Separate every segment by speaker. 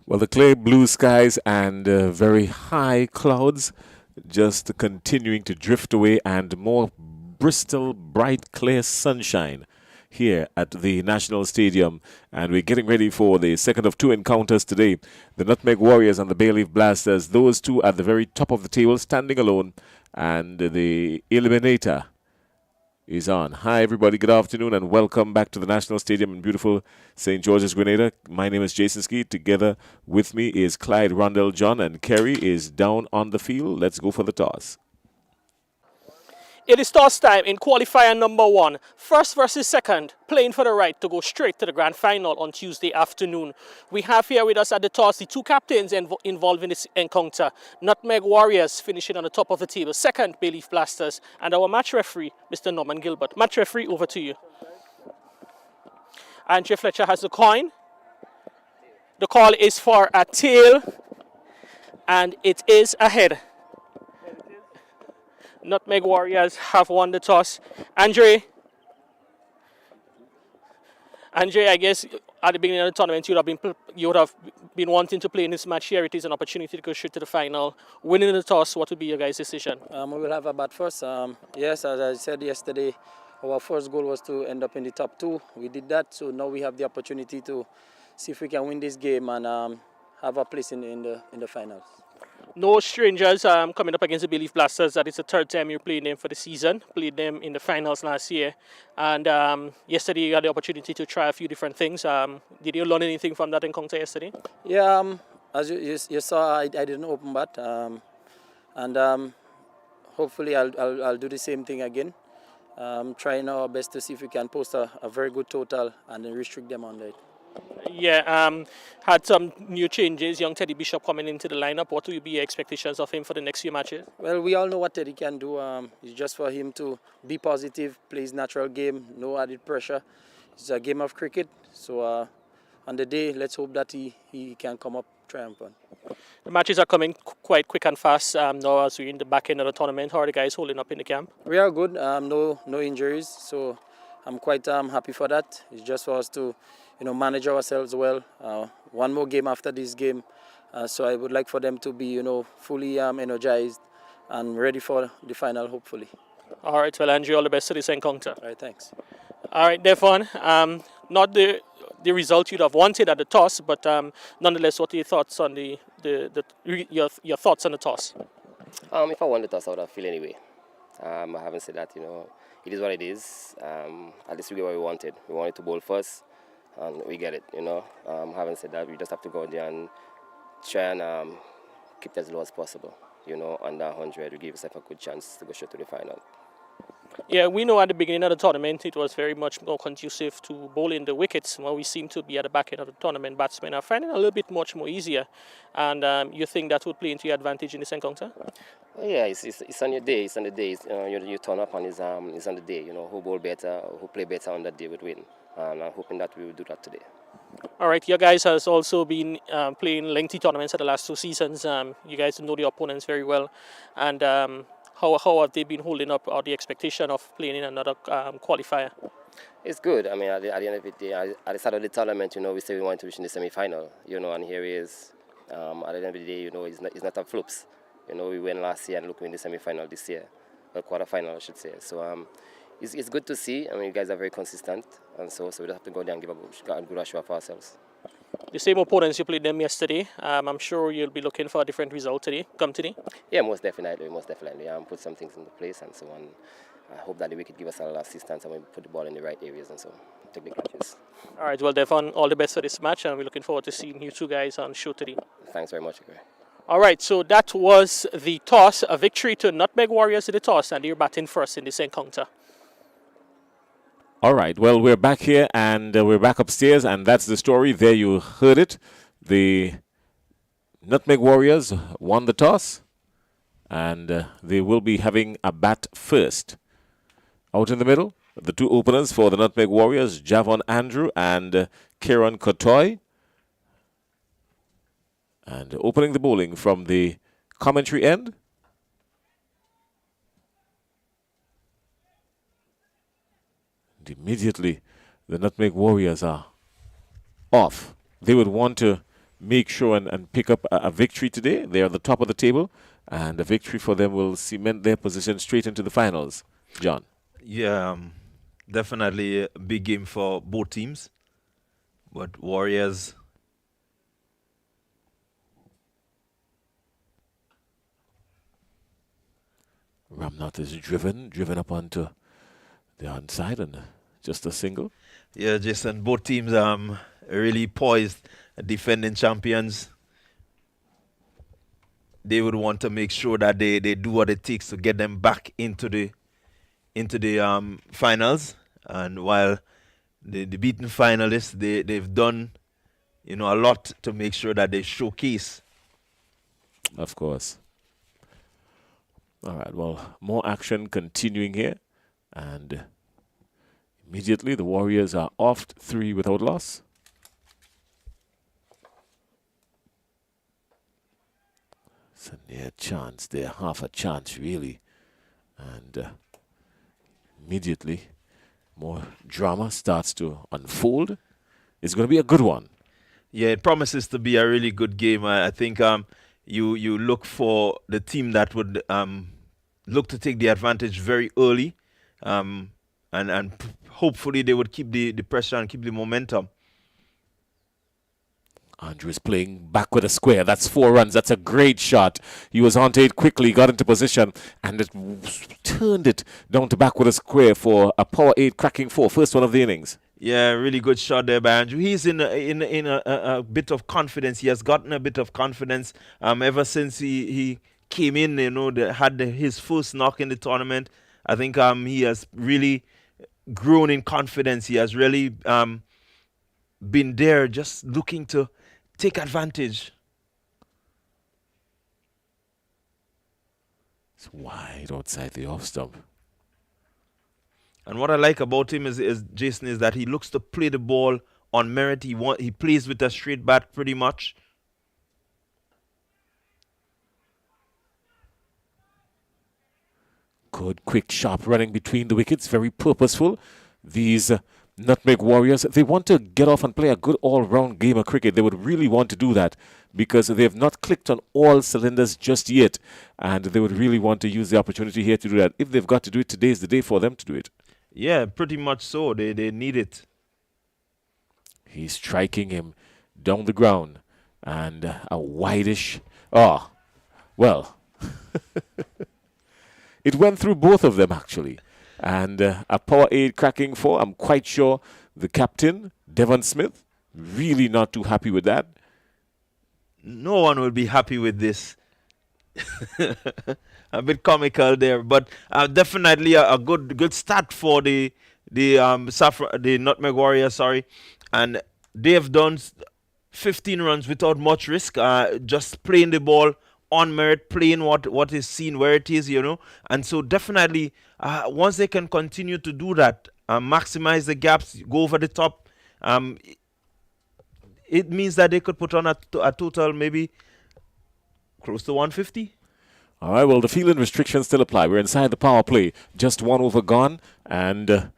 Speaker 1: Well, the clear blue skies and very high clouds just continuing to drift away, and more Bristol bright, clear sunshine here at the National Stadium. And we're getting ready for the second of two encounters today. The Nutmeg Warriors and the Bayleaf Blasters, those two at the very top of the table, standing alone. And the eliminator is on. Hi, everybody. Good afternoon and welcome back to the National Stadium in beautiful St. George's, Grenada. My name is Jason Ski. Together with me is Clyde Rondell John, and Kerry is down on the field. Let's go for the toss.
Speaker 2: It is toss time in qualifier number 1. First versus second, playing for the right to go straight to the grand final on Tuesday afternoon. We have here with us at the toss the two captains involved in this encounter. Nutmeg Warriors finishing on the top of the table. Second, Bayleaf Blasters. And our match referee, Mr. Norman Gilbert. Match referee, over to you. Andrea Fletcher has the coin. The call is for a tail. And it is a head. Nutmeg Warriors have won the toss. Andre, I guess at the beginning of the tournament you would have been wanting to play in this match. Here it is an opportunity to go straight to the final. Winning the toss, what would be your guys' decision?
Speaker 3: We will have a bat first. Yes, as I said yesterday, our first goal was to end up in the top 2. We did that, so now we have the opportunity to see if we can win this game and have a place in the finals.
Speaker 2: No strangers coming up against the Bayleaf Blasters. That is the third time you're playing them for the season. Played them in the finals last year. And yesterday you had the opportunity to try a few different things. Did you learn anything from that encounter yesterday?
Speaker 3: Yeah, as you saw, I didn't open bat. And hopefully I'll do the same thing again. Trying our best to see if we can post a very good total and then restrict them on that.
Speaker 2: Yeah, had some new changes. Young Teddy Bishop coming into the lineup. What will be your expectations of him for the next few matches?
Speaker 3: Well, we all know what Teddy can do. It's just for him to be positive, play his natural game, no added pressure. It's a game of cricket. So on the day, let's hope that he can come up triumphant.
Speaker 2: The matches are coming quite quick and fast now as we're in the back end of the tournament. How are the guys holding up in the camp?
Speaker 3: We are good. No injuries. So I'm quite happy for that. It's just for us to manage ourselves well. One more game after this game. So I would like for them to be, fully energized and ready for the final, hopefully.
Speaker 2: All right, well, Andrew, all the best to this encounter.
Speaker 3: All right, thanks.
Speaker 2: All right, Devon, not the result you'd have wanted at the toss, but nonetheless, what are your thoughts on your thoughts on the toss?
Speaker 4: If I won the toss, I would have feel anyway. I haven't said that, it is what it is. At least we get what we wanted. We wanted to bowl first. And we get it, Having said that, we just have to go there and try and keep it as low as possible. Under 100, we give ourselves a good chance to go straight to the final.
Speaker 2: Yeah, we know at the beginning of the tournament it was very much more conducive to bowling the wickets. Well, we seem to be at the back end of the tournament. Batsmen are finding it a little bit much more easier. And you think that would play into your advantage in this encounter?
Speaker 4: Well, yeah, it's on your day. It's on the day. You turn up and it's on the day. Who bowl better, who play better on that day would win. And I'm hoping that we will do that today.
Speaker 2: All right, your guys has also been playing lengthy tournaments at the last 2 seasons. You guys know the opponents very well. And how have they been holding up, or the expectation of playing in another qualifier?
Speaker 4: It's good. I mean, at the end of the day, at the start of the tournament, we say we want to reach in the semi-final, and here he is. At the end of the day, it's not a flukes. We went last year and look in the semi-final this year, or quarter-final, I should say. So it's good to see. I mean, you guys are very consistent, and so we just have to go there and give a good show of ourselves.
Speaker 2: The same opponents you played them yesterday. I'm sure you'll be looking for a different result today.
Speaker 4: Yeah, most definitely. Put some things into place and so on. I hope that we could give us a lot of assistance and we put the ball in the right areas and so take big catches.
Speaker 2: All right, well, Devon, all the best for this match, and we're looking forward to seeing you two guys on show today.
Speaker 4: Thanks very much, Gary.
Speaker 2: All right, so that was the toss. A victory to Nutmeg Warriors in the toss, and they're batting first in this encounter.
Speaker 1: All right, well, we're back here and we're back upstairs, and that's the story. There you heard it. The Nutmeg Warriors won the toss, and they will be having a bat first. Out in the middle, the two openers for the Nutmeg Warriors, Javon Andrew and Kieran Kotoy. And opening the bowling from the commentary end, and immediately the Nutmeg Warriors are off. They would want to make sure and pick up a victory today. They're at the top of the table, and a victory for them will cement their position straight into the finals. John.
Speaker 5: Yeah, definitely a big game for both teams. But Warriors,
Speaker 1: Ramnath is driven up onto the onside and just a single.
Speaker 5: yeah, Jason, both teams really poised, defending champions. They would want to make sure that they do what it takes to get them back into the finals. And while the beaten finalists, they've done a lot to make sure that they showcase.
Speaker 1: Of course. All right, well, more action continuing here. And immediately the Warriors are off 3 without loss. It's a near chance there, half a chance really. And immediately more drama starts to unfold. It's going to be a good one.
Speaker 5: Yeah, it promises to be a really good game. I think you look for the team that would look to take the advantage very early, and hopefully they would keep the pressure and keep the momentum.
Speaker 1: Andrew is playing back with a square. That's 4 runs. That's a great shot. He was onto it quickly, got into position, and it turned it down to back with a square for a power 8 cracking 4. First one of the innings.
Speaker 5: Yeah, really good shot there by Andrew. He's in a bit of confidence. He has gotten a bit of confidence ever since he came in. Had his first knock in the tournament. I think he has really grown in confidence. He has really been there, just looking to take advantage.
Speaker 1: It's wide outside the off stump.
Speaker 5: And what I like about him is Jason, is that he looks to play the ball on merit. He plays with a straight bat pretty much.
Speaker 1: Good, quick, sharp running between the wickets. Very purposeful. These Nutmeg Warriors, they want to get off and play a good all-round game of cricket. They would really want to do that because they have not clicked on all cylinders just yet. And they would really want to use the opportunity here to do that. If they've got to do it, today is the day for them to do it.
Speaker 5: Yeah, pretty much so. They need it.
Speaker 1: He's striking him down the ground. And a wideish... Oh, well... It went through both of them, actually. And a power 8 cracking 4. I'm quite sure the captain, Devon Smith, really not too happy with that.
Speaker 5: No one will be happy with this. A bit comical there, but definitely a good start for the Nutmeg Warriors, sorry. And they have done 15 runs without much risk, just playing the ball on merit, playing what is seen where it is, And so definitely, once they can continue to do that, maximize the gaps, go over the top, it means that they could put on a total maybe close to 150.
Speaker 1: All right, well, the fielding restrictions still apply. We're inside the power play. Just 1 over gone, and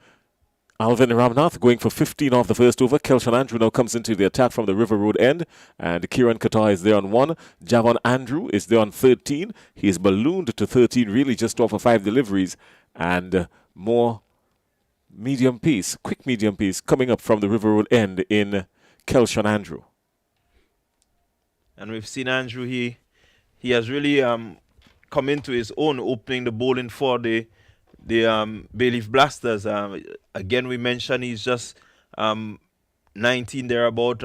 Speaker 1: Alvin Ramnath going for 15 off the first over. Kelshan Andrew now comes into the attack from the River Road end. And Kieran Qatar is there on 1. Javon Andrew is there on 13. He is ballooned to 13, really just off of 5 deliveries. And more medium piece, quick medium piece, coming up from the River Road end in Kelshan Andrew.
Speaker 5: And we've seen Andrew, he has really come into his own, opening the bowling for the Bayleaf Blasters. Again, we mentioned he's just 19 thereabout,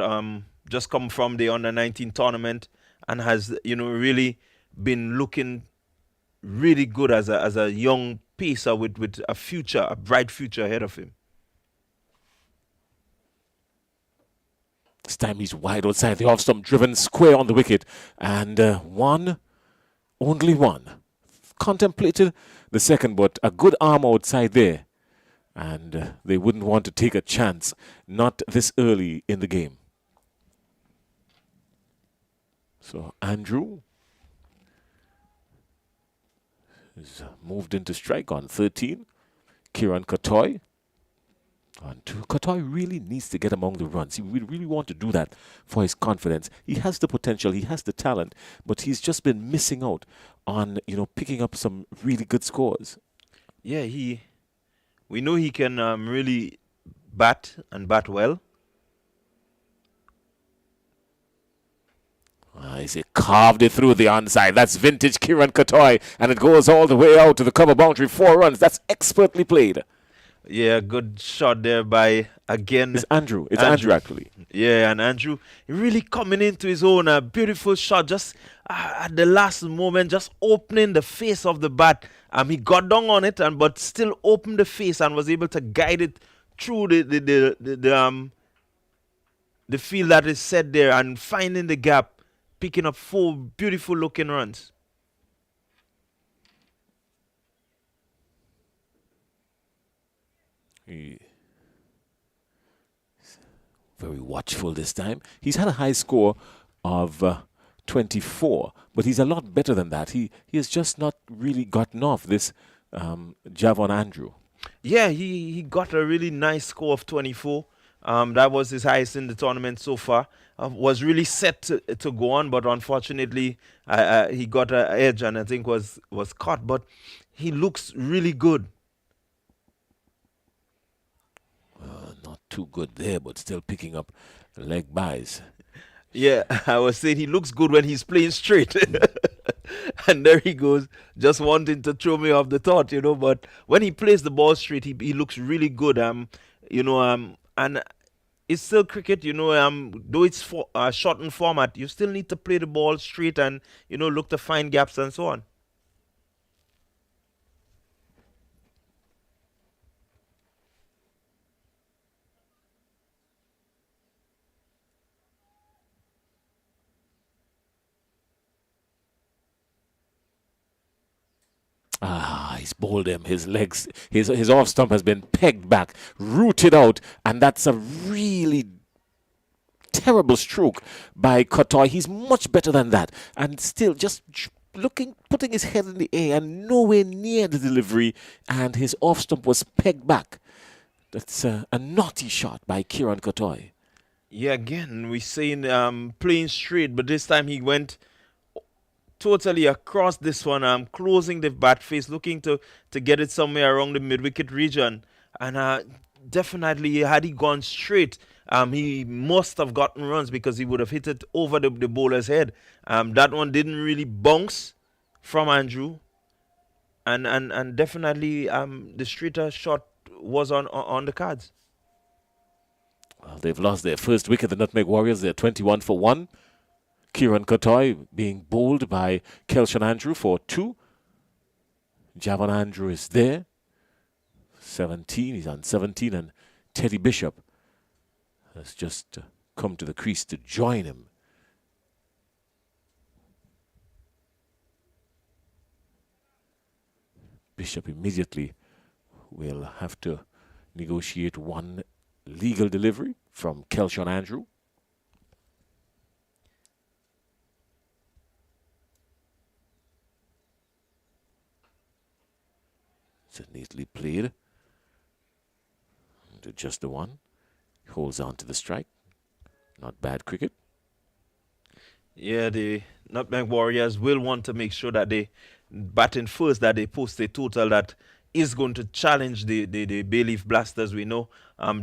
Speaker 5: just come from the under-19 tournament and has really been looking really good as a young pacer with a bright future ahead of him.
Speaker 1: This time he's wide outside the off stump, driven square on the wicket, and only one. Contemplated the second, but a good arm outside there. And they wouldn't want to take a chance, not this early in the game. So Andrew is moved into strike on 13. Kieran Katoy And Kotoy really needs to get among the runs. He would really want to do that for his confidence. He has the potential, he has the talent, but he's just been missing out on, picking up some really good scores.
Speaker 5: Yeah, we know he can really bat and bat well.
Speaker 1: He carved it through the onside. That's vintage Kieran Kotoy, and it goes all the way out to the cover boundary. 4 runs. That's expertly played.
Speaker 5: Yeah, good shot there by, again...
Speaker 1: It's Andrew. It's Andrew, actually.
Speaker 5: Yeah, and Andrew really coming into his own. A beautiful shot just at the last moment, just opening the face of the bat. He got down on it, but still opened the face and was able to guide it through the field that is set there and finding the gap, picking up 4 beautiful looking runs.
Speaker 1: Very watchful this time. He's had a high score of 24, but he's a lot better than that. He has just not really gotten off this Javon Andrew.
Speaker 5: Yeah, he got a really nice score of 24. That was his highest in the tournament so far. Was really set to go on, but unfortunately he got an edge and I think was caught. But he looks really good.
Speaker 1: Not too good there, but still picking up leg buys.
Speaker 5: Yeah, I was saying he looks good when he's playing straight. And there he goes, just wanting to throw me off the thought, But when he plays the ball straight, he looks really good. And it's still cricket, though it's for shortened format, you still need to play the ball straight and, look to find gaps and so on.
Speaker 1: He's bowled him. His legs, his off stump has been pegged back, rooted out, and that's a really terrible stroke by Kotoy. He's much better than that, and still just putting his head in the air and nowhere near the delivery, and his off stump was pegged back. That's a naughty shot by Kieran Kotoy.
Speaker 5: Yeah, again, we're saying playing straight, but this time he went totally across this one, closing the bat face, looking to get it somewhere around the mid-wicket region. And definitely, had he gone straight, he must have gotten runs because he would have hit it over the bowler's head. That one didn't really bounce from Andrew. And definitely, the straighter shot was on the cards.
Speaker 1: Well, they've lost their first wicket, the Nutmeg Warriors. They're 21 for 1. Kieran Kotoy being bowled by Kelshan Andrew for 2. Javon Andrew is there. 17. He's on 17. And Teddy Bishop has just come to the crease to join him. Bishop immediately will have to negotiate one legal delivery from Kelshan Andrew. It's neatly played. And just the one. Holds on to the strike. Not bad cricket.
Speaker 5: Yeah, the Nutmeg Warriors will want to make sure that they batting first, that they post a total that is going to challenge the Bayleaf Blasters. We know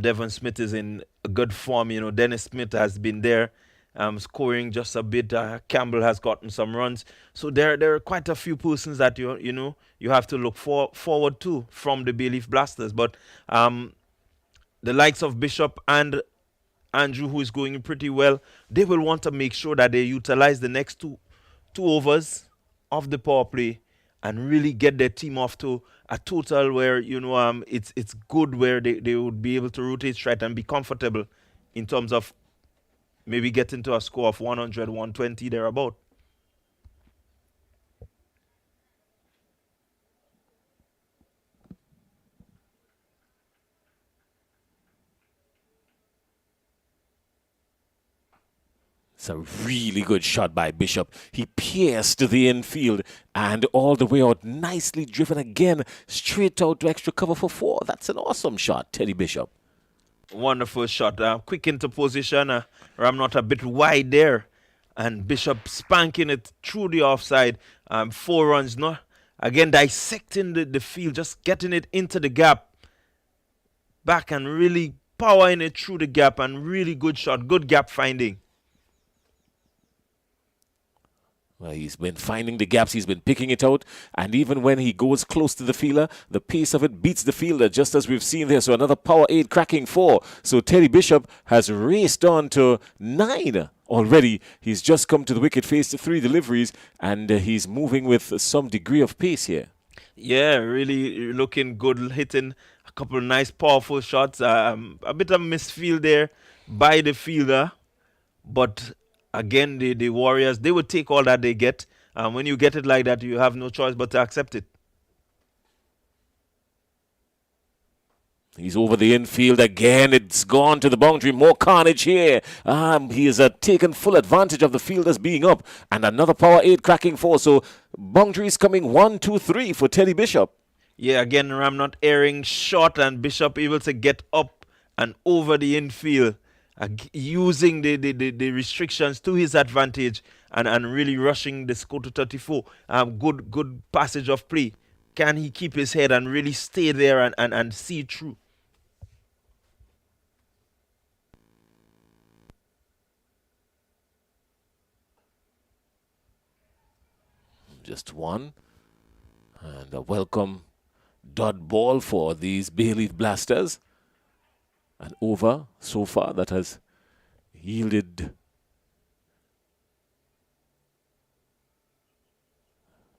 Speaker 5: Devon Smith is in a good form. Dennis Smith has been there, scoring just a bit. Campbell has gotten some runs. So there are quite a few persons that you have to look forward to from the Bayleaf Blasters. But the likes of Bishop and Andrew, who is going pretty well, they will want to make sure that they utilize the next two overs of the power play and really get their team off to a total where it's good, where they would be able to rotate straight and be comfortable in terms of maybe getting to a score of 100, 120 thereabout.
Speaker 1: It's a really good shot by Bishop. He pierced the infield and all the way out, nicely driven again, straight out to extra cover for 4. That's an awesome shot, Teddy Bishop.
Speaker 5: Wonderful shot. Quick into position. Ramnot a bit wide there. And Bishop spanking it through the offside. 4 runs. Not again dissecting the field, just getting it into the gap. Back and really powering it through the gap. And really good shot. Good gap finding.
Speaker 1: Well, he's been finding the gaps, he's been picking it out, and even when he goes close to the fielder, the pace of it beats the fielder, just as we've seen there. So another power 8 cracking 4. So Teddy Bishop has raced on to 9 already. He's just come to the wicket, faced 3 deliveries, and he's moving with some degree of pace here.
Speaker 5: Yeah, really looking good, hitting a couple of nice, powerful shots. A bit of misfield there by the fielder, but again, the Warriors, they would take all that they get. When you get it like that, you have no choice but to accept it.
Speaker 1: He's over the infield again. It's gone to the boundary. More carnage here. He has taken full advantage of the fielders being up. And another power 8 cracking 4. So boundaries coming 1, 2, 3 for Teddy Bishop.
Speaker 5: Yeah, again, Ramnot airing short and Bishop able to get up and over the infield. Using the restrictions to his advantage and really rushing the score to 34. Good passage of play. Can he keep his head and really stay there and see through?
Speaker 1: Just one. And a welcome dot ball for these Bayleaf Blasters. An over so far that has yielded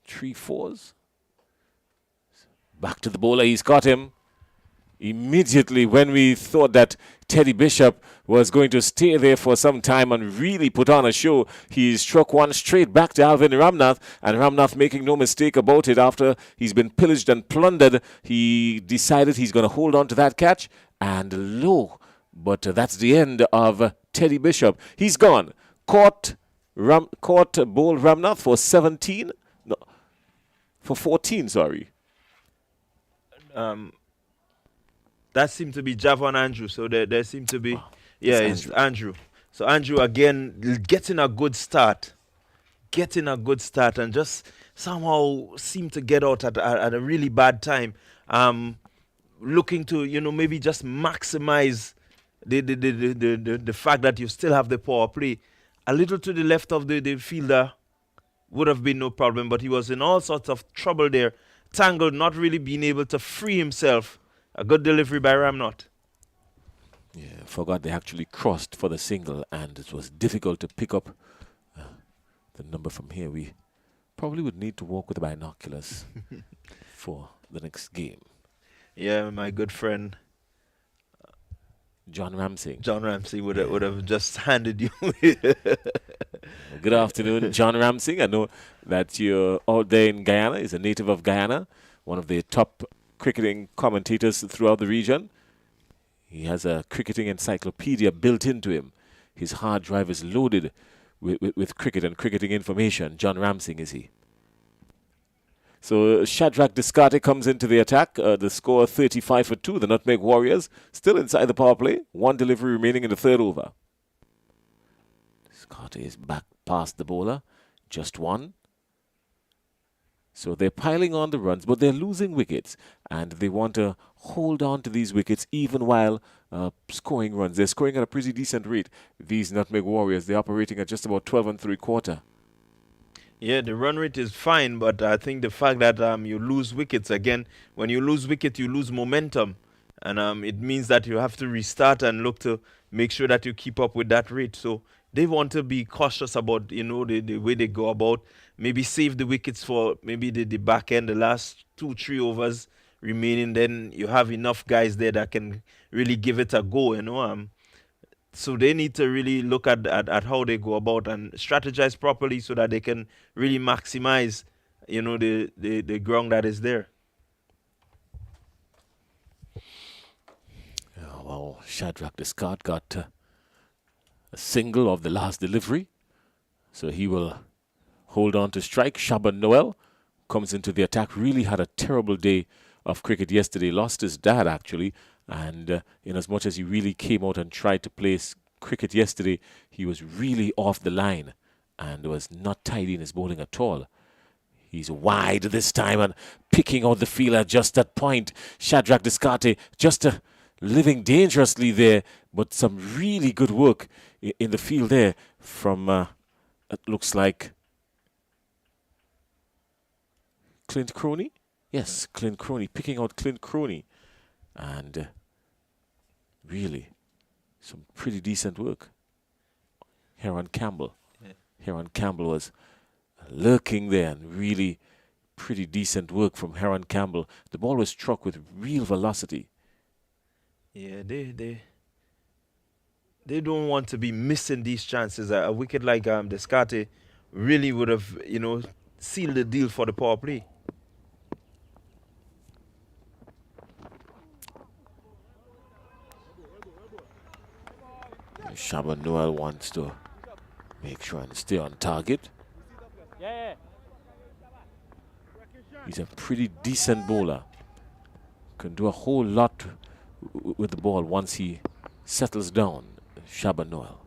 Speaker 1: 3 fours. Back to the bowler, he's got him. Immediately when we thought that Teddy Bishop was going to stay there for some time and really put on a show, he struck one straight back to Alvin Ramnath, and Ramnath, making no mistake about it, after he's been pillaged and plundered, he decided he's going to hold on to that catch, and lo, but that's the end of Teddy Bishop. He's gone. Caught Bowl Ramnath for 17, no, for 14, sorry.
Speaker 5: That seemed to be Javon Andrew. So there seemed to be, it's Andrew. So Andrew again getting a good start, and just somehow seemed to get out at a really bad time. Looking to maybe just maximize the fact that you still have the power play. A little to the left of the fielder would have been no problem, but he was in all sorts of trouble there, tangled, not really being able to free himself. A good delivery by Ramnot.
Speaker 1: Yeah, forgot they actually crossed for the single, and it was difficult to pick up the number from here. We probably would need to walk with the binoculars for the next game.
Speaker 5: Yeah, my good friend
Speaker 1: John Ramsey.
Speaker 5: John Ramsey would have just handed you.
Speaker 1: Good afternoon, John Ramsey. I know that you're out there in Guyana. He's a native of Guyana, one of the top cricketing commentators throughout the region. He has a cricketing encyclopedia built into him. His hard drive is loaded with cricket and cricketing information. John Ramsey is he. So Shadrach Descarte comes into the attack. The score 35 for 2. The Nutmeg Warriors still inside the power play. 1 delivery remaining in the 3rd over. Descarte is back past the bowler. Just 1. So they're piling on the runs, but they're losing wickets, and they want to hold on to these wickets even while scoring runs. They're scoring at a pretty decent rate. These Nutmeg Warriors, they're operating at just about 12 3/4.
Speaker 5: Yeah, the run rate is fine, but I think the fact that you lose wickets again, when you lose wicket, you lose momentum, and it means that you have to restart and look to make sure that you keep up with that rate. So they want to be cautious about the way they go about. Maybe save the wickets for maybe the back end, the last 2-3 overs remaining. Then you have enough guys there that can really give it a go. So they need to really look at how they go about and strategize properly so that they can really maximize, the ground that is there.
Speaker 1: Oh, well, Shadrach Descarte got a single of the last delivery, so he will hold on to strike. Shaban Noel comes into the attack. Really had a terrible day of cricket yesterday. Lost his dad, actually, And in as much as he really came out and tried to play cricket yesterday, he was really off the line and was not tidy in his bowling at all. He's wide this time and picking out the fielder just at point. Shadrach Descarte just living dangerously there, but some really good work in the field there from, it looks like, Clint Croney? Yes, Clint Croney, picking out Clint Croney. And really, some pretty decent work. Heron Campbell.
Speaker 5: Yeah.
Speaker 1: Heron Campbell was lurking there, and really pretty decent work from Heron Campbell. The ball was struck with real velocity.
Speaker 5: Yeah, they don't want to be missing these chances. A wicket like Descarte really would have, sealed the deal for the power play.
Speaker 1: Shaban Noel wants to make sure and stay on target.
Speaker 2: Yeah.
Speaker 1: He's a pretty decent bowler. Can do a whole lot with the ball once he settles down, Shaban Noel.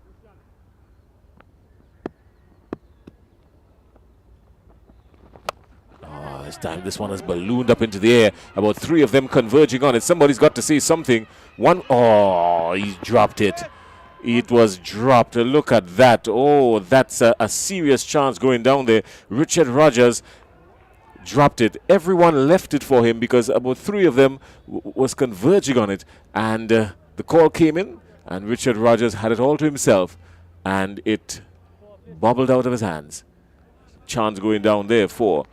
Speaker 1: Oh, this time this one has ballooned up into the air. About 3 of them converging on it. Somebody's got to say something. Oh, he's dropped it. It was dropped. Look at that. Oh, that's a serious chance going down there. Richard Rogers dropped it. Everyone left it for him because about 3 of them was converging on it. And the call came in, and Richard Rogers had it all to himself. And it bobbled out of his hands. Chance going down there for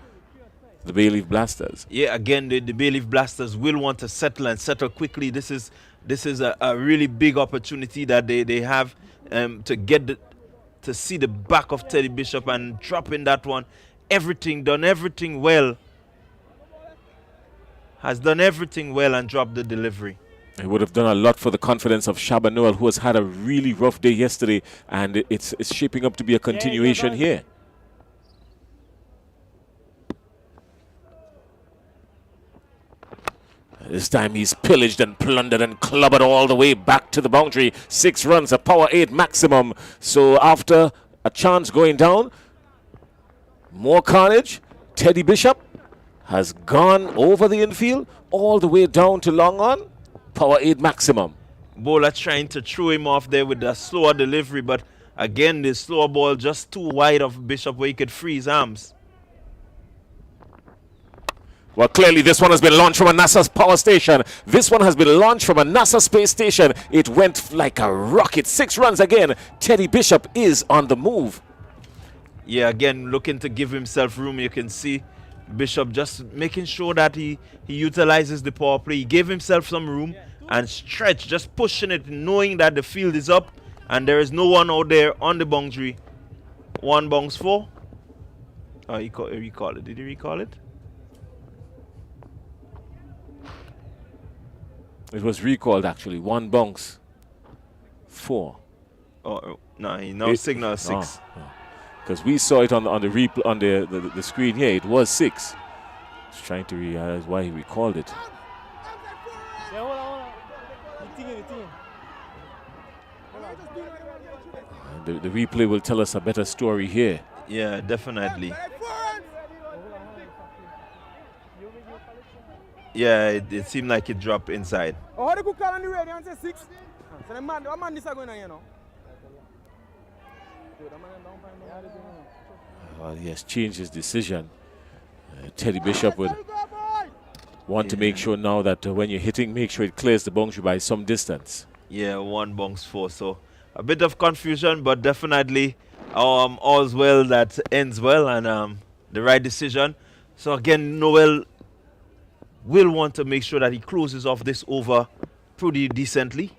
Speaker 1: the Bayleaf Blasters.
Speaker 5: Yeah, again, the Bayleaf Blasters will want to settle quickly. This is a really big opportunity that they have to see the back of Teddy Bishop and dropping that one. Done everything well. Has done everything well and dropped the delivery.
Speaker 1: It would have done a lot for the confidence of Shaban Noel, who has had a really rough day yesterday, and it's shaping up to be a continuation here. This time he's pillaged and plundered and clobbered all the way back to the boundary. 6 runs, a power 8 maximum. So after a chance going down, more carnage. Teddy Bishop has gone over the infield all the way down to long on. Power 8 maximum.
Speaker 5: Bowler trying to throw him off there with a slower delivery, but again the slower ball just too wide of Bishop where he could free his arms.
Speaker 1: Well, clearly this one has been launched from a NASA power station. This one has been launched from a NASA space station. It went like a rocket. 6 runs again. Teddy Bishop is on the move.
Speaker 5: Yeah, again, looking to give himself room. You can see Bishop just making sure that he utilizes the power play. He gave himself some room and stretch, just pushing it, knowing that the field is up and there is no one out there on the boundary. 1 bounce 4. Oh, he recalled it. Did he recall it?
Speaker 1: It was recalled actually. 1 bounce 4.
Speaker 5: Oh no, he now signal 6.
Speaker 1: Because we saw it on the replay on the screen here. It was 6. Just trying to realize why he recalled it. The replay will tell us a better story here.
Speaker 5: Yeah, definitely. Yeah, it seemed like it dropped inside.
Speaker 6: Oh, how do you call on the radio and say 6? So the man this is going on, you know.
Speaker 1: Well, he has changed his decision. Teddy Bishop would want to make sure now that when you're hitting, make sure it clears the boundary by some distance.
Speaker 5: Yeah, 1 bounce 4. So a bit of confusion, but definitely all's well that ends well, and the right decision. So again, Noel will want to make sure that he closes off this over pretty decently.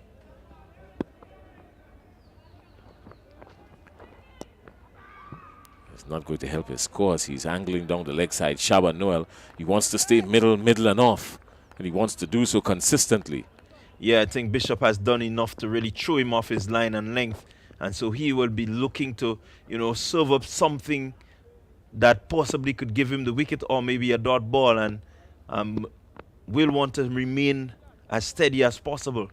Speaker 1: It's not going to help his scores. He's angling down the leg side. Shaban Noel, he wants to stay middle and off, and he wants to do so consistently.
Speaker 5: Yeah, I think Bishop has done enough to really throw him off his line and length, and so he will be looking to, serve up something that possibly could give him the wicket or maybe a dot ball, and will want to remain as steady as possible.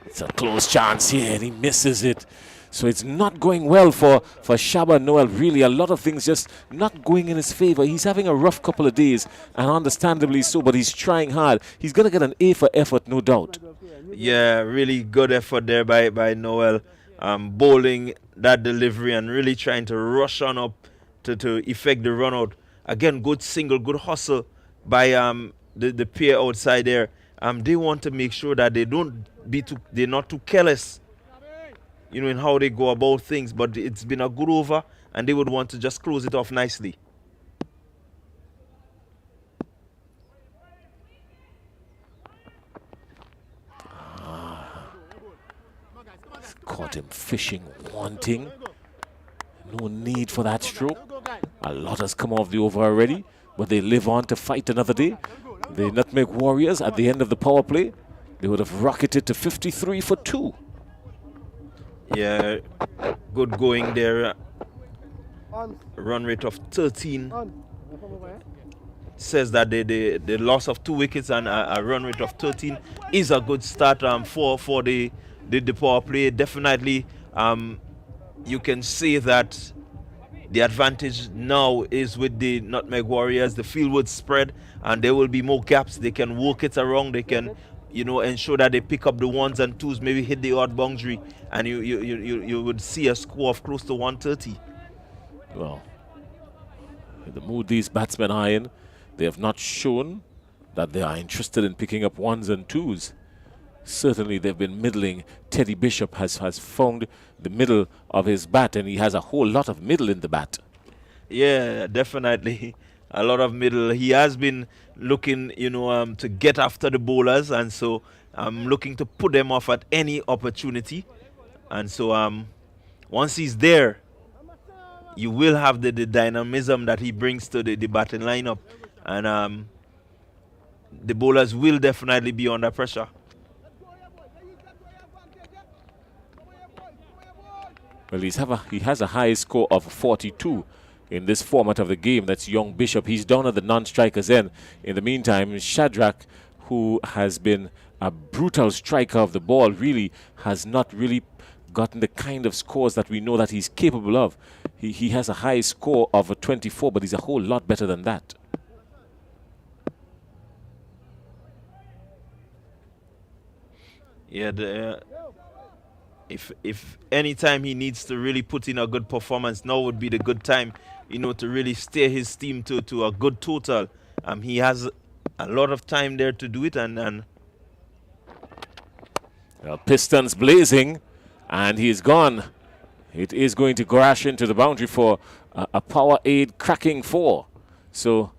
Speaker 1: It's a close chance here, and he misses it. So it's not going well for Shaba Noel, really. A lot of things just not going in his favor. He's having a rough couple of days, and understandably so, but he's trying hard. He's going to get an A for effort, no doubt.
Speaker 5: Yeah, really good effort there by Noel. Bowling that delivery and really trying to rush on up to effect the run out. Again, good single, good hustle by the pair outside there. They want to make sure that they're not too careless, you know, in how they go about things. But it's been a good over, and they would want to just close it off nicely.
Speaker 1: Caught him fishing, wanting. No need for that stroke. A lot has come off the over already, but they live on to fight another day. The Nutmeg Warriors, at the end of the power play, they would have rocketed to 53 for 2.
Speaker 5: Yeah, good going there. Run rate of 13 says that the loss of 2 wickets and a run rate of 13 is a good start for the power play. Definitely, you can say that the advantage now is with the Nutmeg Warriors. The field would spread, and there will be more gaps. They can work it around. They can, you know, ensure that they pick up the 1s and 2s, maybe hit the odd boundary, and you would see a score of close to 130.
Speaker 1: Well, the mood these batsmen are in, they have not shown that they are interested in picking up 1s and 2s. Certainly they've been middling. Teddy Bishop has found the middle of his bat, and he has a whole lot of middle in the bat.
Speaker 5: Yeah, definitely. A lot of middle. He has been looking, you know, to get after the bowlers, and so looking to put them off at any opportunity. And so once he's there, you will have the dynamism that he brings to the batting lineup, and the bowlers will definitely be under pressure.
Speaker 1: Well, he has a high score of 42 in this format of the game. That's young Bishop. He's down at the non-strikers end. In the meantime, Shadrach, who has been a brutal striker of the ball, really has not really gotten the kind of scores that we know that he's capable of. He has a high score of a 24, but he's a whole lot better than that.
Speaker 5: Yeah, if any time he needs to really put in a good performance, now would be the good time, you know, to really steer his team to a good total. He has a lot of time there to do it, and
Speaker 1: well, Pistons blazing, and he's gone. It is going to crash into the boundary for a power aid cracking 4. So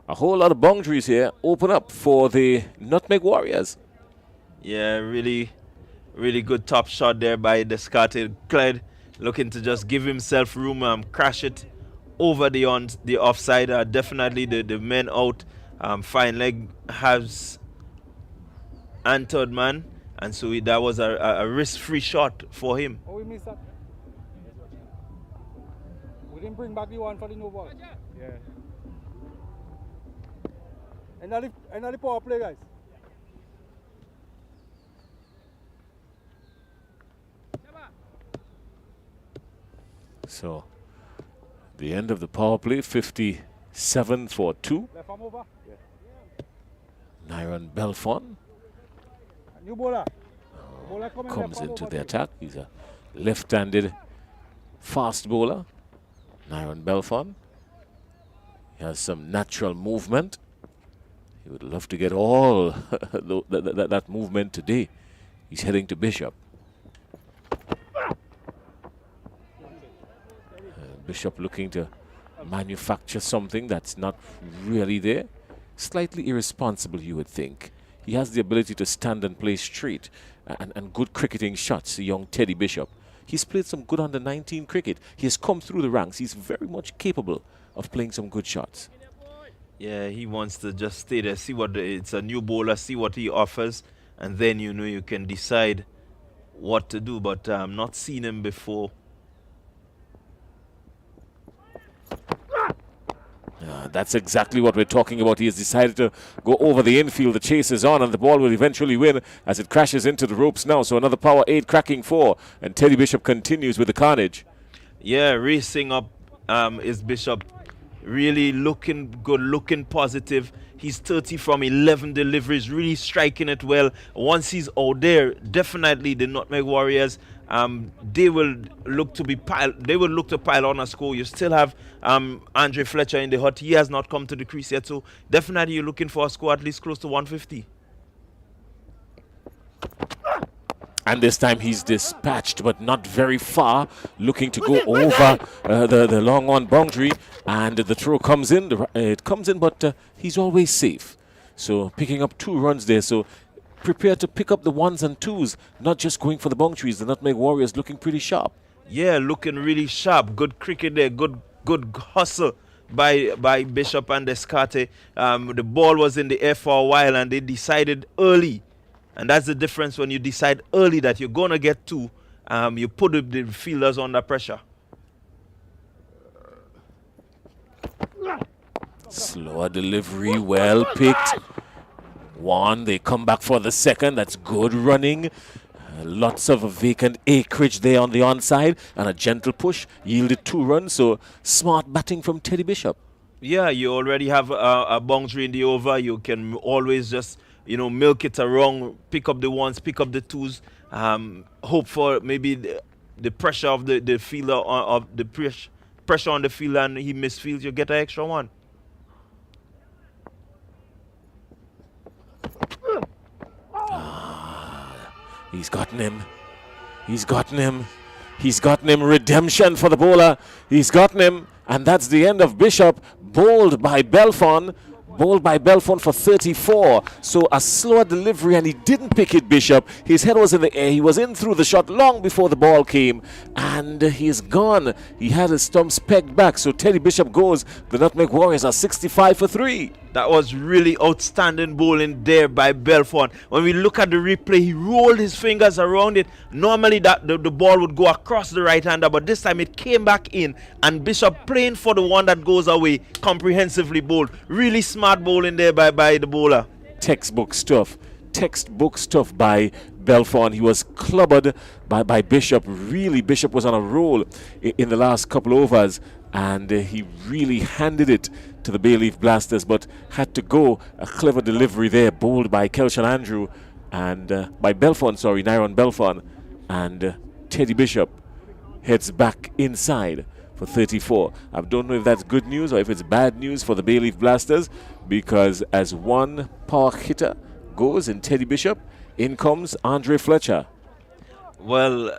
Speaker 1: a whole lot of boundaries here open up for the Nutmeg Warriors.
Speaker 5: yeah, really good top shot there by Descartes. Clyde looking to just give himself room, crash it over the offside. Definitely the men out. Fine leg has entered man, and so that was a risk-free shot for him.
Speaker 6: Oh, we missed that. We didn't bring back the one for the no ball. Yeah. And now the power play, guys.
Speaker 1: So the end of the power play, 57 for 2.
Speaker 6: Left arm over. Yeah.
Speaker 1: Nyron Belfon
Speaker 6: New bowler. Bowler coming
Speaker 1: comes
Speaker 6: left arm
Speaker 1: into
Speaker 6: over
Speaker 1: the
Speaker 6: to
Speaker 1: attack. He's a left-handed fast bowler. Nyron Belfon. He has some natural movement. He would love to get all that movement today. He's heading to Bishop. Bishop looking to manufacture something that's not really there. Slightly irresponsible, you would think. He has the ability to stand and play straight and good cricketing shots, the young Teddy Bishop. He's played some good under-19 cricket. He has come through the ranks. He's very much capable of playing some good shots.
Speaker 5: Yeah, he wants to just stay there, see what it's a new bowler, see what he offers, and then you know you can decide what to do. But I'm not seen him before.
Speaker 1: That's exactly what we're talking about. He has decided to go over the infield. The chase is on, and the ball will eventually win as it crashes into the ropes now. So another power 8 cracking 4, and Teddy Bishop continues with the carnage.
Speaker 5: Yeah, racing up is Bishop. Really looking good, looking positive. He's 30 from 11 deliveries, really striking it well. Once he's out there, definitely the Nutmeg Warriors, they will look to pile on a score. You still have Andre Fletcher in the hut. He has not come to the crease yet, so definitely you're looking for a score at least close to 150.
Speaker 1: And this time he's dispatched, but not very far, looking to go over the long on boundary. And the throw comes in. It comes in, but he's always safe. So picking up 2 runs there. So prepare to pick up the 1s and 2s, not just going for the boundaries. The Nutmeg Warriors looking pretty sharp.
Speaker 5: Yeah, looking really sharp. Good cricket there. Good hustle by Bishop and Descarte. The ball was in the air for a while, and they decided early. And that's the difference when you decide early that you're going to get 2. You put the fielders under pressure.
Speaker 1: Slower delivery, well picked. 1, they come back for the 2nd. That's good running. Lots of vacant acreage there on the onside, and a gentle push yielded 2 runs. So smart batting from Teddy Bishop.
Speaker 5: Yeah, you already have a boundary in the over. You can always just milk it around, pick up the 1s, pick up the 2s, hope for maybe the pressure of the fielder, of the pressure on the fielder, and he misfields, you get an extra 1.
Speaker 1: He's gotten him. He's gotten him. He's gotten him. Redemption for the bowler. He's gotten him. And that's the end of Bishop. Bowled by Belfon. Bowled by Belfon for 34. So a slower delivery, and he didn't pick it, Bishop. His head was in the air. He was in through the shot long before the ball came. And he is gone. He had his stumps pegged back. So Teddy Bishop goes. The Nutmeg Warriors are 65 for 3.
Speaker 5: That was really outstanding bowling there by Belfon. When we look at the replay, he rolled his fingers around it. Normally the ball would go across the right-hander, but this time it came back in, and Bishop playing for the one that goes away, comprehensively bowled. Really smart bowling there by the bowler.
Speaker 1: Textbook stuff by Belfon. He was clobbered by Bishop. Really, Bishop was on a roll in the last couple overs, and he really handed it to the Bayleaf Blasters, but had to go. A clever delivery there, bowled by Kelshan Andrew and by Belfon, Nyron Belfon, and Teddy Bishop heads back inside for 34. I don't know if that's good news or if it's bad news for the Bayleaf Blasters, because as one power hitter goes in Teddy Bishop, in comes Andre Fletcher.
Speaker 5: Well,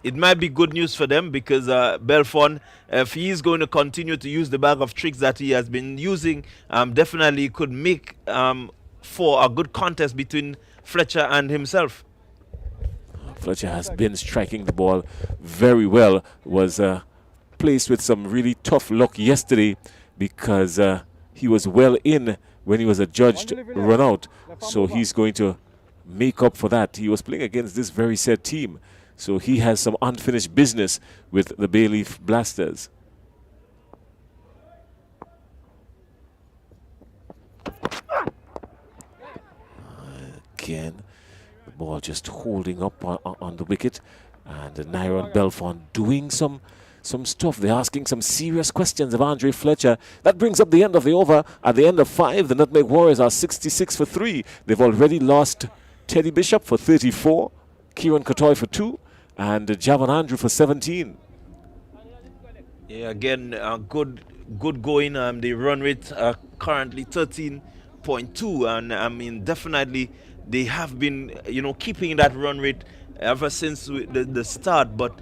Speaker 5: it might be good news for them, because Belfon, if he is going to continue to use the bag of tricks that he has been using, definitely could make for a good contest between Fletcher and himself.
Speaker 1: Fletcher has been striking the ball very well. Was placed with some really tough luck yesterday, because he was well in when he was adjudged run out. So he's going to make up for that. He was playing against this very set team. So he has some unfinished business with the Bayleaf Blasters. Again, the ball just holding up on the wicket. And Nyron Belfon doing some stuff. They're asking some serious questions of Andre Fletcher. That brings up the end of the over. At the end of 5, the Nutmeg Warriors are 66 for 3. They've already lost Teddy Bishop for 34, Kieran Kotoy for 2, and Javon Andrew for 17.
Speaker 5: Yeah, again, good going. The run rate currently 13.2, and I mean, definitely they have been, keeping that run rate ever since the start. But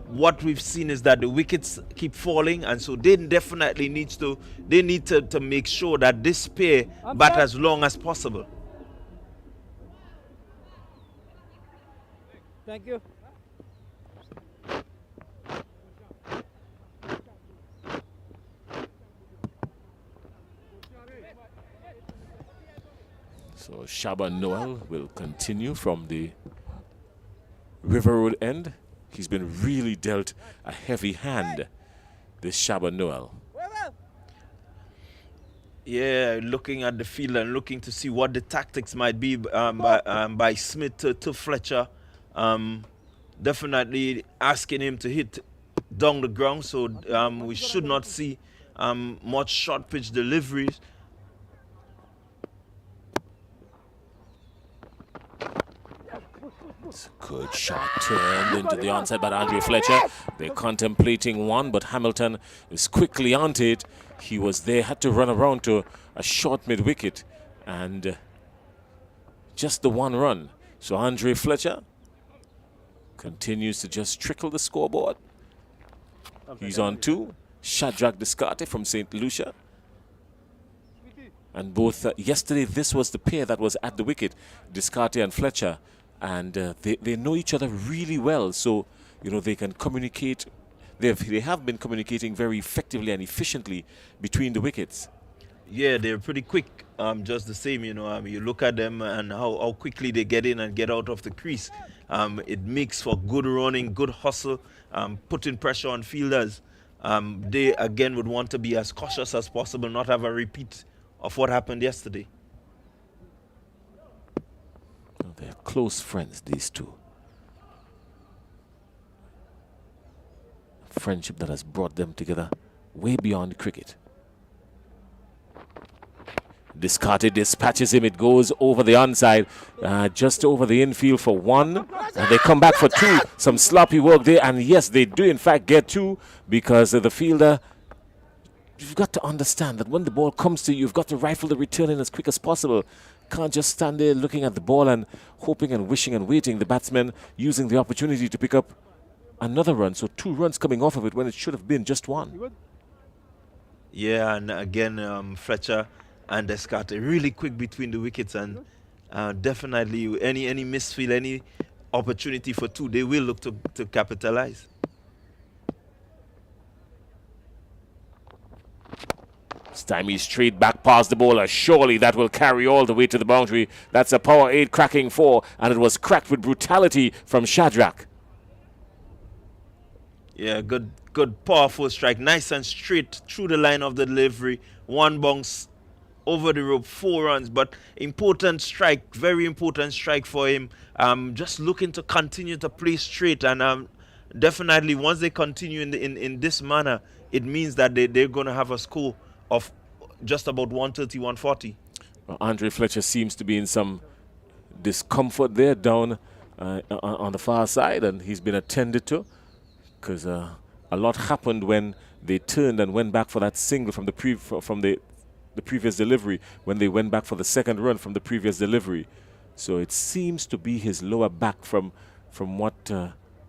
Speaker 5: what we've seen is that the wickets keep falling, and so they definitely need to make sure that this pair bat as long as possible.
Speaker 6: Thank you.
Speaker 1: So Shaban Noel will continue from the River Road end. He's been really dealt a heavy hand, this Shaban Noel.
Speaker 5: Yeah, looking at the field and looking to see what the tactics might be by Smith to Fletcher. Definitely asking him to hit down the ground, so we should not see much short pitch deliveries.
Speaker 1: Good shot turned into the onside by Andre Fletcher. They're contemplating one, but Hamilton is quickly onto it. He was there, had to run around to a short mid-wicket, and just the one run. So Andre Fletcher continues to just trickle the scoreboard. He's on 2. Shadrach Descarte from St. Lucia. And both, yesterday this was the pair that was at the wicket, Descarte and Fletcher. And they know each other really well, so you know they can communicate. They have been communicating very effectively and efficiently between the wickets.
Speaker 5: Yeah, they're pretty quick. Just the same, you know. You look at them and how quickly they get in and get out of the crease. It makes for good running, good hustle, putting pressure on fielders. They again would want to be as cautious as possible, not have a repeat of what happened yesterday.
Speaker 1: They're close friends, these two. A friendship that has brought them together way beyond cricket. Descarted dispatches him. It goes over the onside, just over the infield for 1. And they come back for 2. Some sloppy work there. And yes, they do in fact get 2 because the fielder, you've got to understand that when the ball comes to you, you've got to rifle the return in as quick as possible. Can't just stand there looking at the ball and hoping and wishing and waiting. The batsman using the opportunity to pick up another run. So 2 runs coming off of it when it should have been just 1.
Speaker 5: Yeah, and again, Fletcher and Descarte really quick between the wickets, and definitely any misfield, any opportunity for 2, they will look to capitalize.
Speaker 1: Stymies straight back past the bowler. Surely that will carry all the way to the boundary. That's a power 8 cracking 4, and it was cracked with brutality from Shadrach.
Speaker 5: Yeah, good powerful strike. Nice and straight through the line of the delivery. 1 bounce over the rope, 4 runs, but important strike, very important strike for him. Just looking to continue to play straight, and definitely once they continue in this manner, it means that they're going to have a score of just about 130, 140.
Speaker 1: Andre Fletcher seems to be in some discomfort there down on the far side, and he's been attended to because a lot happened when they turned and went back for that single from the previous delivery, when they went back for the second run from the previous delivery. So it seems to be his lower back from what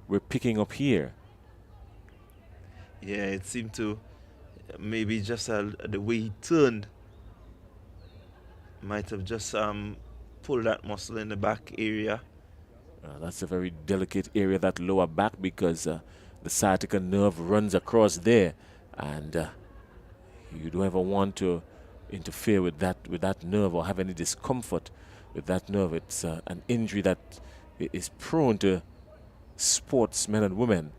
Speaker 1: we're picking up here.
Speaker 5: Yeah, it seemed to maybe just the way he turned might have just pulled that muscle in the back area.
Speaker 1: That's a very delicate area, that lower back, because the sciatica nerve runs across there, and you don't ever want to interfere with that nerve or have any discomfort with that nerve. It's an injury that is prone to sportsmen and women,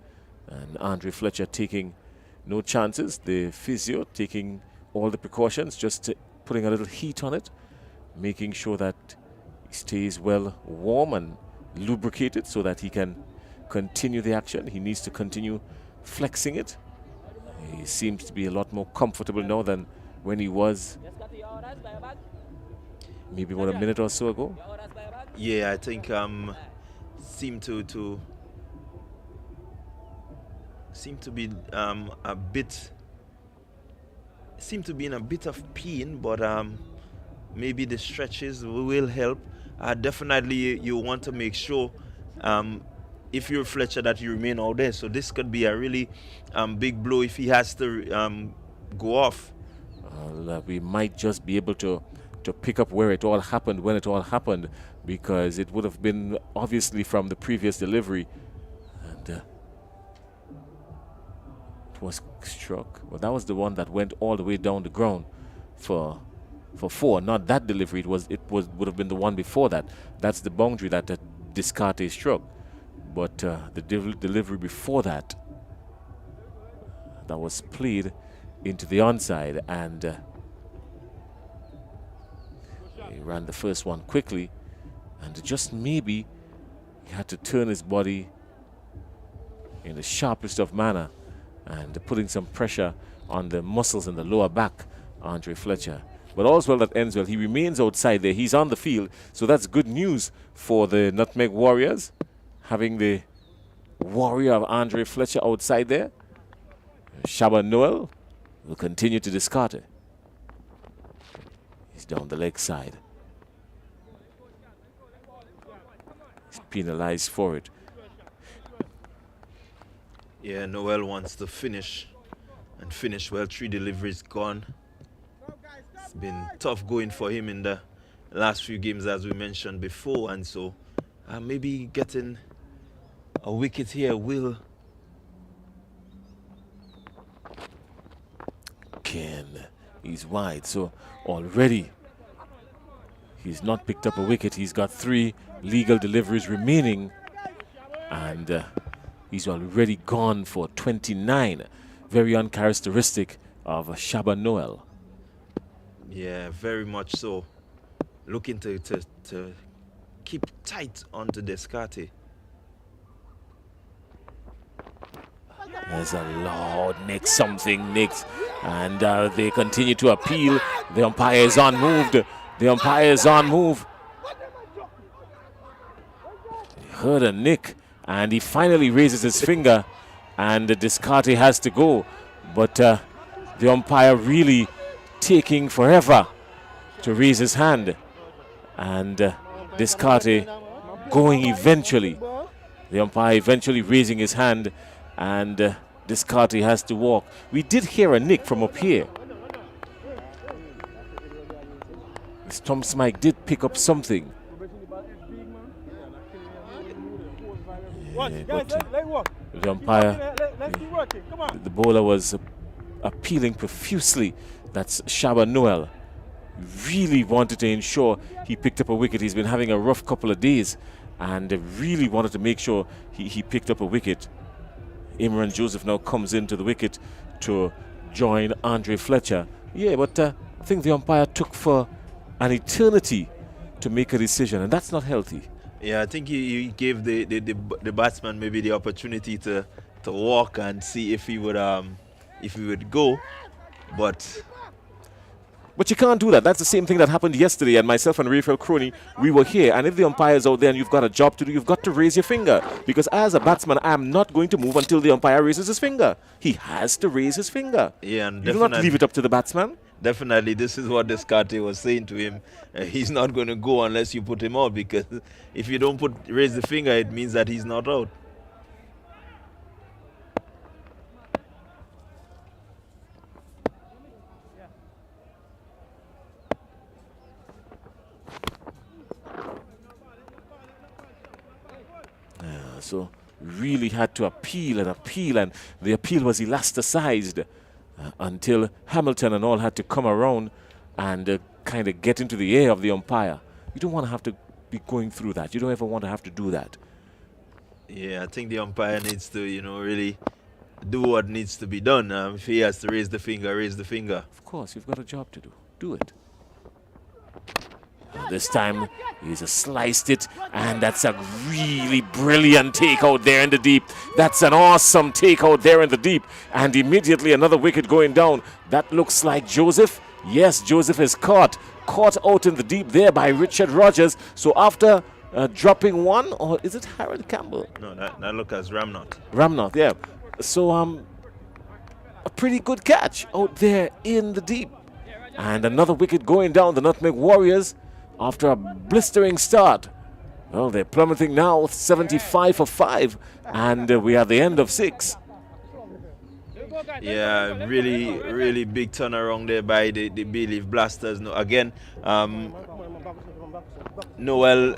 Speaker 1: and Andre Fletcher taking no chances. The physio taking all the precautions, just putting a little heat on it, making sure that he stays well warm and lubricated so that he can continue the action. He needs to continue flexing it. He seems to be a lot more comfortable now than when he was maybe about a minute or so ago.
Speaker 5: Yeah, I think seemed to be in a bit of pain, but maybe the stretches will help. Definitely you want to make sure if you're Fletcher that you remain out there. So this could be a really big blow if he has to go off.
Speaker 1: We might just be able to pick up where it all happened, when it all happened, because it would have been obviously from the previous delivery, and it was struck. Well, that was the one that went all the way down the ground for 4, not that delivery. Would have been the one before that. That's the boundary that Descarte struck, but the delivery before that was played into the onside, and He ran the first one quickly, and just maybe he had to turn his body in the sharpest of manner and putting some pressure on the muscles in the lower back, Andre Fletcher. But all's well that ends well. He remains outside there. He's on the field, so that's good news for the Nutmeg Warriors, having the warrior of Andre Fletcher outside there. Shaba Noel will continue to discard it. He's down the leg side. He's penalized for it.
Speaker 5: Yeah, Noel wants to finish and finish well. 3 deliveries gone. It's been tough going for him in the last few games, as we mentioned before, and so maybe getting a wicket here will.
Speaker 1: Ken, he's wide, so already he's not picked up a wicket. He's got 3 legal deliveries remaining, and he's already gone for 29. Very uncharacteristic of Shaba Noel.
Speaker 5: Yeah, very much so. Looking to keep tight onto Descarte.
Speaker 1: There's a loud Nick something, Nick. And they continue to appeal. The umpire is on move. The umpire is on move. He heard a nick, and he finally raises his finger, and Descarte has to go. But the umpire really taking forever to raise his hand, and Descarte going eventually. The umpire eventually raising his hand, and Descarte has to walk. We did hear a nick from up here. Tom Smike did pick up something. Yeah, but the umpire, the bowler was appealing profusely. That's Shaba Noel. Really wanted to ensure he picked up a wicket. He's been having a rough couple of days, and really wanted to make sure he picked up a wicket. Imran Joseph now comes into the wicket to join Andre Fletcher. Yeah, but I think the umpire took for an eternity to make a decision, and that's not healthy.
Speaker 5: Yeah, I think he gave the batsman maybe the opportunity to walk and see if he would go, but
Speaker 1: you can't do that. That's the same thing that happened yesterday, and myself and Raphael Crony, we were here, and if the umpire is out there and you've got a job to do, you've got to raise your finger, because as a batsman, I am not going to move until the umpire raises his finger. He has to raise his finger.
Speaker 5: Yeah, and
Speaker 1: you do not leave it up to the batsman.
Speaker 5: Definitely, this is what Descarte was saying to him. He's not going to go unless you put him out, because if you don't raise the finger, it means that he's not out.
Speaker 1: So really had to appeal, and the appeal was elasticized until Hamilton and all had to come around and kind of get into the air of the umpire. You don't want to have to be going through that. You don't ever want to have to do that.
Speaker 5: Yeah, I think the umpire needs to, really do what needs to be done. If he has to raise the finger, raise the finger.
Speaker 1: Of course, you've got a job to do. Do it. And this time, he's sliced it, and that's a really brilliant take out there in the deep. That's an awesome take out there in the deep, and immediately another wicket going down. That looks like Joseph. Yes, Joseph is caught out in the deep there by Richard Rogers. So after dropping one, or is it Harold Campbell?
Speaker 5: No, that look as Ramnath.
Speaker 1: Ramnath, yeah. So a pretty good catch out there in the deep, and another wicket going down. The Nutmeg Warriors, after a blistering start, well, they're plummeting now, 75 for 5, and we are at the end of 6.
Speaker 5: Yeah, really big turnaround there by the Bayleaf Blasters. No, again, Noel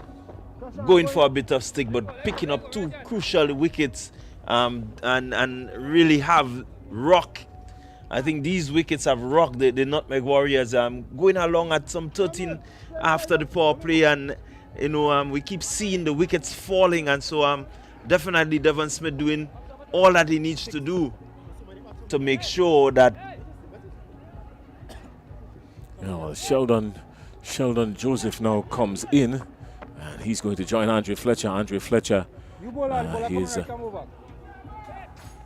Speaker 5: going for a bit of stick, but picking up 2 crucial wickets, and really have rock. I think these wickets have rocked the Nutmeg Warriors, going along at some 13 after the power play, and we keep seeing the wickets falling, and so definitely Devon Smith doing all that he needs to do to make sure that
Speaker 1: Sheldon Sheldon Joseph now comes in, and he's going to join Andre Fletcher. Andre Fletcher he's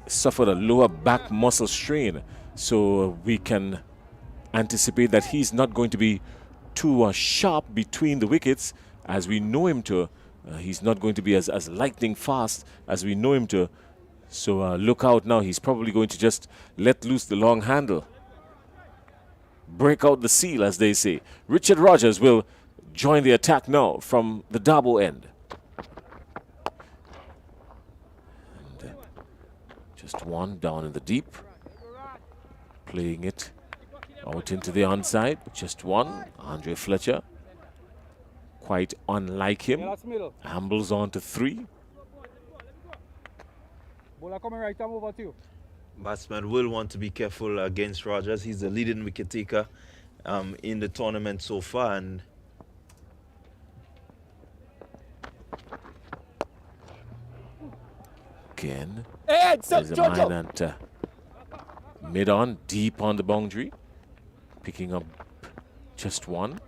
Speaker 1: suffered a lower back muscle strain, so we can anticipate that he's not going to be too sharp between the wickets as we know him to. He's not going to be as lightning fast as we know him to. So look out now. He's probably going to just let loose the long handle. Break out the seal, as they say. Richard Rogers will join the attack now from the Dabo end. And, just one down in the deep. Playing it out into the onside. Just one. Andre Fletcher. Quite unlike him. Ambles on to 3.
Speaker 6: Bowler coming right arm over to you.
Speaker 5: Batsman will want to be careful against Rogers. He's the leading wicket taker in the tournament so far. And
Speaker 1: again, there's a man at mid-on, deep on the boundary. Picking up just one.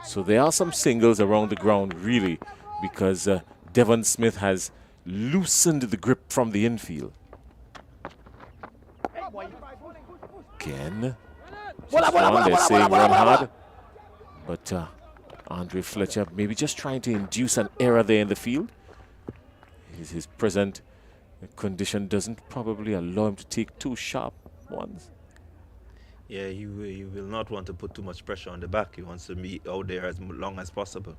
Speaker 1: So there are some singles around the ground, really, because Devon Smith has loosened the grip from the infield. Again, just one, they're saying run hard. But Andre Fletcher maybe just trying to induce an error there in the field. His present condition doesn't probably allow him to take 2 sharp ones.
Speaker 5: yeah, he will not want to put too much pressure on the back. He wants to be out there as long as possible.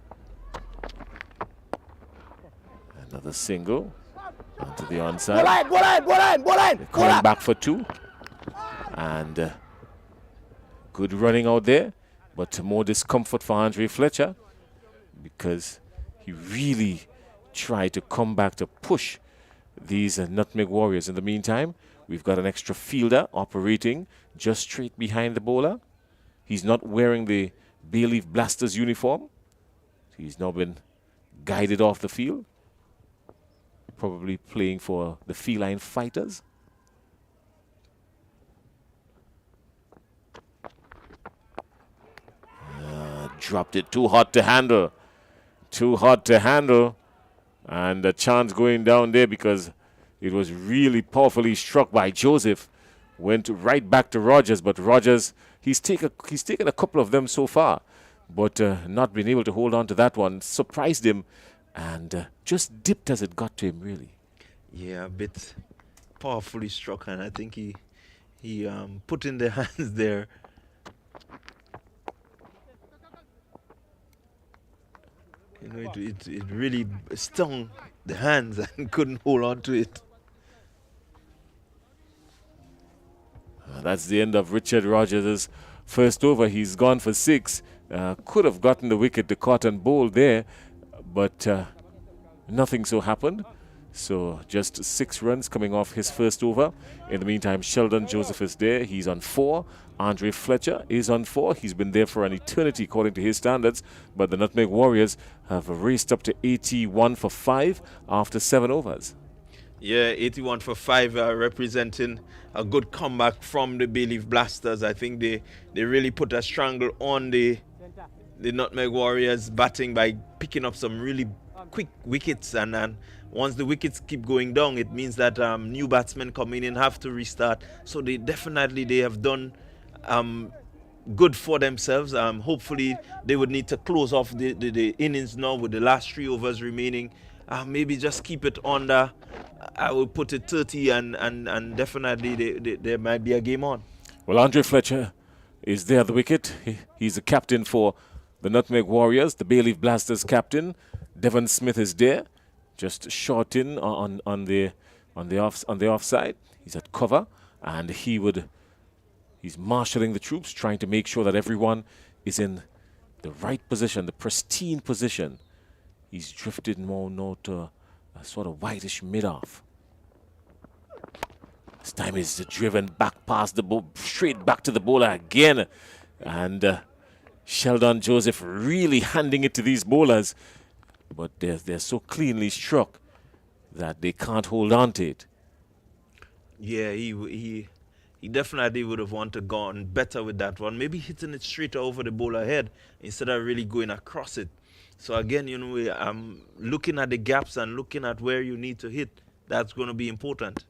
Speaker 1: Another single onto the onside. They're coming back for 2. And good running out there, but more discomfort for Andre Fletcher because he really tried to come back to push these Nutmeg Warriors. In the meantime, we've got an extra fielder operating just straight behind the bowler. He's not wearing the Bayleaf Blasters uniform. He's now been guided off the field. Probably playing for the Feline Fighters. Dropped it too hot to handle. Too hot to handle. And a chance going down there because it was really powerfully struck by Joseph. Went right back to Rogers, but Rogers, he's taken a couple of them so far, but not been able to hold on to that one. Surprised him and just dipped as it got to him, really.
Speaker 5: Yeah, a bit powerfully struck, and I think he put in the hands there. You know, it really stung the hands and couldn't hold on to it.
Speaker 1: That's the end of Richard Rogers' first over. He's gone for 6. Could have gotten the wicket to Cotton Bowl there, but nothing so happened. So just 6 runs coming off his first over. In the meantime, Sheldon Joseph is there. He's on 4. Andre Fletcher is on 4. He's been there for an eternity according to his standards. But the Nutmeg Warriors have raced up to 81 for 5 after 7 overs.
Speaker 5: Yeah, 81 for 5, representing a good comeback from the Bayleaf Blasters. I think they really put a strangle on the Nutmeg Warriors batting by picking up some really quick wickets, and once the wickets keep going down, it means that new batsmen coming in have to restart. So they have done good for themselves. Hopefully they would need to close off the innings now with the last 3 overs remaining. Maybe just keep it under, I would put it 30, and definitely there might be a game on.
Speaker 1: Well, Andre Fletcher is there at the wicket. He's the captain for the Nutmeg Warriors, the Bayleaf Blasters captain. Devon Smith is there, just short in on the offside. He's at cover, and he's marshalling the troops, trying to make sure that everyone is in the right position, the pristine position. He's drifted more now to a sort of whitish mid-off. This time he's driven back past the ball, straight back to the bowler again. And Sheldon Joseph really handing it to these bowlers. But they're so cleanly struck that they can't hold on to it.
Speaker 5: Yeah, he he definitely would have wanted to go on better with that one. Maybe hitting it straight over the bowler head instead of really going across it. So again, you know, looking at the gaps and looking at where you need to hit, that's going to be important.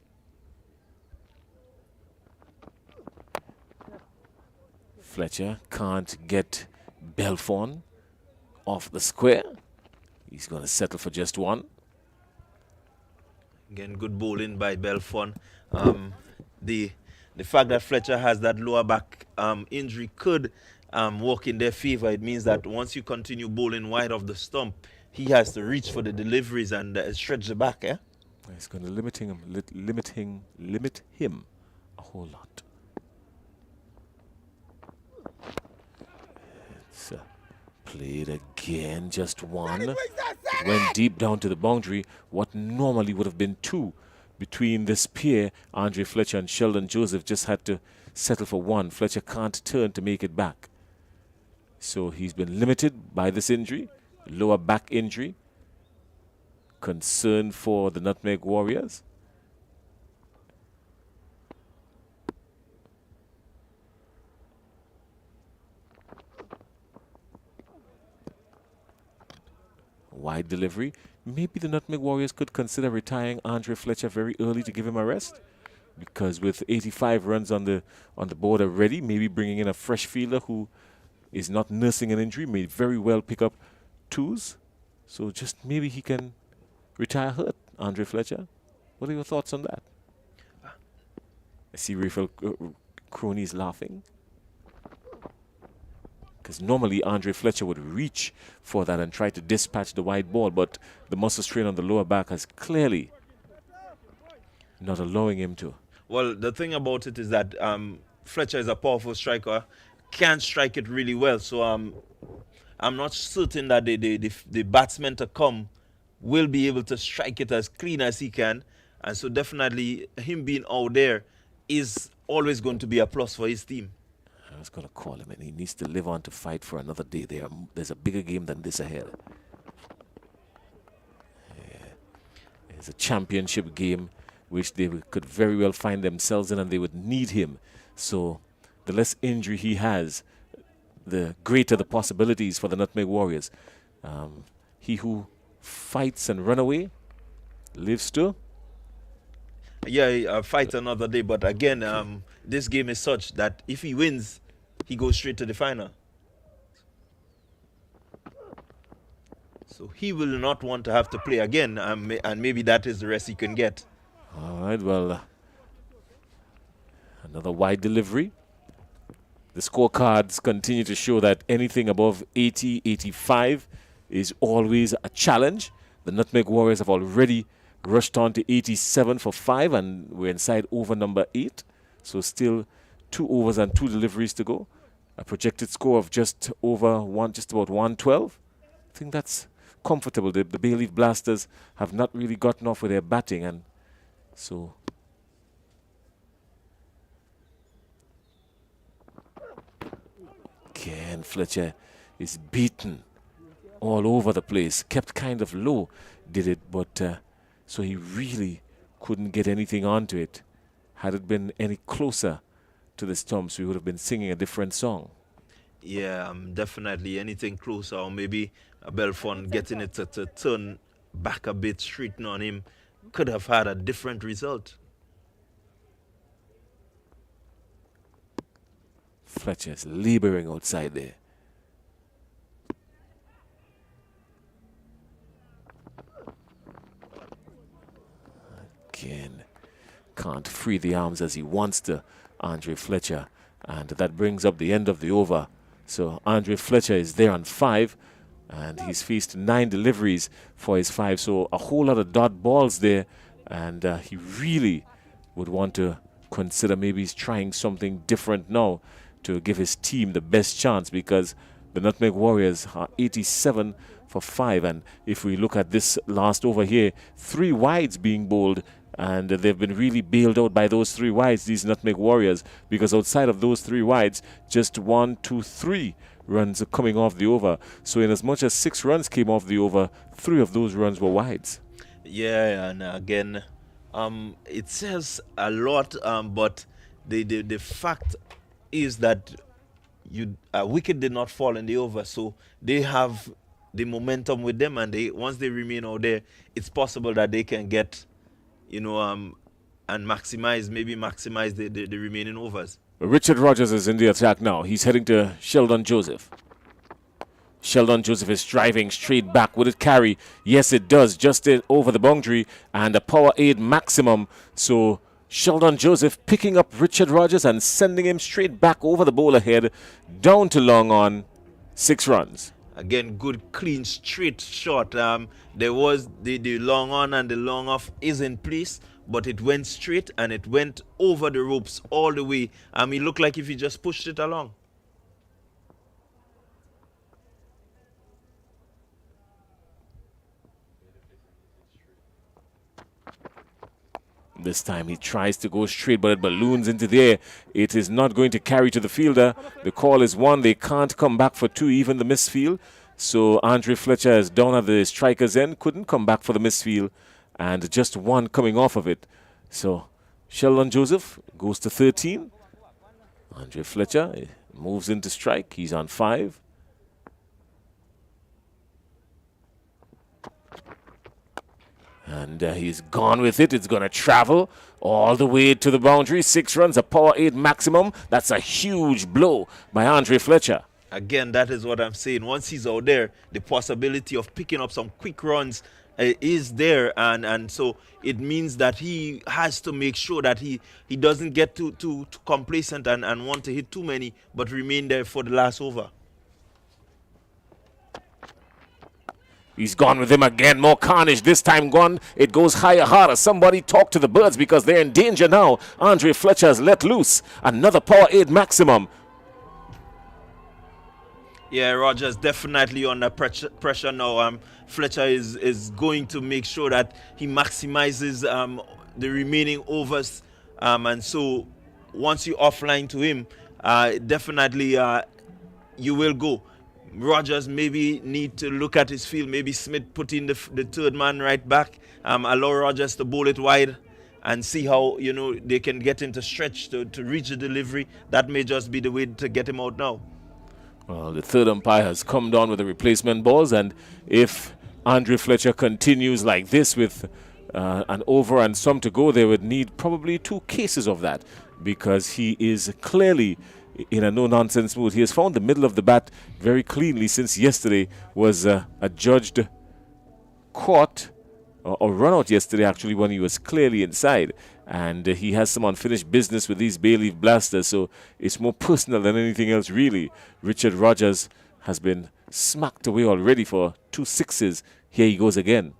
Speaker 1: Fletcher can't get Belfon off the square. He's going to settle for just one.
Speaker 5: Again, good bowling by Belfon. The fact that Fletcher has that lower back injury could work in their favor. It means that once you continue bowling wide of the stump, he has to reach for the deliveries and stretch the back. Eh?
Speaker 1: It's going to limit him a whole lot. It's played again, just one. It went deep down to the boundary. What normally would have been two between this pair, Andre Fletcher and Sheldon Joseph, just had to settle for one. Fletcher can't turn to make it back. So he's been limited by this injury, lower back injury. Concern for the Nutmeg Warriors. Wide delivery. Maybe the Nutmeg Warriors could consider retiring Andre Fletcher very early to give him a rest, because with 85 runs on the board already, maybe bringing in a fresh fielder who is not nursing an injury may very well pick up twos. So just maybe he can retire hurt, Andre Fletcher. What are your thoughts on that? I see Rafael Cronies laughing, because normally Andre Fletcher would reach for that and try to dispatch the wide ball, but the muscle strain on the lower back has clearly not allowing him to.
Speaker 5: Well, the thing about it is that Fletcher is a powerful striker, can strike it really well. So I'm not certain that the batsman to come will be able to strike it as clean as he can. And so definitely him being out there is always going to be a plus for his team.
Speaker 1: I was going to call him, and he needs to live on to fight for another day. There's a bigger game than this ahead. Yeah. It's a championship game which they could very well find themselves in, and they would need him. So the less injury he has, the greater the possibilities for the Nutmeg Warriors. He who fights and run away lives to.
Speaker 5: Yeah, fight another day. But again, this game is such that if he wins, he goes straight to the final. So he will not want to have to play again, and maybe that is the rest he can get.
Speaker 1: All right, well, another wide delivery. The scorecards continue to show that anything above 80, 85 is always a challenge. The Nutmeg Warriors have already rushed on to 87 for 5, and we're inside over number 8. So still 2 overs and 2 deliveries to go. A projected score of just about 112. I think that's comfortable. The Bayleaf Blasters have not really gotten off with their batting, and so again Fletcher is beaten all over the place. Kept kind of low, did it, but so he really couldn't get anything onto it. Had it been any closer to the stumps, we would have been singing a different song.
Speaker 5: Yeah, definitely anything closer, or maybe a Belfon getting it to turn back a bit, straighten on him, could have had a different result.
Speaker 1: Fletcher's laboring outside there. Again, can't free the arms as he wants to, Andre Fletcher. And that brings up the end of the over. So Andre Fletcher is there on 5, and he's faced 9 deliveries for his 5. So a whole lot of dot balls there, and he really would want to consider maybe he's trying something different now to give his team the best chance, because the Nutmeg Warriors are 87 for 5. And if we look at this last over here, 3 wides being bowled, and they've been really bailed out by those 3 wides, these Nutmeg Warriors, because outside of those 3 wides, just 1, 2, 3 runs are coming off the over. So in as much as 6 runs came off the over, 3 of those runs were wides.
Speaker 5: Yeah, and again, it says a lot, but the fact is that a wicket did not fall in the over, so they have the momentum with them, and once they remain out there, it's possible that they can get, and maximize the remaining overs.
Speaker 1: Richard Rogers is in the attack now. He's heading to Sheldon Joseph. Sheldon Joseph is driving straight back. Would it carry? Yes, it does. Just over the boundary and a power 8 maximum. So Sheldon Joseph picking up Richard Rogers and sending him straight back over the bowler head down to long on 6 runs.
Speaker 5: Again, good, clean, straight shot. There was the long on and the long off is in place, but it went straight and it went over the ropes all the way. It looked like if he just pushed it along.
Speaker 1: This time he tries to go straight, but it balloons into the air. It is not going to carry to the fielder. The call is 1. They can't come back for 2, even the misfield. So Andre Fletcher is down at the striker's end, couldn't come back for the misfield, and just 1 coming off of it. So Sheldon Joseph goes to 13. Andre Fletcher moves into strike. He's on 5. And he's gone with it. It's going to travel all the way to the boundary. 6 runs, a power 8 maximum. That's a huge blow by Andre Fletcher.
Speaker 5: Again, that is what I'm saying. Once he's out there, the possibility of picking up some quick runs is there. And so it means that he has to make sure that he doesn't get too complacent and want to hit too many, but remain there for the last over.
Speaker 1: He's gone with him again. More carnage. This time gone. It goes higher, harder. Somebody talk to the birds because they're in danger now. Andre Fletcher has let loose. Another power 8 maximum.
Speaker 5: Yeah, Rogers definitely under pressure now. Fletcher is going to make sure that he maximizes the remaining overs. And so once you offline to him, definitely you will go. Rogers maybe need to look at his field. Maybe Smith put in the third man right back. Allow Rogers to bowl it wide and see how they can get him to stretch to reach the delivery. That may just be the way to get him out now.
Speaker 1: Well, the third umpire has come down with the replacement balls, and if Andre Fletcher continues like this with an over and some to go, they would need probably 2 cases of that, because he is clearly in a no-nonsense mood. He has found the middle of the bat very cleanly since yesterday was adjudged caught or run out yesterday, actually, when he was clearly inside. And he has some unfinished business with these Bayleaf blasters, so it's more personal than anything else, really. Richard Rogers has been smacked away already for 2 sixes. Here he goes again.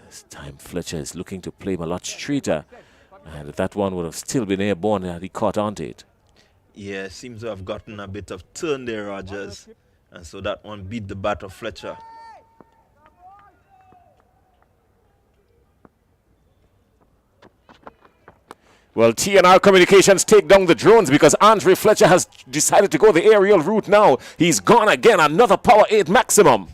Speaker 1: This time Fletcher is looking to play him a lot straighter, and that one would have still been airborne had he caught onto it.
Speaker 5: Yeah, seems to have gotten a bit of turn there, Rogers. And so that one beat the bat of Fletcher.
Speaker 1: Well, TNR Communications take down the drones because Andre Fletcher has decided to go the aerial route now. He's gone again, another power 8 maximum.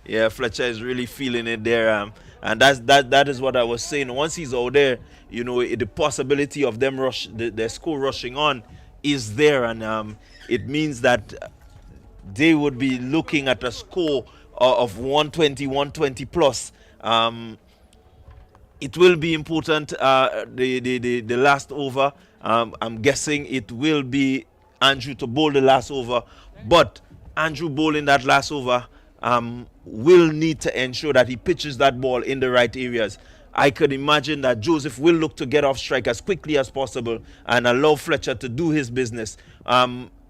Speaker 5: Yeah, Fletcher is really feeling it there. And that is what I was saying. Once he's out there, the possibility of them their score rushing on is there. And it means that they would be looking at a score of 120 plus. It will be important, the last over. I'm guessing it will be Andrew to bowl the last over. But Andrew bowling that last over will need to ensure that he pitches that ball in the right areas. I could imagine that Joseph will look to get off strike as quickly as possible and allow Fletcher to do his business.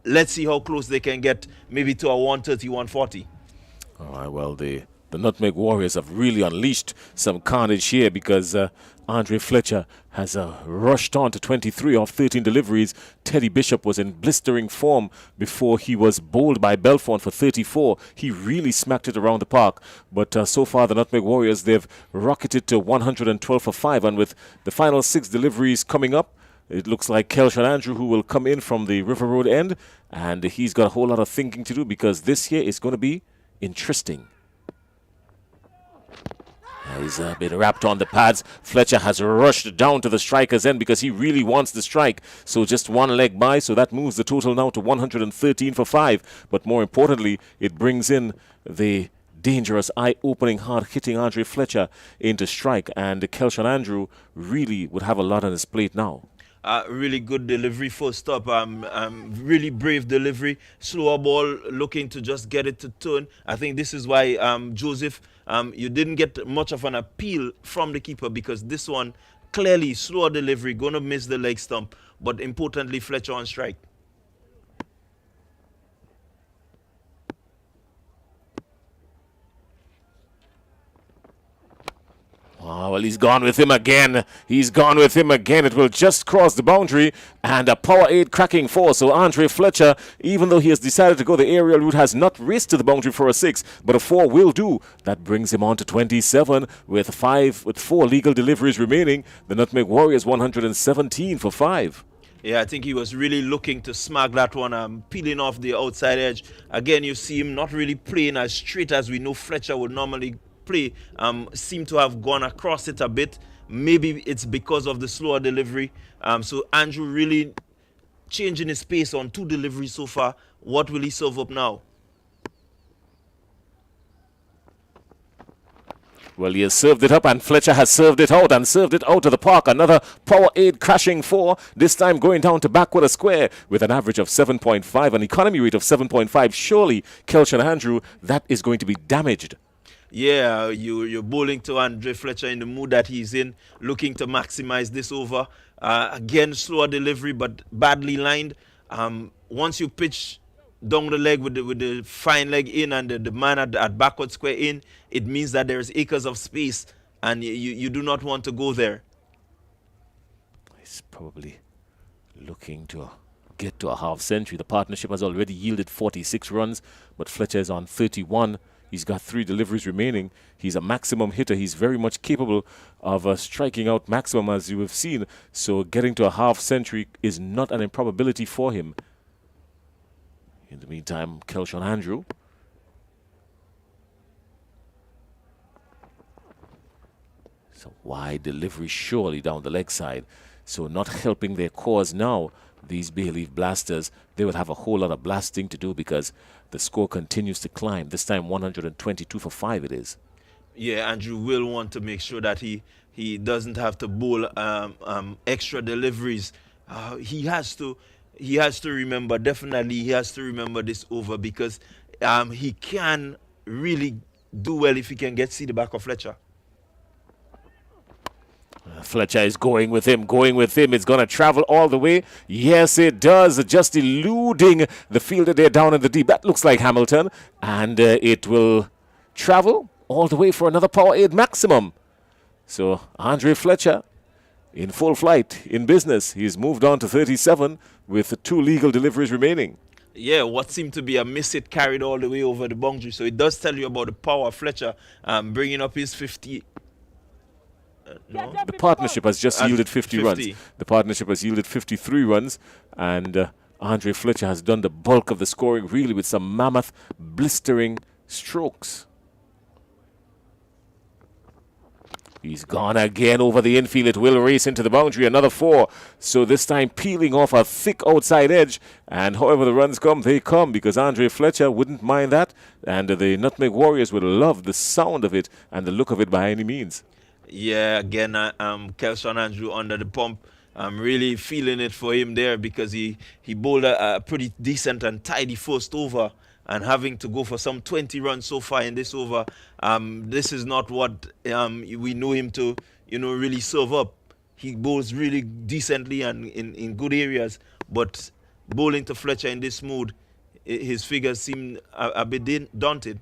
Speaker 5: Let's see how close they can get, maybe to a 130, 140.
Speaker 1: All right, well, the Nutmeg Warriors have really unleashed some carnage here because Andre Fletcher has rushed on to 23 off 13 deliveries. Teddy Bishop was in blistering form before he was bowled by Belfont for 34. He really smacked it around the park. But so far, the Nutmeg Warriors, they've rocketed to 112 for 5. And with the final 6 deliveries coming up, it looks like Kelshawn Andrew, who will come in from the River Road end. And he's got a whole lot of thinking to do because this year is going to be interesting. He's been wrapped on the pads. Fletcher has rushed down to the striker's end because he really wants the strike. So just one leg by, so that moves the total now to 113 for 5. But more importantly, it brings in the dangerous, eye-opening, hard-hitting Andre Fletcher into strike. And Kelshawn Andrew really would have a lot on his plate now.
Speaker 5: Really good delivery first up. Really brave delivery. Slower ball, looking to just get it to turn. I think this is why, Joseph, you didn't get much of an appeal from the keeper, because this one, clearly, slower delivery, going to miss the leg stump. But importantly, Fletcher on strike.
Speaker 1: Oh, well, he's gone with him again. He's gone with him again. It will just cross the boundary, and a power 8 cracking 4. So Andre Fletcher, even though he has decided to go the aerial route, has not raced to the boundary for a 6, but a 4 will do. That brings him on to 27 with 4 legal deliveries remaining. The Nutmeg Warriors 117 for 5.
Speaker 5: Yeah, I think he was really looking to smack that one, peeling off the outside edge. Again, you see him not really playing as straight as we know Fletcher would normally play. Seem to have gone across it a bit. Maybe it's because of the slower delivery. So Andrew really changing his pace on 2 deliveries so far. What will he serve up now?
Speaker 1: Well, he has served it up, and Fletcher has served it out, and served it out to the park. Another power 8 crashing 4, this time going down to backward a square with an average of 7.5, an economy rate of 7.5. Surely, Kelshawn Andrew, that is going to be damaged.
Speaker 5: Yeah, you're bowling to Andre Fletcher in the mood that he's in, looking to maximize this over. Again, slower delivery, but badly lined. Once you pitch down the leg with the fine leg in and the man at backward square in, it means that there's acres of space, and you do not want to go there.
Speaker 1: He's probably looking to get to a half century. The partnership has already yielded 46 runs, but Fletcher is on 31. He's got 3 deliveries remaining. He's a maximum hitter. He's very much capable of striking out maximum, as you have seen. So getting to a half century is not an improbability for him. In the meantime, Kelshawn Andrew. It's a wide delivery surely down the leg side. So not helping their cause now, these Bayleaf Blasters. They will have a whole lot of blasting to do because the score continues to climb. This time 122 for 5 it is.
Speaker 5: Yeah, Andrew will want to make sure that he doesn't have to bowl extra deliveries. He has to remember, definitely he has to remember this over, because he can really do well if he can see the back of Fletcher.
Speaker 1: Fletcher is going with him. It's going to travel all the way. Yes, it does. Just eluding the fielder there down in the deep. That looks like Hamilton. And it will travel all the way for another power 8 maximum. So Andre Fletcher in full flight, in business. He's moved on to 37 with 2 legal deliveries remaining.
Speaker 5: Yeah, what seemed to be a miss, it carried all the way over the boundary. So it does tell you about the power of Fletcher bringing up his 50. No.
Speaker 1: The partnership has just yielded 50 runs. The partnership has yielded 53 runs, and Andre Fletcher has done the bulk of the scoring, really, with some mammoth, blistering strokes. He's gone again over the infield. It will race into the boundary. Another 4. So this time peeling off a thick outside edge. And however the runs come, they come, because Andre Fletcher wouldn't mind that. And the Nutmeg Warriors would love the sound of it and the look of it by any means.
Speaker 5: Yeah, again, Kelshawn Andrew under the pump. I'm really feeling it for him there, because he bowled a pretty decent and tidy first over, and having to go for some 20 runs so far in this over, this is not what we know him to, really serve up. He bowls really decently and in good areas, but bowling to Fletcher in this mood, his figures seem a bit daunted.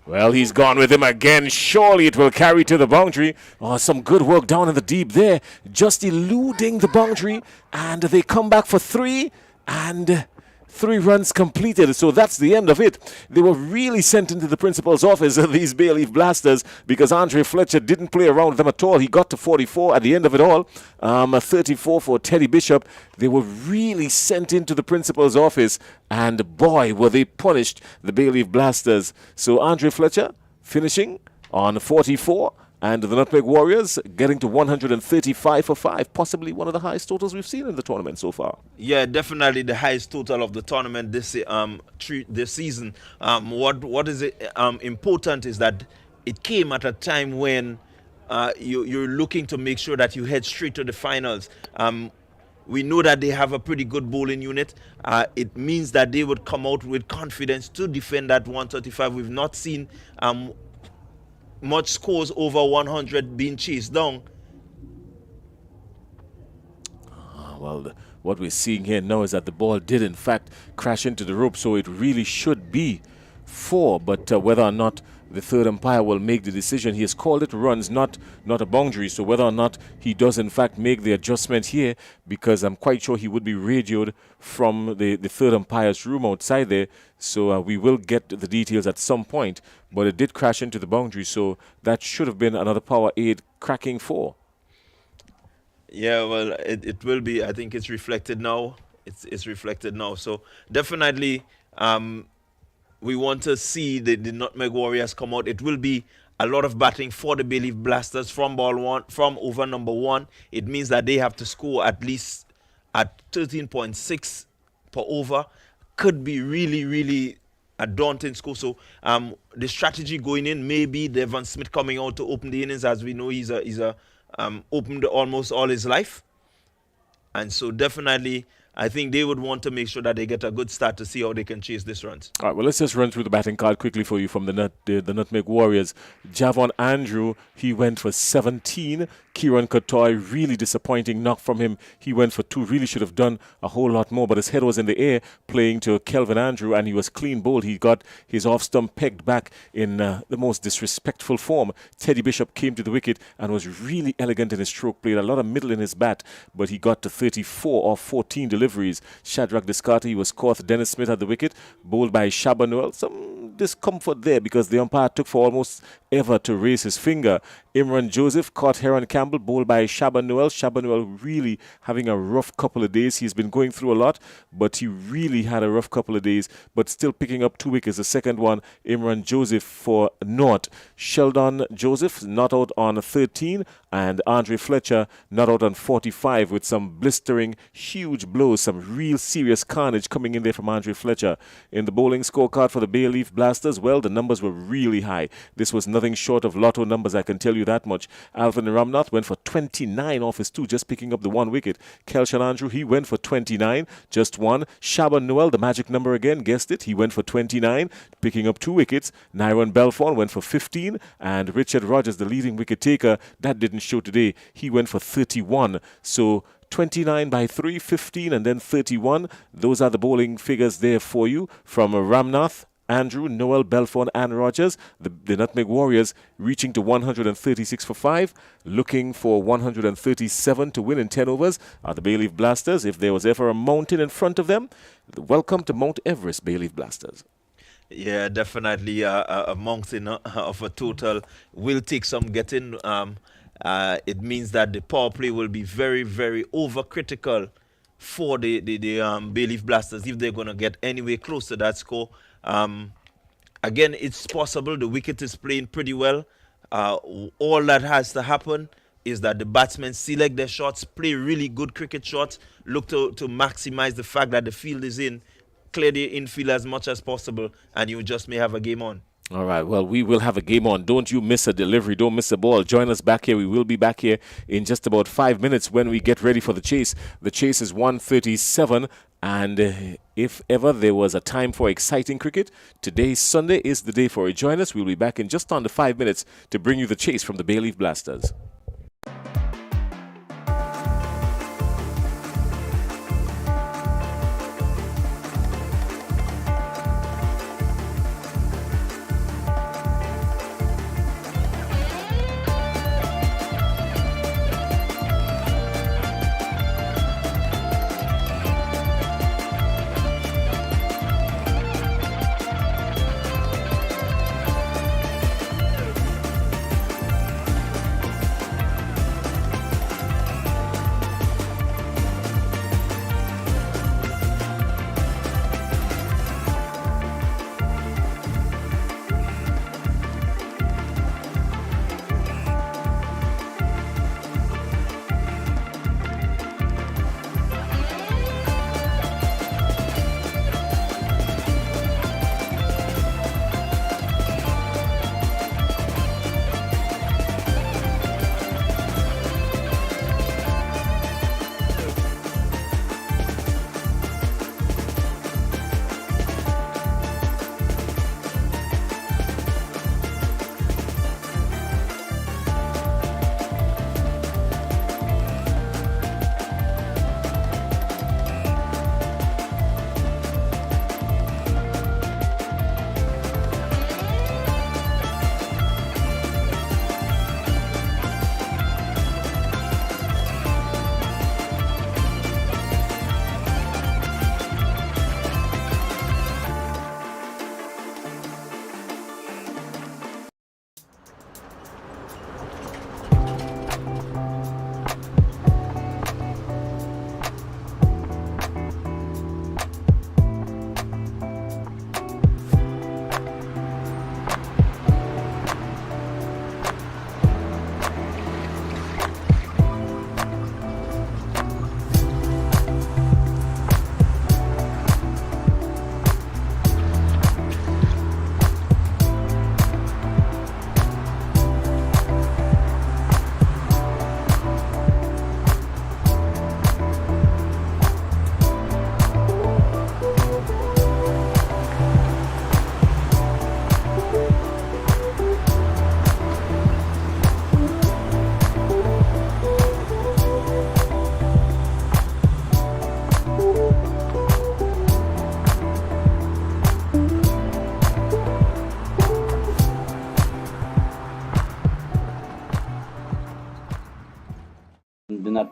Speaker 1: Well, he's gone with him again. Surely it will carry to the boundary. Oh, some good work down in the deep there. Just eluding the boundary. And they come back for 3. And 3 runs completed. So that's the end of it. They were really sent into the principal's office, these Bayleaf Blasters, because Andre Fletcher didn't play around with them at all. He got to 44 at the end of it all. 34 for Teddy Bishop. They were really sent into the principal's office, and boy, were they punished, the Bayleaf Blasters. So Andre Fletcher finishing on 44. And the Nutmeg Warriors getting to 135 for 5, possibly one of the highest totals we've seen in the tournament so far.
Speaker 5: Yeah, definitely the highest total of the tournament this season. What is important is that it came at a time when you're looking to make sure that you head straight to the finals. We know that they have a pretty good bowling unit. It means that they would come out with confidence to defend that 135. We've not seen much scores over 100 being chased down.
Speaker 1: Well, what we're seeing here now is that the ball did in fact crash into the rope, so it really should be 4. But whether or not the third umpire will make the decision, he has called it runs, not a boundary. So whether or not he does in fact make the adjustment here, because I'm quite sure he would be radioed from the third umpire's room outside there. So we will get the details at some point. But it did crash into the boundary, so that should have been another power 8 cracking 4.
Speaker 5: Yeah, well, it will be. I think it's reflected now. It's reflected now. So definitely, we want to see the Nutmeg Warriors come out. It will be a lot of batting for the Bayleaf Blasters from over number 1. It means that they have to score at least at 13.6 per over. Could be really, really a daunting score. So the strategy going in may be Devon Smith coming out to open the innings. As we know, he's opened almost all his life. And so definitely, I think they would want to make sure that they get a good start to see how they can chase this runs.
Speaker 1: All right, well, let's just run through the batting card quickly for you from the Nutmeg Warriors. Javon Andrew, he went for 17. Kieran Kotoy, really disappointing knock from him. He went for 2, really should have done a whole lot more, but his head was in the air playing to Kelvin Andrew, and he was clean bowled. He got his off stump pegged back in the most disrespectful form. Teddy Bishop came to the wicket and was really elegant in his stroke play, a lot of middle in his bat, but he got to 34 off 14 deliveries. Shadrach Descartes was caught. Dennis Smith at the wicket, bowled by Shaba Noel. Some discomfort there because the umpire took for almost ever to raise his finger. Imran Joseph caught Heron Campbell, bowled by Shaba Noel. Shaba Noel really having a rough couple of days. He's been going through a lot, but he really had a rough couple of days, but still picking up 2 wickets. The second one, Imran Joseph for naught. Sheldon Joseph not out on 13, and Andre Fletcher not out on 45 with some blistering, huge blows, some real serious carnage coming in there from Andre Fletcher. In the bowling scorecard for the Bayleaf Blasters, well, the numbers were really high. This was nothing short of lotto numbers, I can tell you that much. Alvin Ramnath went for 29 off his 2, just picking up the 1 wicket. Kelshan Andrew, he went for 29, just 1. Shaba Noel, the magic number again, guessed it, he went for 29, picking up 2 wickets. Nyron Belfon went for 15, and Richard Rogers, the leading wicket taker, that didn't show today. He went for 31. So 29 by 3, 15, and then 31. Those are the bowling figures there for you from Ramnath, Andrew, Noel, Belfon, and Rogers. The Nutmeg Warriors reaching to 136 for 5, looking for 137 to win in 10 overs are the Bayleaf Blasters. If there was ever a mountain in front of them, welcome to Mount Everest, Bayleaf Blasters.
Speaker 5: Yeah, definitely a mountain of a total will take some getting. It means that the power play will be very, very overcritical for the Bayleaf Blasters if they're going to get anywhere close to that score. Again, it's possible. The wicket is playing pretty well. All that has to happen is that the batsmen select their shots, play really good cricket shots, look to maximize the fact that the field is in, clear the infield as much as possible, and you just may have a game on.
Speaker 1: All right, well, we will have a game on. Don't you miss a delivery. Don't miss a ball. Join us back here. We will be back here in just about 5 minutes when we get ready for the chase. The chase is 1:37, and if ever there was a time for exciting cricket, today, Sunday, is the day for it. Join us. We'll be back in just under 5 minutes to bring you the chase from the Bayleaf Blasters.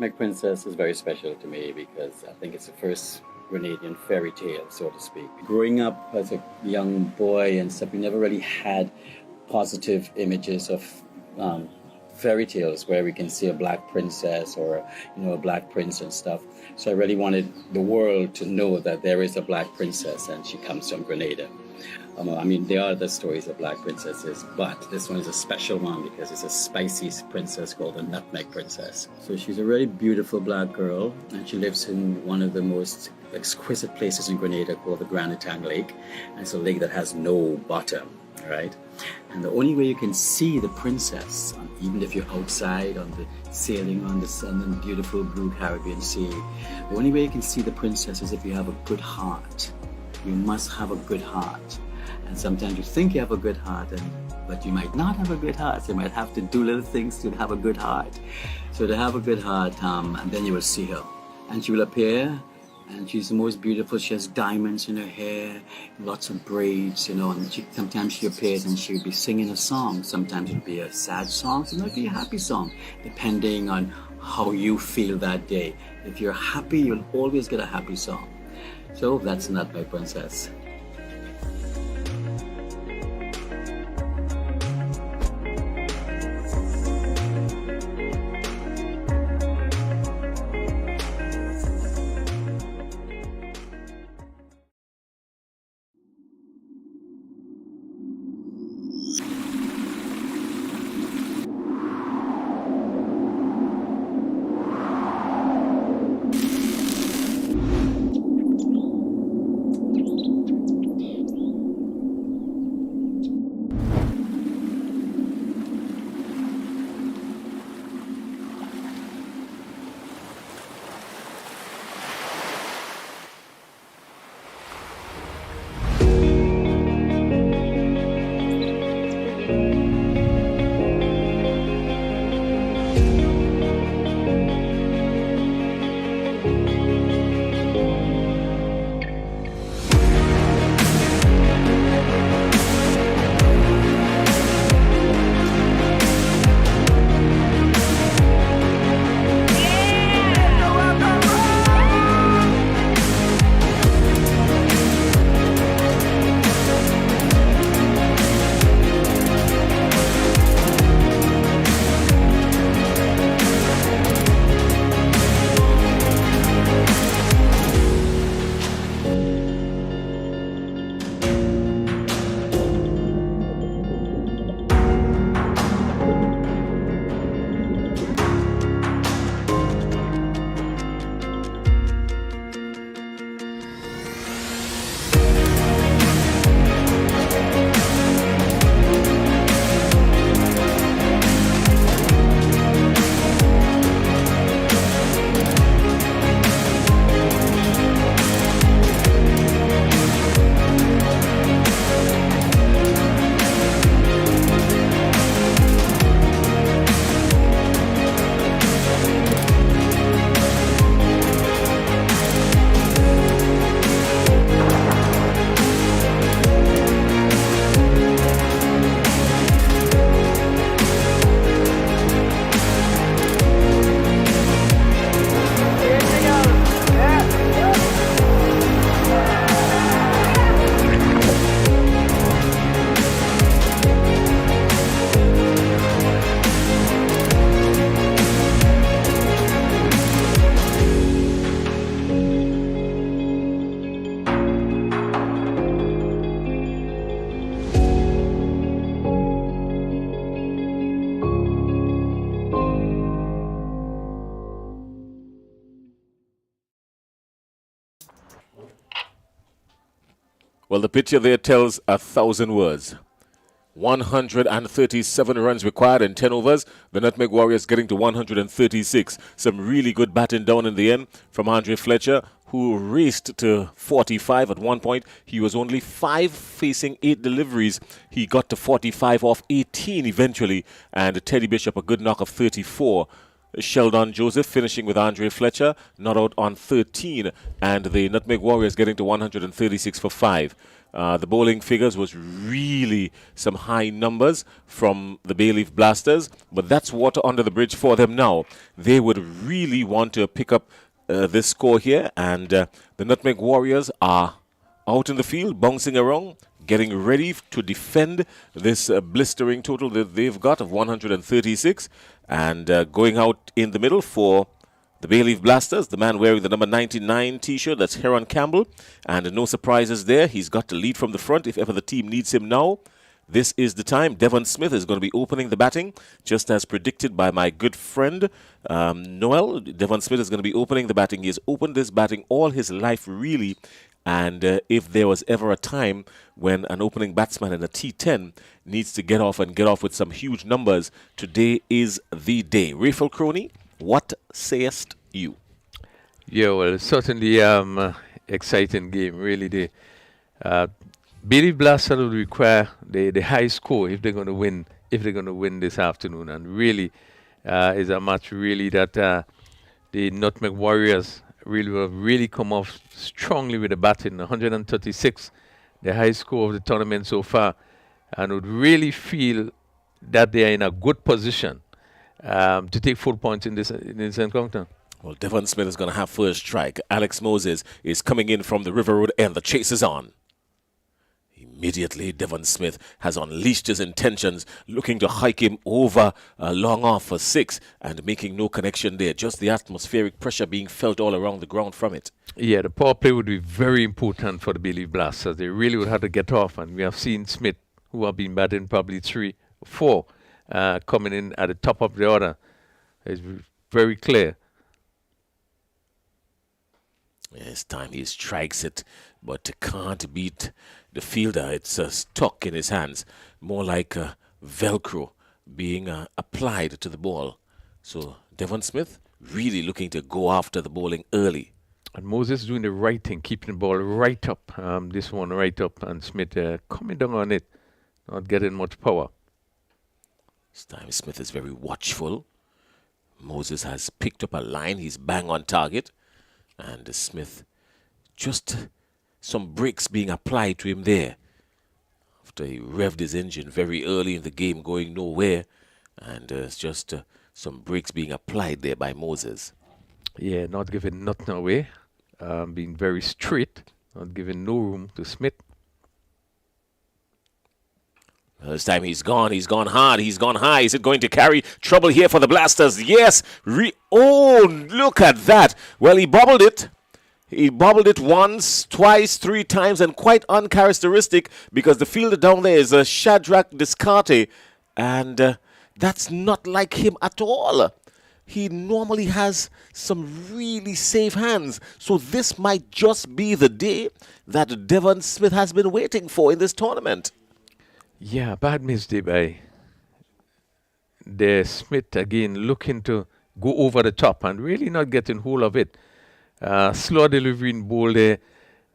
Speaker 7: Nutmeg Princess is very special to me because I think it's the first Grenadian fairy tale, so to speak. Growing up as a young boy and stuff, we never really had positive images of fairy tales where we can see a black princess or a black prince and stuff. So I really wanted the world to know that there is a black princess and she comes from Grenada. I mean, there are other stories of black princesses, but this one is a special one because it's a spicy princess called the Nutmeg Princess. So she's a really beautiful black girl, and she lives in one of the most exquisite places in Grenada called the Grand Etang Lake. And it's a lake that has no bottom, right? And the only way you can see the princess, even if you're outside on the sailing on the sun and beautiful blue Caribbean Sea, the only way you can see the princess is if you have a good heart. You must have a good heart. And sometimes you think you have a good heart, but you might not have a good heart. So you might have to do little things to have a good heart. So to have a good heart, and then you will see her. And she will appear, and she's the most beautiful. She has diamonds in her hair, lots of braids, and sometimes she appears and she'll be singing a song. Sometimes it'll be a sad song, sometimes it'll be a happy song, depending on how you feel that day. If you're happy, you'll always get a happy song. So that's Nutmeg Princess.
Speaker 1: Well, the picture there tells 1,000 words. 137 runs required in 10 overs. The Nutmeg Warriors getting to 136. Some really good batting down in the end from Andre Fletcher, who raced to 45 at one point. He was only 5 facing 8 deliveries. He got to 45 off 18 eventually. And Teddy Bishop, a good knock of 34. Sheldon Joseph finishing with Andre Fletcher, not out on 13, and the Nutmeg Warriors getting to 136 for 5. The bowling figures was really some high numbers from the Bayleaf Blasters, but that's water under the bridge for them now. They would really want to pick up this score here, and the Nutmeg Warriors are out in the field, bouncing around, getting ready to defend this blistering total that they've got of 136, and going out in the middle for the Bayleaf Blasters, the man wearing the number 99 T-shirt, that's Heron Campbell. And no surprises there. He's got to lead from the front if ever the team needs him now. This is the time. Devon Smith is going to be opening the batting, just as predicted by my good friend Noel. Devon Smith is going to be opening the batting. He has opened this batting all his life, really. And if there was ever a time when an opening batsman in a T10 needs to get off with some huge numbers, today is the day. Rayful Crony, what sayest you?
Speaker 8: Yeah, well, certainly exciting game. Really, the Bayleaf Blasters will require the high score if they're going to win. If they're going to win this afternoon, and really is a match really that the Nutmeg Warriors will really come off strongly with the batting. 136, the high score of the tournament so far, and would really feel that they are in a good position to take 4 points in this encounter.
Speaker 1: Well, Devon Smith is going to have first strike. Alex Moses is coming in from the River Road end. The chase is on. Immediately, Devon Smith has unleashed his intentions, looking to hike him over long off for 6 and making no connection there. Just the atmospheric pressure being felt all around the ground from it.
Speaker 8: Yeah, the power play would be very important for the Bayleaf Blasters. They really would have to get off, and we have seen Smith, who have been batting probably 3 or 4, coming in at the top of the order. It's very clear.
Speaker 1: This time he strikes it, but can't beat the fielder. It's stuck in his hands, more like Velcro being applied to the ball. So Devon Smith really looking to go after the bowling early.
Speaker 8: And Moses doing the right thing, keeping the ball right up, this one right up, and Smith coming down on it, not getting much power.
Speaker 1: This time Smith is very watchful. Moses has picked up a line. He's bang on target. And Smith, just some brakes being applied to him there. After he revved his engine very early in the game, going nowhere. And it's just some brakes being applied there by Moses.
Speaker 8: Yeah, not giving nothing away. Being very straight, not giving no room to Smith.
Speaker 1: Well, this time he's gone hard, he's gone high. Is it going to carry trouble here for the Blasters? Yes! Oh, look at that! Well, he bobbled it. He bobbled it once, twice, 3 times, and quite uncharacteristic because the fielder down there is Shadrach Descarte, and that's not like him at all. He normally has some really safe hands, so this might just be the day that Devon Smith has been waiting for in this tournament.
Speaker 8: Yeah, bad mistake by the Smith again, looking to go over the top and really not getting hold of it. Slow delivery in ball there,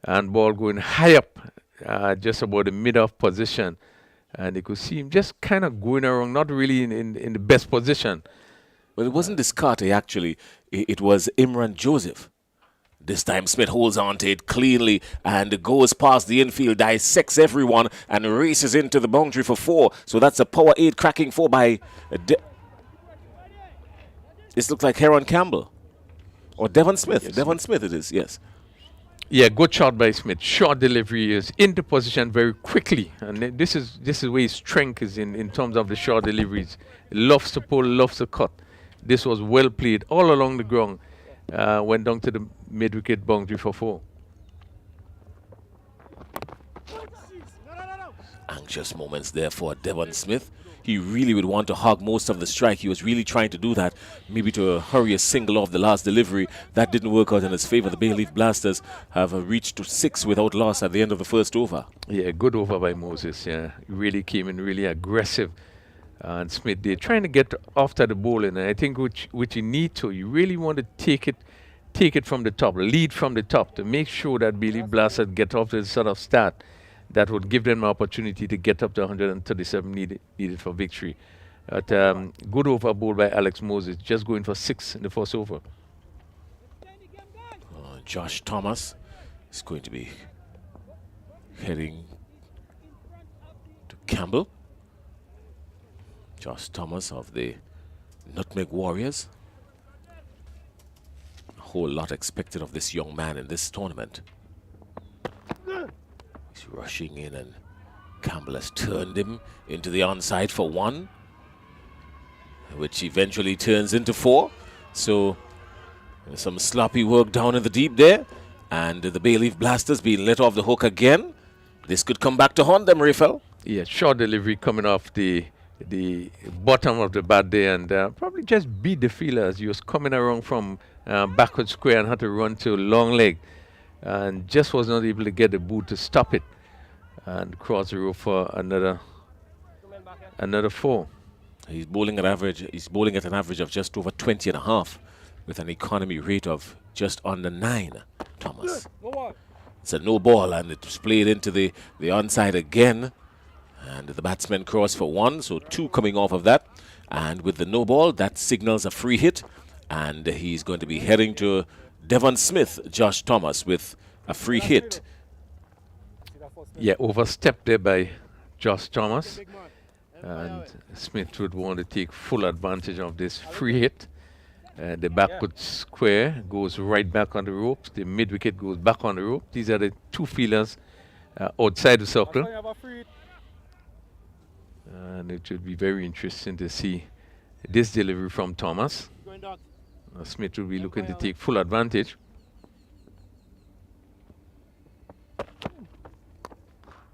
Speaker 8: and ball going high up, just about the mid-off position. And you could see him just kind of going around, not really in the best position.
Speaker 1: Well, it wasn't Descarte, actually. It was Imran Joseph. This time Smith holds on to it cleanly and goes past the infield, dissects everyone, and races into the boundary for 4. So that's a power 8 cracking 4 by... This looks like Heron Campbell. Or Devon Smith. Yes. Devon Smith it is, yes.
Speaker 8: Yeah, good shot by Smith. Short delivery is into position very quickly. And this is where his strength is in terms of the short deliveries. Loves to pull, loves to cut. This was well played all along the ground. Went down to the mid-wicket boundary for 4.
Speaker 1: Anxious moments there for Devon Smith. He really would want to hog most of the strike. He was really trying to do that, maybe to hurry a single off the last delivery. That didn't work out in his favor. The Bayleaf Blasters have reached to 6 without loss at the end of the first over.
Speaker 8: Yeah, good over by Moses. Yeah, he really came in really aggressive. And Smith, they're trying to get after the bowling, and I think which you need to. You really want to take it from the top, lead from the top, to make sure that Bayleaf Blasters get off to the sort of start that would give them an opportunity to get up to 137 needed for victory. But good over bowl by Alex Moses, just going for 6 in the first over.
Speaker 1: Josh Thomas is going to be Heading to Campbell. Josh Thomas of the Nutmeg Warriors. A whole lot expected of this young man in this tournament. He's rushing in, and Campbell has turned him into the onside for 1, which eventually turns into 4. So some sloppy work down in the deep there, and the Bayleaf Blasters being let off the hook again. This could come back to haunt them, Rifel.
Speaker 8: Yeah, short delivery coming off the bottom of the bat there, and probably just beat the feelers. He was coming around from backward square and had to run to long leg, and just was not able to get the boot to stop it, and cross the rope for another 4.
Speaker 1: He's bowling at average. He's bowling at an average of just over 20.5, with an economy rate of just under 9. Thomas. It's a no ball, and it was played into the onside again. And the batsman crossed for 1, so 2 coming off of that. And with the no ball, that signals a free hit. And he's going to be heading to Devon Smith, Josh Thomas, with a free hit.
Speaker 8: Yeah, overstepped there by Josh Thomas. And Smith would want to take full advantage of this free hit. The backward square goes right back on the ropes. The mid wicket goes back on the rope. These are the 2 fielders outside the circle. And it should be very interesting to see this delivery from Thomas. Smith will be looking to take full advantage.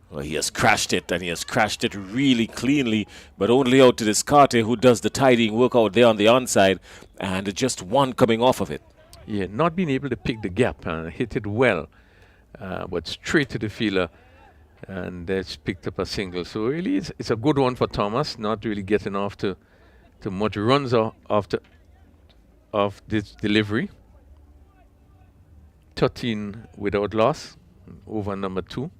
Speaker 1: Well, he has crashed it, and he has crashed it really cleanly, but only out to this Carter, who does the tidying work out there on the onside, and just 1 coming off of it.
Speaker 8: Yeah, not being able to pick the gap and hit it well, but straight to the fielder, and that's picked up a single. So really, it's a good one for Thomas, not really getting off to much runs of this delivery. 13 without loss, over number 2.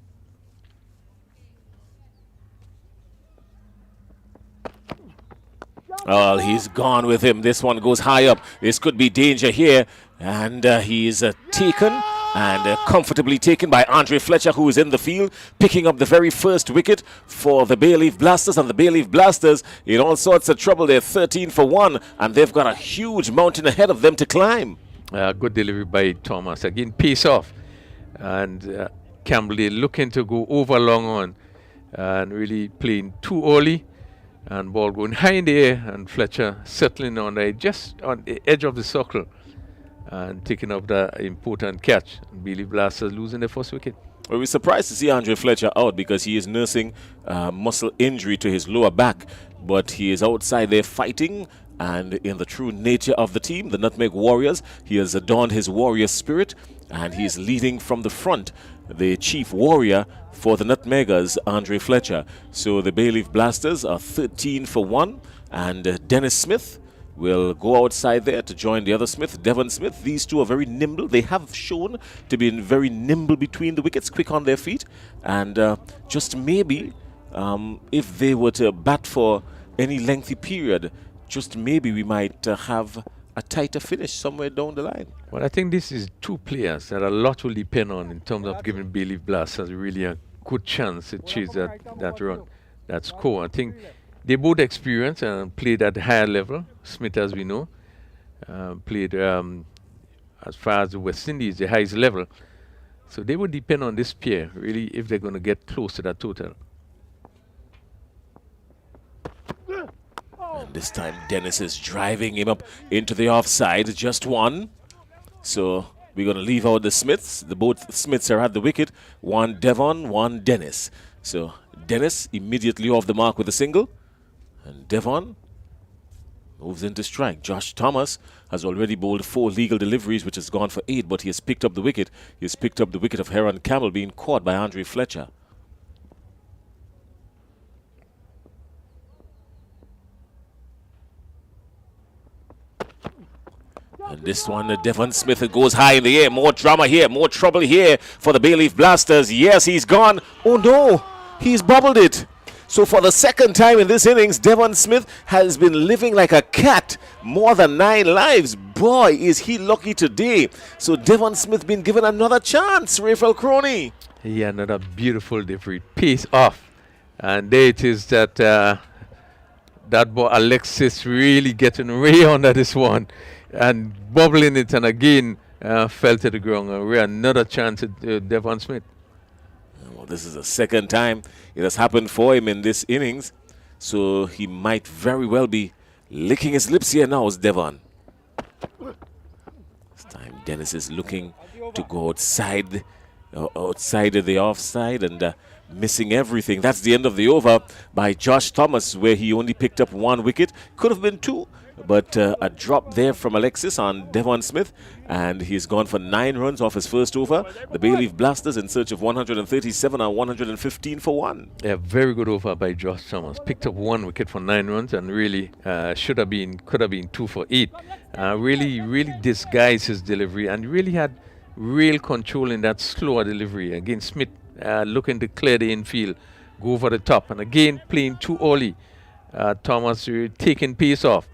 Speaker 1: Oh, he's gone with him. This one goes high up. This could be danger here. And he is taken, and comfortably taken by Andre Fletcher, who is in the field, picking up the very first wicket for the Bayleaf Blasters. And the Bayleaf Blasters in all sorts of trouble. They're 13 for 1, and they've got a huge mountain ahead of them to climb.
Speaker 8: Good delivery by Thomas. Again, pace off. And Campbell looking to go over long on, and really playing too early. And ball going high in the air, and Fletcher settling on just on the edge of the circle and taking up the important catch. And Bayleaf Blasters losing their first wicket.
Speaker 1: Well, we're surprised to see Andre Fletcher out, because he is nursing muscle injury to his lower back. But he is outside there fighting, and in the true nature of the team, the Nutmeg Warriors, he has adorned his warrior spirit, and he's leading from the front, the chief warrior for the Nutmeggers, Andre Fletcher. So the Bayleaf Blasters are 13 for 1, and Dennis Smith will go outside there to join the other Smith, Devon Smith. These 2 are very nimble. They have shown to be very nimble between the wickets, quick on their feet. And just maybe, if they were to bat for any lengthy period, just maybe we might have a tighter finish somewhere down the line.
Speaker 8: Well, I think this is 2 players that a lot will depend on in terms of giving Bayleaf Blasters really a good chance to chase that run, that score. I think they both experienced and played at a higher level. Smith, as we know, played as far as the West Indies, the highest level. So they would depend on this pair, really, if they're going to get close to that total.
Speaker 1: And this time Dennis is driving him up into the offside, just 1. So we're going to leave out the Smiths. Both Smiths are at the wicket. 1 Devon, 1 Dennis. So Dennis immediately off the mark with a single. And Devon moves into strike. Josh Thomas has already bowled 4 legal deliveries, which has gone for 8, but he has picked up the wicket. He has picked up the wicket of Heron Campbell, being caught by Andre Fletcher. And this one, Devon Smith, it goes high in the air. More drama here, more trouble here for the Bayleaf Blasters. Yes, he's gone. Oh no, he's bobbled it. So for the second time in this innings, Devon Smith has been living like a cat. More than 9 lives. Boy, is he lucky today. So Devon Smith been given another chance, Rafael Crony.
Speaker 8: Yeah, another beautiful delivery. Pace off. And there it is that that boy Alexis really getting way under this one and bubbling it, and again fell to the ground. Another chance at Devon Smith.
Speaker 1: Well, this is the second time it has happened for him in this innings, so he might very well be licking his lips here now, as Devon. This time Dennis is looking to go outside of the offside and missing everything. That's the end of the over by Josh Thomas, where he only picked up 1 wicket. Could have been 2, but a drop there from Alexis on Devon Smith, and he's gone for 9 runs off his first over. The Bayleaf Blasters in search of 137 and 115 for 1.
Speaker 8: Yeah, very good over by Josh Thomas. Picked up 1 wicket for 9 runs, and really could have been 2 for 8. Really disguised his delivery, and really had real control in that slower delivery. Again, Smith looking to clear the infield, go over the top, and again playing too early. Thomas taking pace off.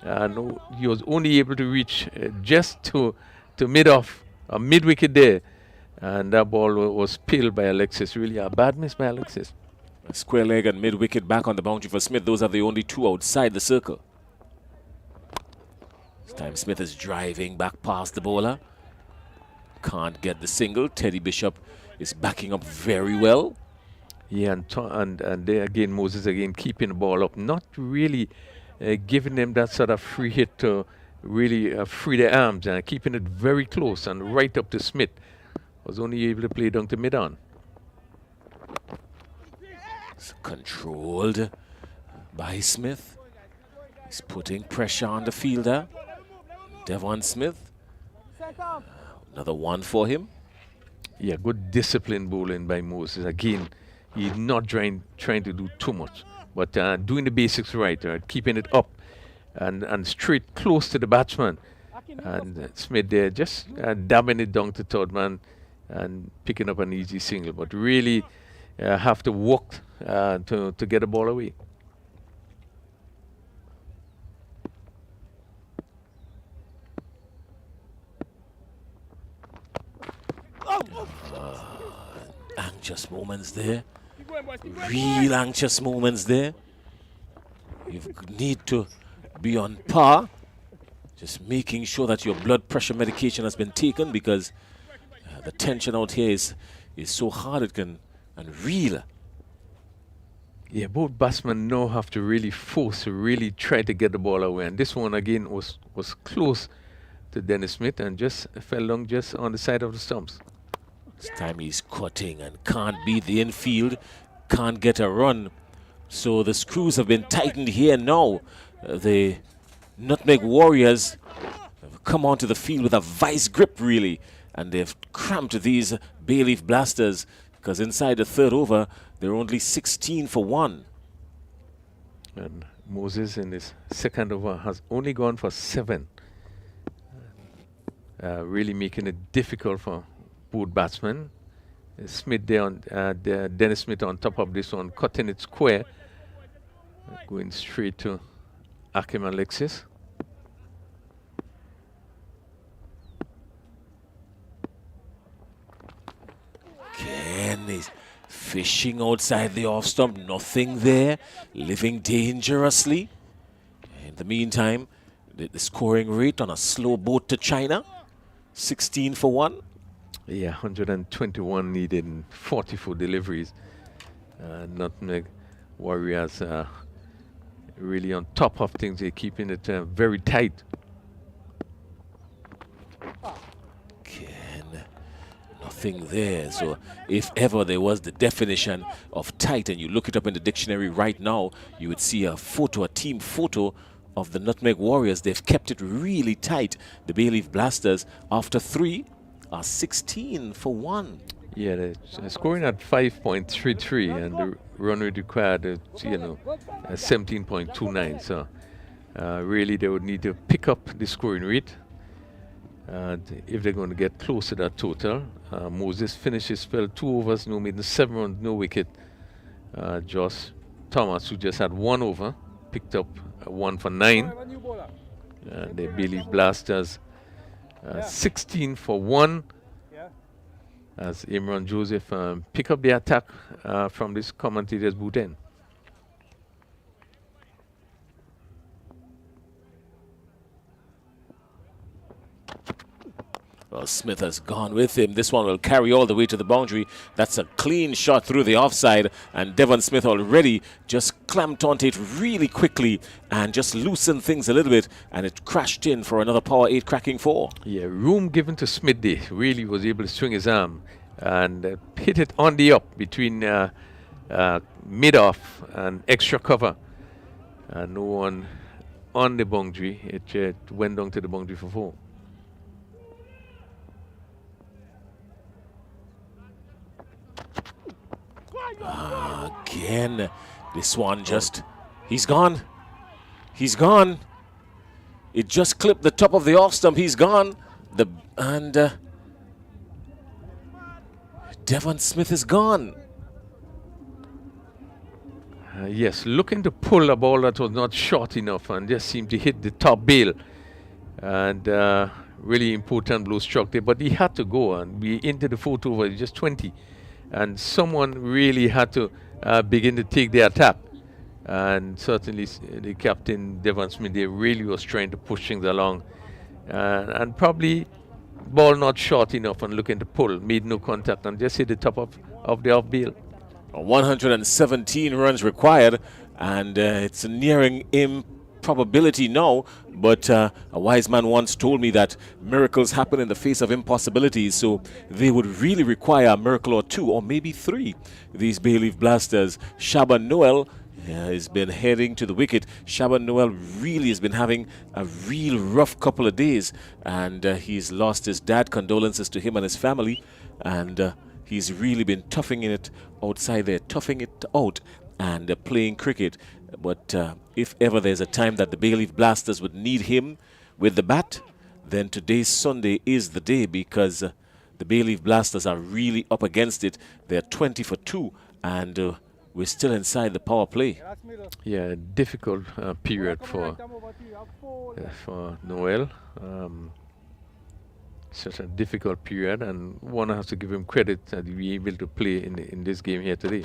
Speaker 8: And he was only able to reach just to mid wicket there, and that ball was peeled by Alexis. Really a bad miss by Alexis.
Speaker 1: A square leg and mid wicket back on the boundary for Smith. Those are the only 2 outside the circle. This time Smith is driving back past the bowler. Can't get the single. Teddy Bishop is backing up very well.
Speaker 8: Yeah, and there again, Moses again keeping the ball up, not really giving them that sort of free hit to really free their arms, and keeping it very close and right up to Smith. Was only able to play down to mid-on.
Speaker 1: It's controlled by Smith. He's putting pressure on the fielder. Devon Smith. Another 1 for him.
Speaker 8: Yeah, good disciplined bowling by Moses. Again, he's not trying to do too much, but doing the basics right, keeping it up and straight close to the batsman. And Smith there just dabbing it down to third man and picking up an easy single, but really have to work to get the ball away.
Speaker 1: Anxious moments there. Real anxious moments there. You need to be on par. Just making sure that your blood pressure medication has been taken, because the tension out here is so hard it can unreal.
Speaker 8: Yeah, both batsmen now have to really force to really try to get the ball away. And this one again was close to Dennis Smith and just fell down just on the side of the stumps.
Speaker 1: This time he's cutting and can't beat the infield, can't get a run. So the screws have been tightened here now. The Nutmeg Warriors have come onto the field with a vice grip, really, and they've cramped these Bayleaf Blasters, because inside the third over, they're only 16 for 1.
Speaker 8: And Moses in his second over has only gone for 7. Really making it difficult for both batsmen. Smith there on Dennis Smith on top of this one, cutting it square, going straight to Akim Alexis.
Speaker 1: Again, he's fishing outside the off stump, nothing there, living dangerously. In the meantime, the scoring rate on a slow boat to China, 16 for 1.
Speaker 8: Yeah, 121 needed in 44 deliveries. Nutmeg Warriors really on top of things. They're keeping it very tight.
Speaker 1: Again, nothing there. So if ever there was the definition of tight, and you look it up in the dictionary right now, you would see a team photo of the Nutmeg Warriors. They've kept it really tight. The Bayleaf Blasters, after 3, are 16 for 1.
Speaker 8: Yeah, they're scoring at 5.33, and the run rate required, 17.29. So really, they would need to pick up the scoring rate. If they're going to get close to that total. Moses finishes spell 2 overs, no made, 7 runs, no wicket. Josh Thomas, who just had 1 over, picked up 1 for 9. The Bayleaf Blasters 16 for 1. as Imran Joseph pick up the attack from this commentator's boot end.
Speaker 1: Well, Smith has gone with him. This one will carry all the way to the boundary. That's a clean shot through the offside. And Devon Smith already just clamped onto it really quickly and just loosened things a little bit. And it crashed in for another power 8 cracking 4.
Speaker 8: Yeah, room given to Smith there. Really was able to swing his arm and hit it on the up between mid-off and extra cover. No one on the boundary. It went down to the boundary for 4.
Speaker 1: Again, this one just, he's gone. He's gone. It just clipped the top of the off stump. He's gone. Devon Smith is gone.
Speaker 8: Yes, looking to pull a ball that was not short enough and just seemed to hit the top bail. And really important blow struck there, but he had to go and be into the 4th over, just 20. And someone really had to begin to take the attack. And certainly the captain, Devon Smith, they really was trying to push things along. And probably ball not short enough and looking to pull, made no contact and just hit the top of the off bail.
Speaker 1: 117 runs required, and it's nearing improbability now. But a wise man once told me that miracles happen in the face of impossibilities, so they would really require a miracle or 2 or maybe 3. These Bayleaf Blasters. Shaban Noel has been heading to the wicket. Shaban Noel really has been having a real rough couple of days, and he's lost his dad. Condolences to him and his family, and he's really been toughing it outside there, toughing it out and playing cricket. But if ever there's a time that the Bayleaf Blasters would need him with the bat, then today's Sunday is the day, because the Bayleaf Blasters are really up against it. They're 20 for 2, and we're still inside the power play.
Speaker 8: Yeah, difficult period for Noel. Such a difficult period, and one has to give him credit that he was able to play in this game here today.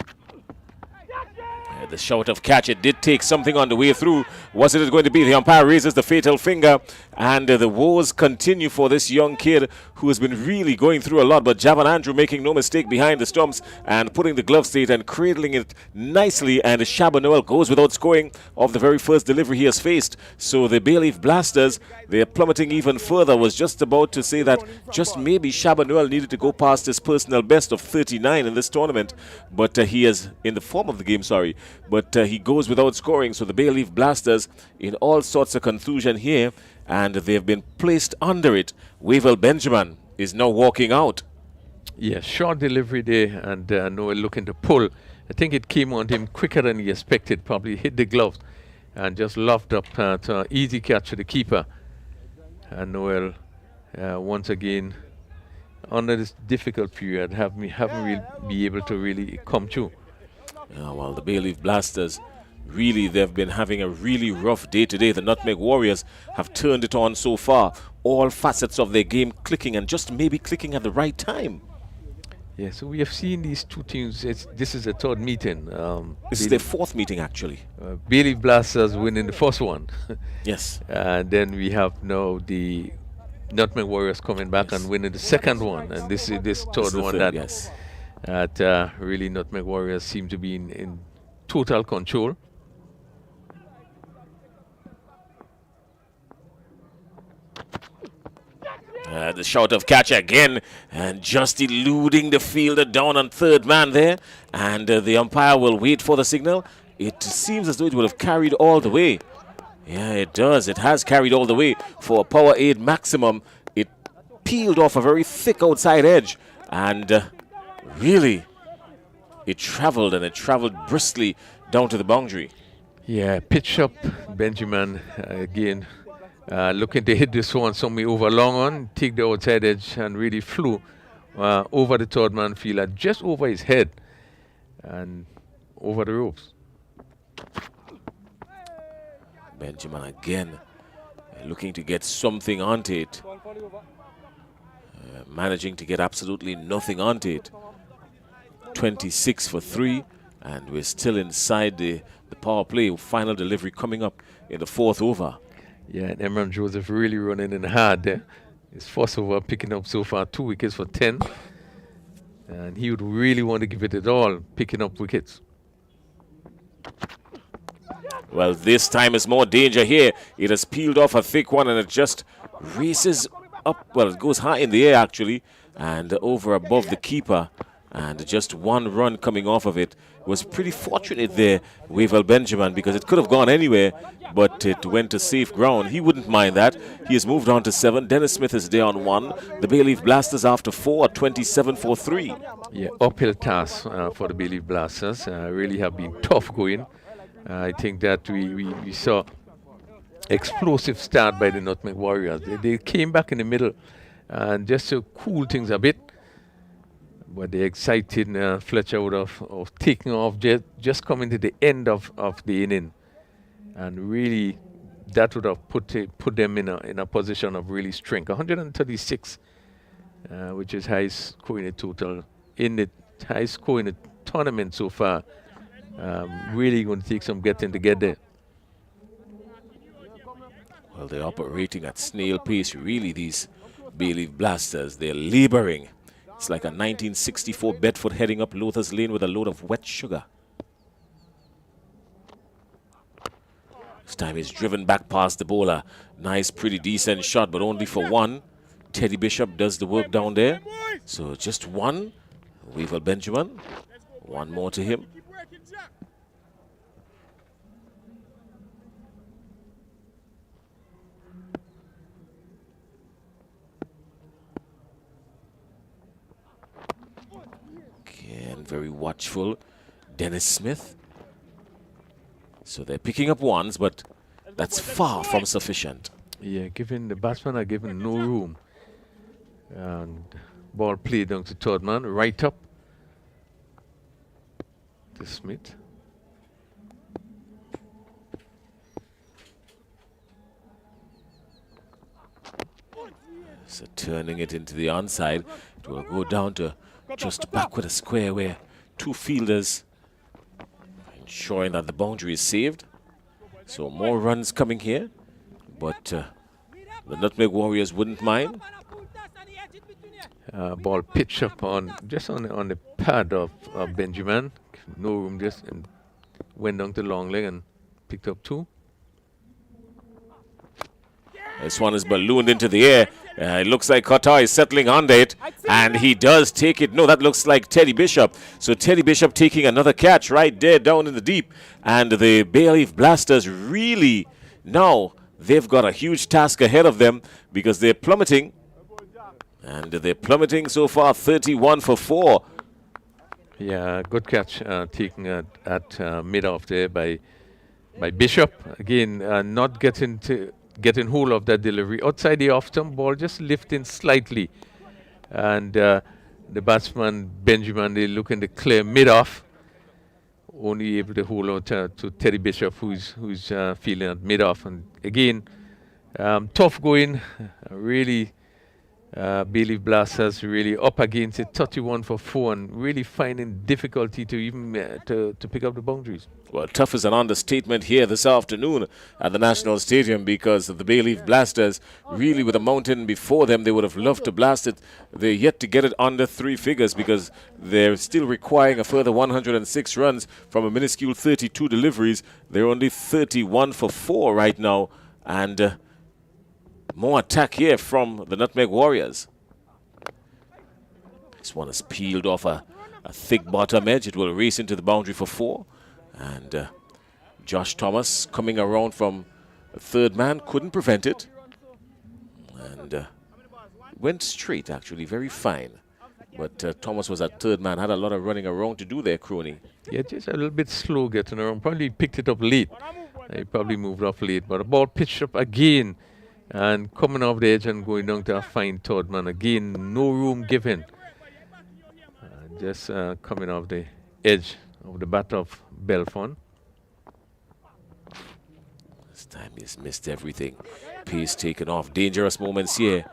Speaker 1: The shout of catch, it did take something on the way through. Was it going to be? The umpire raises the fatal finger, and the woes continue for this young kid who has been really going through a lot. But Javan Andrew making no mistake behind the stumps and putting the glove state and cradling it nicely. And Shaban Noel goes without scoring of the very first delivery he has faced. So the Bayleaf Blasters, they're plummeting even further. Was just about to say that just maybe Shaban Noel needed to go past his personal best of 39 in this tournament. But he is in the form of the game, sorry. But he goes without scoring. So the Bayleaf Blasters in all sorts of confusion here, and they've been placed under it. Wavell Benjamin is now walking out.
Speaker 8: Yeah, short delivery there, and Noel looking to pull. I think it came on him quicker than he expected, probably hit the gloves and just lofted up to an easy catch to the keeper. And Noel, once again, under this difficult period, haven't really be able to really come through.
Speaker 1: Well, the Bayleaf Blasters, really, they've been having a really rough day today. The Nutmeg Warriors have turned it on so far. All facets of their game clicking, and just maybe clicking at the right time.
Speaker 8: Yeah, so we have seen these two teams. This is the 3rd meeting.
Speaker 1: This is their 4th meeting, actually.
Speaker 8: Bayleaf Blasters winning the first one.
Speaker 1: Yes.
Speaker 8: And then we have now the Nutmeg Warriors coming back and winning the 2nd one. And this is this third one that really Nutmeg Warriors seem to be in total control.
Speaker 1: The shout of catch again, and just eluding the fielder down on 3rd man there. And the umpire will wait for the signal. It seems as though it would have carried all the way. Yeah, it does. It has carried all the way for a power 8 maximum. It peeled off a very thick outside edge, and really, it traveled, and it traveled briskly down to the boundary.
Speaker 8: Yeah, pitch up Benjamin again. Looking to hit this one somewhere over long on, take the outside edge, and really flew over the 3rd man fielder, just over his head and over the ropes.
Speaker 1: Benjamin again looking to get something onto it. managing to get absolutely nothing onto it. 26 for 3, and we're still inside the power play. Final delivery coming up in the 4th over.
Speaker 8: Yeah, and Emran Joseph really running in hard there. His first over picking up so far 2 wickets for 10. And he would really want to give it all, picking up wickets.
Speaker 1: Well, this time is more danger here. It has peeled off a thick one and it just races up. Well, it goes high in the air actually and over above the keeper. And just one run coming off of it. Was pretty fortunate there, Wavell Benjamin, because it could have gone anywhere, but it went to safe ground. He wouldn't mind that. He has moved on to 7. Dennis Smith is there on 1. The Bayleaf Blasters after 4 at 27 for 3.
Speaker 8: Yeah, uphill task for the Bayleaf Blasters. Really have been tough going. I think that we saw explosive start by the Nutmeg Warriors. They came back in the middle and just to cool things a bit. But the excited Fletcher would of taking off, just coming to the end of the inning. And really, that would have put them in a position of really strength. 136, which is highest score in the total, in the highest score in the tournament so far. Really going to take some getting to get there.
Speaker 1: Well, they're operating at snail pace, really, these Bayleaf Blasters. They're laboring. It's like a 1964 Bedford heading up Lothers Lane with a load of wet sugar. This time he's driven back past the bowler. Nice, pretty decent shot, but only for 1. Teddy Bishop does the work down there. So just 1. Wavell Benjamin. 1 more to him. And very watchful, Dennis Smith. So they're picking up ones, but that's far from sufficient.
Speaker 8: Yeah, the batsmen are given no room. And ball played down to third man, right up to Smith.
Speaker 1: So turning it into the onside, it will go down to just back with a square where 2 fielders ensuring that the boundary is saved. So more runs coming here, but the Nutmeg Warriors wouldn't mind.
Speaker 8: Ball pitched up on the pad of Benjamin. No room, just and went down to long leg and picked up 2.
Speaker 1: This one is ballooned into the air. It looks like Qatar is settling under it, and he does take it. No, that looks like Teddy Bishop. So Teddy Bishop taking another catch right there down in the deep. And the Bayleaf Blasters really, now they've got a huge task ahead of them because they're plummeting. And they're plummeting so far, 31 for 4.
Speaker 8: Yeah, good catch taken at mid-off there by Bishop. Again, not getting hold of that delivery. Outside the off-stump, ball just lifting slightly. And the batsman, Benjamin, they looking to clear mid-off. Only able to hold on to Teddy Bishop, who's feeling at mid-off. And again, tough going, really. Bayleaf Blasters really up against it, 31 for 4, and really finding difficulty to even to pick up the boundaries.
Speaker 1: Well, tough is an understatement here this afternoon at the National Stadium because the Bayleaf Blasters, really with a mountain before them, they would have loved to blast it. They're yet to get it under 3 figures because they're still requiring a further 106 runs from a minuscule 32 deliveries. They're only 31 for 4 right now, and more attack here from the Nutmeg Warriors. This one is peeled off a thick bottom edge. It will race into the boundary for 4. And Josh Thomas coming around from third man, couldn't prevent it. And went straight, actually, very fine. But Thomas was at third man, had a lot of running around to do there, Crony.
Speaker 8: Yeah, just a little bit slow getting around. Probably picked it up late. He probably moved off late. But the ball pitched up again. And coming off the edge and going down to a fine third man. Again, no room given. Just coming off the edge of the bat of Belfont.
Speaker 1: This time he's missed everything. Pace taken off. Dangerous moments here.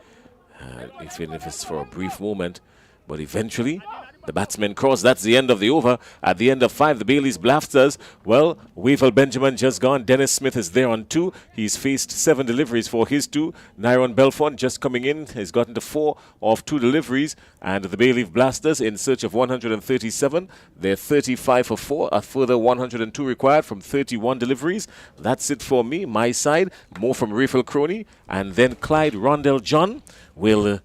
Speaker 1: even if it's for a brief moment. But eventually, the batsmen cross. That's the end of the over. At the end of 5, the Bayleaf Blasters. Well, Wavell Benjamin just gone. Dennis Smith is there on 2. He's faced 7 deliveries for his 2. Nyron Belfont just coming in has gotten to 4 of 2 deliveries. And the Bayleaf Blasters in search of 137. They're 35 for 4. A further 102 required from 31 deliveries. That's it for me. My side. More from Rayfel Crony. And then Clyde Rondell John will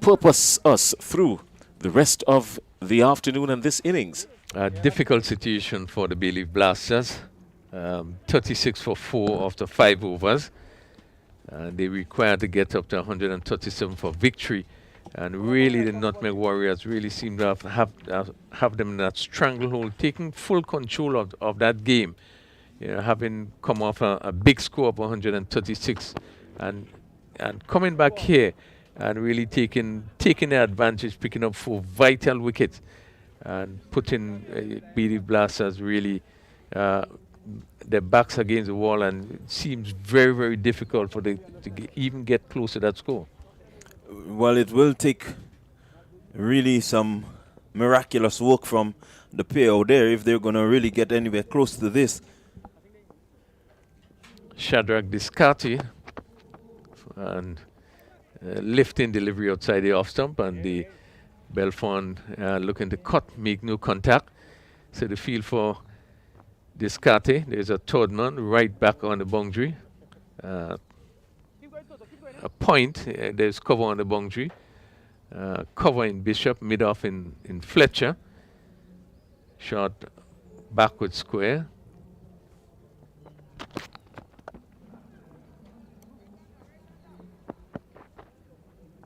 Speaker 1: purpose us through the rest of the afternoon and this innings.
Speaker 8: A difficult situation for the Bayleaf Blasters. 36 for 4 after 5 overs. They require to get up to 137 for victory. And really, the Nutmeg Warriors really seem to have them in that stranglehold, taking full control of that game. You know, having come off a big score of 136 and coming back here and really taking the advantage, picking up 4 vital wickets and putting Bayleaf Blasters really their backs against the wall, and it seems very, very difficult for them to even get close to that score.
Speaker 5: Well, it will take really some miraculous work from the pair out there if they're going to really get anywhere close to this.
Speaker 8: Shadrach Discati and lifting delivery outside the off stump, and the Belfont looking to cut, make no contact. So the field for Discati. There's a third man right back on the boundary. A point, there's cover on the boundary. Cover in Bishop, mid-off in Fletcher. Shot backward square.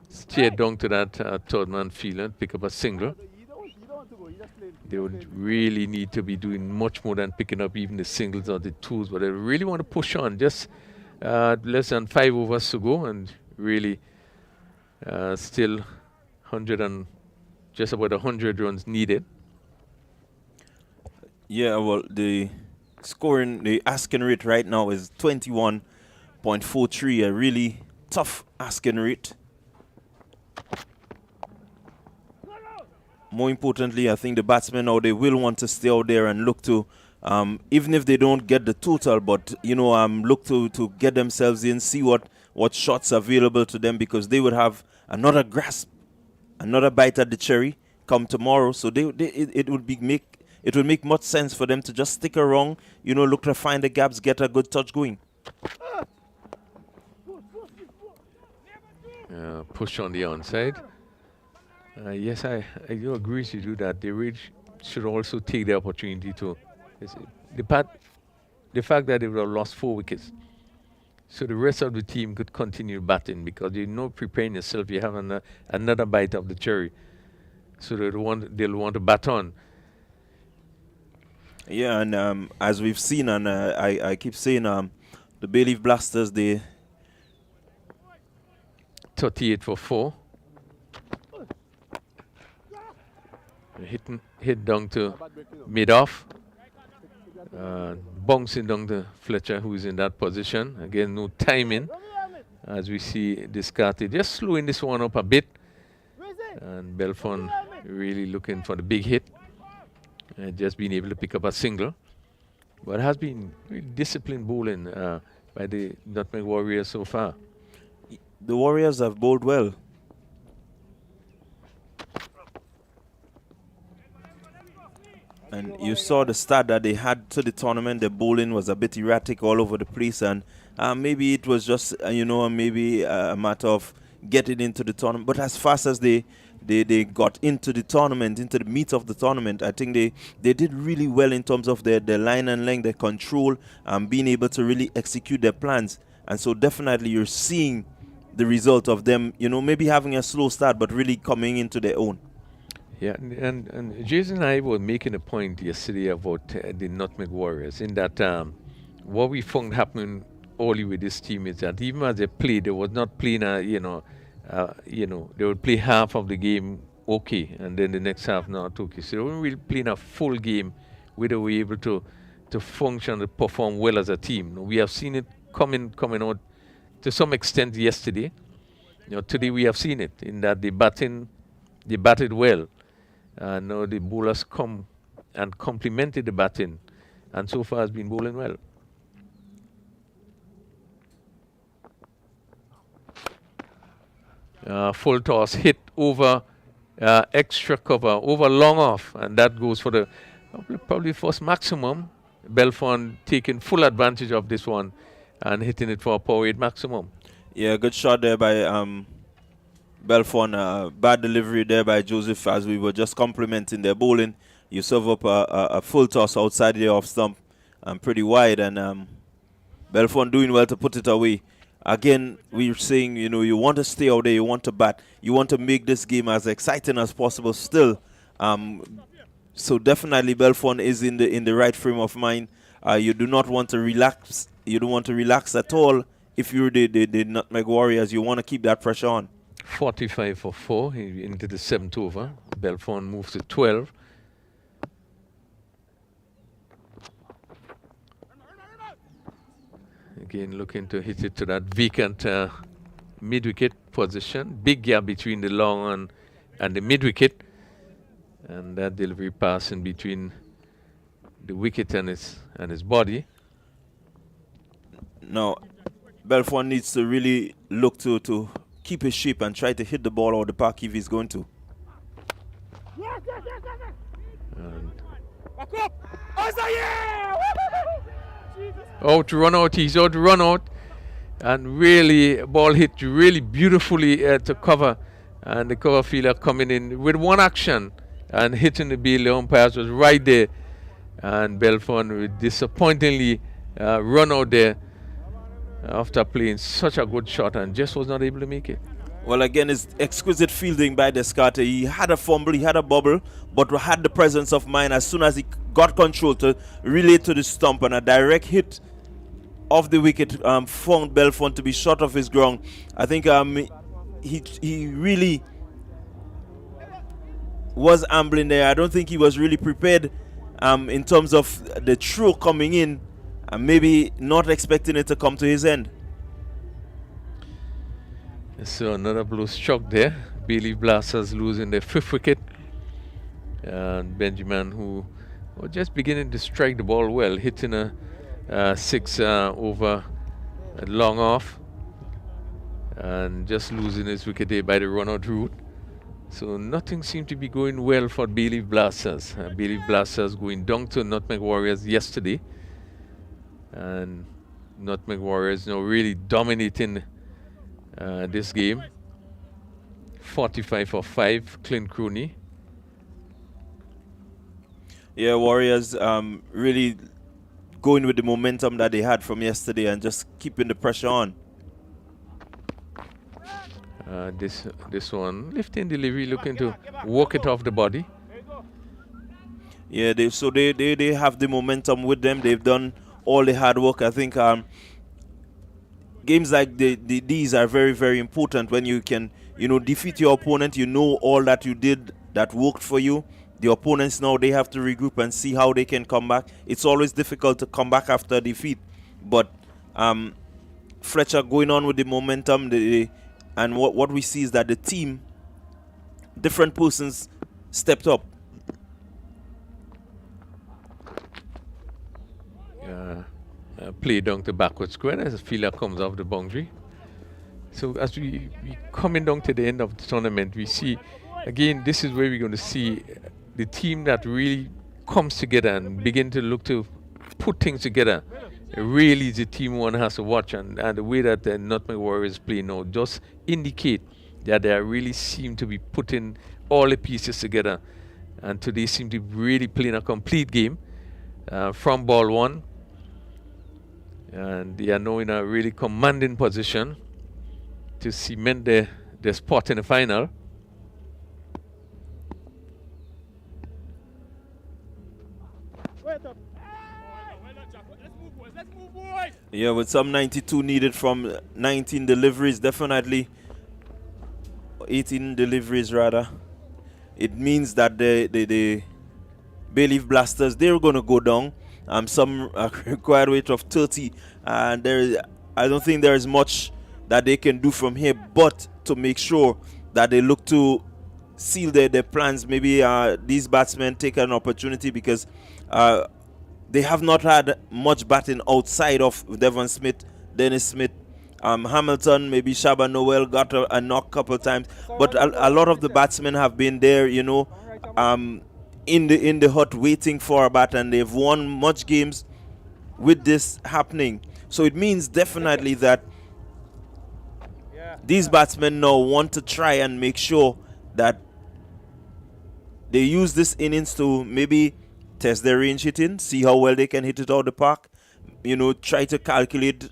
Speaker 8: Steer down to that third man fielder, pick up a single. They would really need to be doing much more than picking up even the singles or the twos, but they really want to push on. Just less than 5 overs to go, and really still 100 and just about 100 runs needed.
Speaker 5: Yeah, well, the asking rate right now is 21.43, a really tough asking rate. More importantly, I think the batsmen now, they will want to stay out there and look to, even if they don't get the total, but, you know, look to get themselves in, see what shots are available to them, because they would have another grasp, another bite at the cherry come tomorrow. So it would make much sense for them to just stick around, you know, look to find the gaps, get a good touch going.
Speaker 8: Push on the onside. Yes, I do agree to do that. They really should also take the opportunity to. The fact that they would have lost 4 wickets, so the rest of the team could continue batting, because you know, preparing yourself, you have another bite of the cherry, so they'll want to bat on.
Speaker 5: Yeah, and as we've seen, and I keep saying, the Bayleaf Blasters, they
Speaker 8: 38 for 4. Hit down to mid-off. Bouncing down to Fletcher, who's in that position. Again, no timing, as we see Discarded. Just slowing this one up a bit. And Belfont really looking for the big hit. Just being able to pick up a single. But it has been really disciplined bowling by the Nutmeg Warriors so far.
Speaker 5: The Warriors have bowled well. And you saw the start that they had to the tournament. The bowling was a bit erratic all over the place, and maybe it was just maybe a matter of getting into the tournament. But as fast as they got into the tournament, into the meat of the tournament, I think they did really well in terms of their line and length, their control, and being able to really execute their plans. And so definitely you're seeing the result of them, maybe having a slow start, but really coming into their own.
Speaker 8: Yeah, and Jason and I were making a point yesterday about the Nutmeg Warriors, in that what we found happening early with this team is that even as they played, they was not playing they would play half of the game okay, and then the next half not okay. So they weren't really playing a full game where they were able to function and perform well as a team. We have seen it coming out to some extent yesterday, today we have seen it in that they batted well. Now the bowlers come and complemented the batting, and so far has been bowling well. Full toss hit over extra cover, over long off, and that goes for the probably first maximum. Belfont taking full advantage of this one and hitting it for a power 8 maximum.
Speaker 5: Yeah, good shot there by Belfont. Bad delivery there by Joseph as we were just complimenting their bowling. You serve up a full toss outside the off stump and pretty wide, and Belfont doing well to put it away. Again, we're saying, you want to stay out there, you want to bat, you want to make this game as exciting as possible still. So definitely Belfont is in the right frame of mind. You do not want to relax. You don't want to relax at all. If you're the Nutmeg Warriors, you want to keep that pressure on.
Speaker 8: 45 for 4 into the 7th over. Belfont moves to 12. Again, looking to hit it to that vacant mid-wicket position. Big gap between the long and the mid-wicket. And that delivery pass in between the wicket and his body.
Speaker 5: Now, Belfont needs to really look to keep his shape and try to hit the ball out of the park if he's going to.
Speaker 8: Out to run out, he's out to run out. And really, ball hit really beautifully to cover. And the cover fielder coming in with one action and hitting the bill. The umpires was right there. And Belfont disappointingly run out there after playing such a good shot and just was not able to make it.
Speaker 5: Well, again, it's exquisite fielding by Descartes. He had a fumble, he had a bobble, but had the presence of mind as soon as he got control to relay to the stump, and a direct hit off the wicket found Belfont to be short of his ground. I think he really was ambling there. I don't think he was really prepared in terms of the throw coming in, and maybe not expecting it to come to his end.
Speaker 8: So another blow struck there. Bayleaf Blasters losing their 5th wicket. And Benjamin, who was just beginning to strike the ball well, hitting a 6 over long off. And just losing his wicket there by the run-out route. So nothing seemed to be going well for Bayleaf Blasters. Bayleaf Blasters going down to Nutmeg Warriors yesterday. And Nutmeg Warriors now really dominating this game. 45 for 5, Clint Crooney.
Speaker 5: Yeah, Warriors really going with the momentum that they had from yesterday and just keeping the pressure on.
Speaker 8: This one lifting delivery, looking to walk it off the body.
Speaker 5: Yeah, they have the momentum with them. They've done all the hard work. I think games like these are very, very important when you can, defeat your opponent. You know all that you did that worked for you. The opponents now, they have to regroup and see how they can come back. It's always difficult to come back after a defeat, but Fletcher going on with the momentum. And what we see is that the team, different persons stepped up.
Speaker 8: Play down to backward square as a fielder comes off the boundary. So as we coming down to the end of the tournament, we see, again, this is where we're going to see the team that really comes together and begin to look to put things together. Really is the team one has to watch, and the way that the Nutmeg Warriors play now just indicate that they really seem to be putting all the pieces together, and today seem to be really playing a complete game from ball one, and they are now in a really commanding position to cement their spot in the final.
Speaker 5: Yeah, with some 92 needed from 19 deliveries, definitely 18 deliveries rather. It means that the Bayleaf Blasters, they're going to go down. Some required weight of 30, and I don't think there is much that they can do from here. But to make sure that they look to seal their plans. Maybe these batsmen take an opportunity because they have not had much batting outside of Devon Smith, Dennis Smith, Hamilton, maybe Shaba Noel got a knock a couple of times, but a lot of the batsmen have been there, you know, in the hut waiting for a bat, and they've won much games with this happening. So it means definitely that these batsmen now want to try and make sure that they use this innings to maybe test their range hitting, see how well they can hit it out the park, you know, try to calculate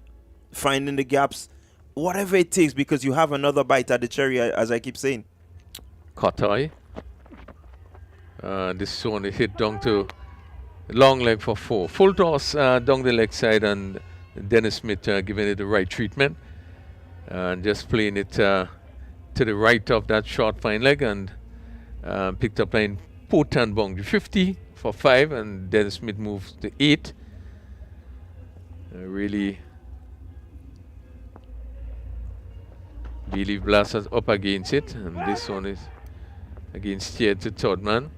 Speaker 5: finding the gaps, whatever it takes, because you have another bite at the cherry, as I keep saying.
Speaker 8: Kotai. This one is hit down to long leg for 4. Full toss down the leg side, and Dennis Smith giving it the right treatment. And just playing it to the right of that short fine leg, and picked up line Potan boundary 50 for 5, and Dennis Smith moves to 8. Really, Bayleaf Blasters up against it, and this one is against steered to third man.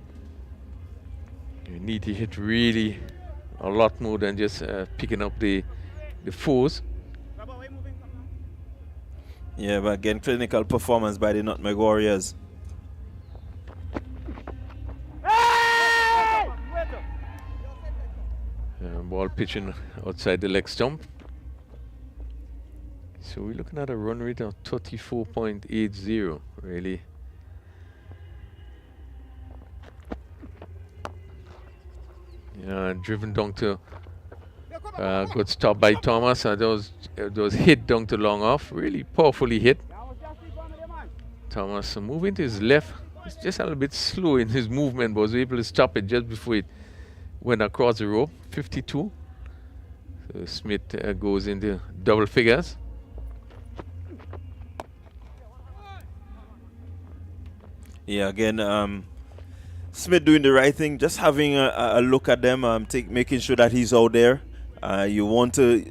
Speaker 8: You need to hit really a lot more than just picking up the fours.
Speaker 5: Yeah, but again, clinical performance by the Nutmeg Warriors.
Speaker 8: Ball pitching outside the leg stump. So we're looking at a run rate of 34.80, really. Yeah, driven down to good stop by Thomas. Those hit down to long off, really powerfully hit. Thomas moving to his left. He's just a little bit slow in his movement, but was able to stop it just before it went across the rope. 52. So Smith goes into double figures.
Speaker 5: Yeah, again, Smith doing the right thing, just having a look at them, making sure that he's out there. You want to,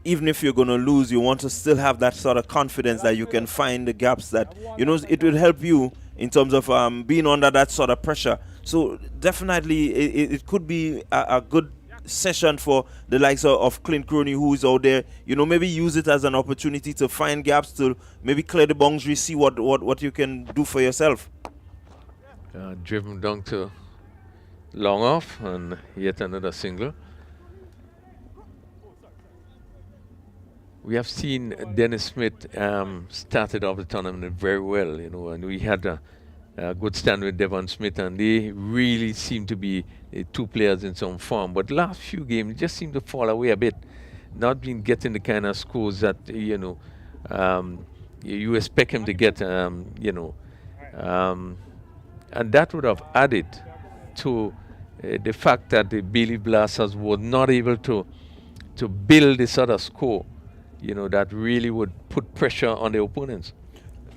Speaker 5: even if you're going to lose, you want to still have that sort of confidence that you can find the gaps that, you know, it will help you in terms of being under that sort of pressure. So definitely it could be a good session for the likes of Clint Crony, who is out there. You know, maybe use it as an opportunity to find gaps, to maybe clear the boundary, see what you can do for yourself.
Speaker 8: Driven down to long off, and yet another single. We have seen Dennis Smith started off the tournament very well, you know, and we had a good stand with Devon Smith, and they really seem to be two players in some form. But last few games just seem to fall away a bit, not been getting the kind of scores that, you know, you expect him to get, you know. And that would have added to the fact that the Bayleaf Blasters were not able to build this other score, you know, that really would put pressure on the opponents.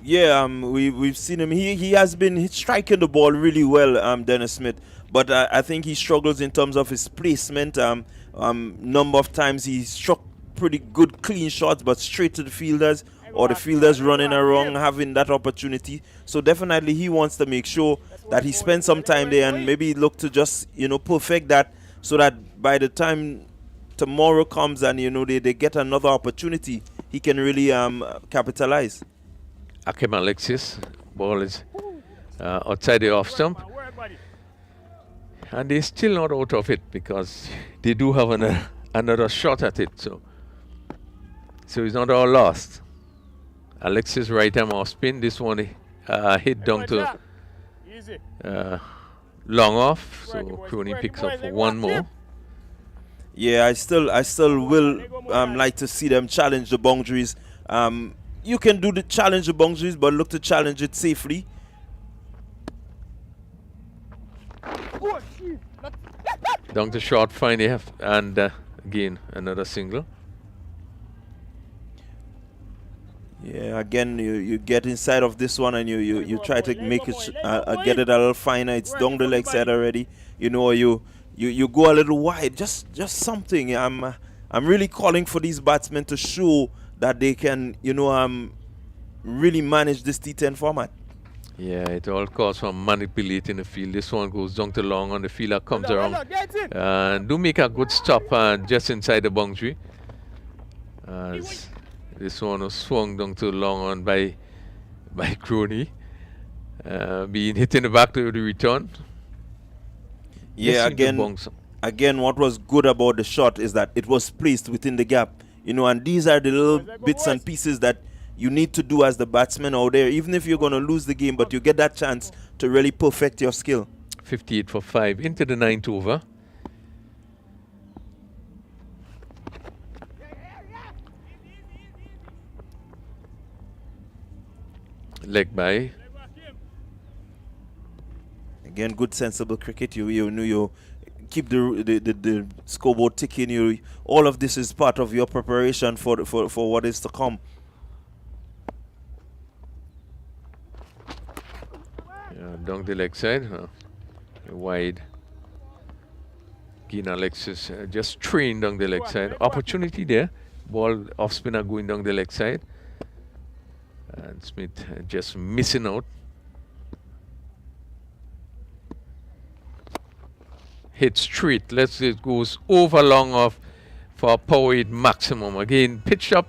Speaker 5: Yeah, we've seen him. He has been striking the ball really well, Dennis Smith. But I think he struggles in terms of his placement. Number of times he struck pretty good clean shots, but straight to the fielders, or the fielders running around having that opportunity. So definitely he wants to make sure that he spends some time there and maybe look to just, you know, perfect that, so that by the time tomorrow comes and, you know, they get another opportunity, he can really capitalize.
Speaker 8: Akim Alexis, ball is outside the off stump, and they're still not out of it because they do have another shot at it. So it's not all lost. Alexis right arm off spin. This one hit down to long off. So Crony picks up for one more.
Speaker 5: Yeah, I still will like to see them challenge the boundaries. You can do the challenge the boundaries, but look to challenge it safely.
Speaker 8: Down to short fine, they have, and again another single.
Speaker 5: Yeah, again you get inside of this one and you try to make it get it a little finer. It's down the leg side already, you know. You go a little wide, just something. I'm really calling for these batsmen to show that they can, you know, really manage this T10 format.
Speaker 8: Yeah, it all calls for manipulating the field. This one goes down to long on the fielder, comes around. And do make a good stop just inside the boundary. As this one was swung down to long on by Crony. Being hit in the back to the return.
Speaker 5: Yeah, again, what was good about the shot is that it was placed within the gap. You know, and these are the little bits and pieces that you need to do as the batsman out there, even if you're going to lose the game, but you get that chance to really perfect your skill.
Speaker 8: 58 for 5 into the 9th over. Leg by.
Speaker 5: Again, good sensible cricket. You keep the scoreboard ticking. All of this is part of your preparation for what is to come.
Speaker 8: Down the leg side, wide. Keen Alexis just trained down the leg side. Opportunity there. Ball off spinner going down the leg side. And Smith just missing out. Hit straight. It goes over long off for a power hit maximum. Again, pitched up.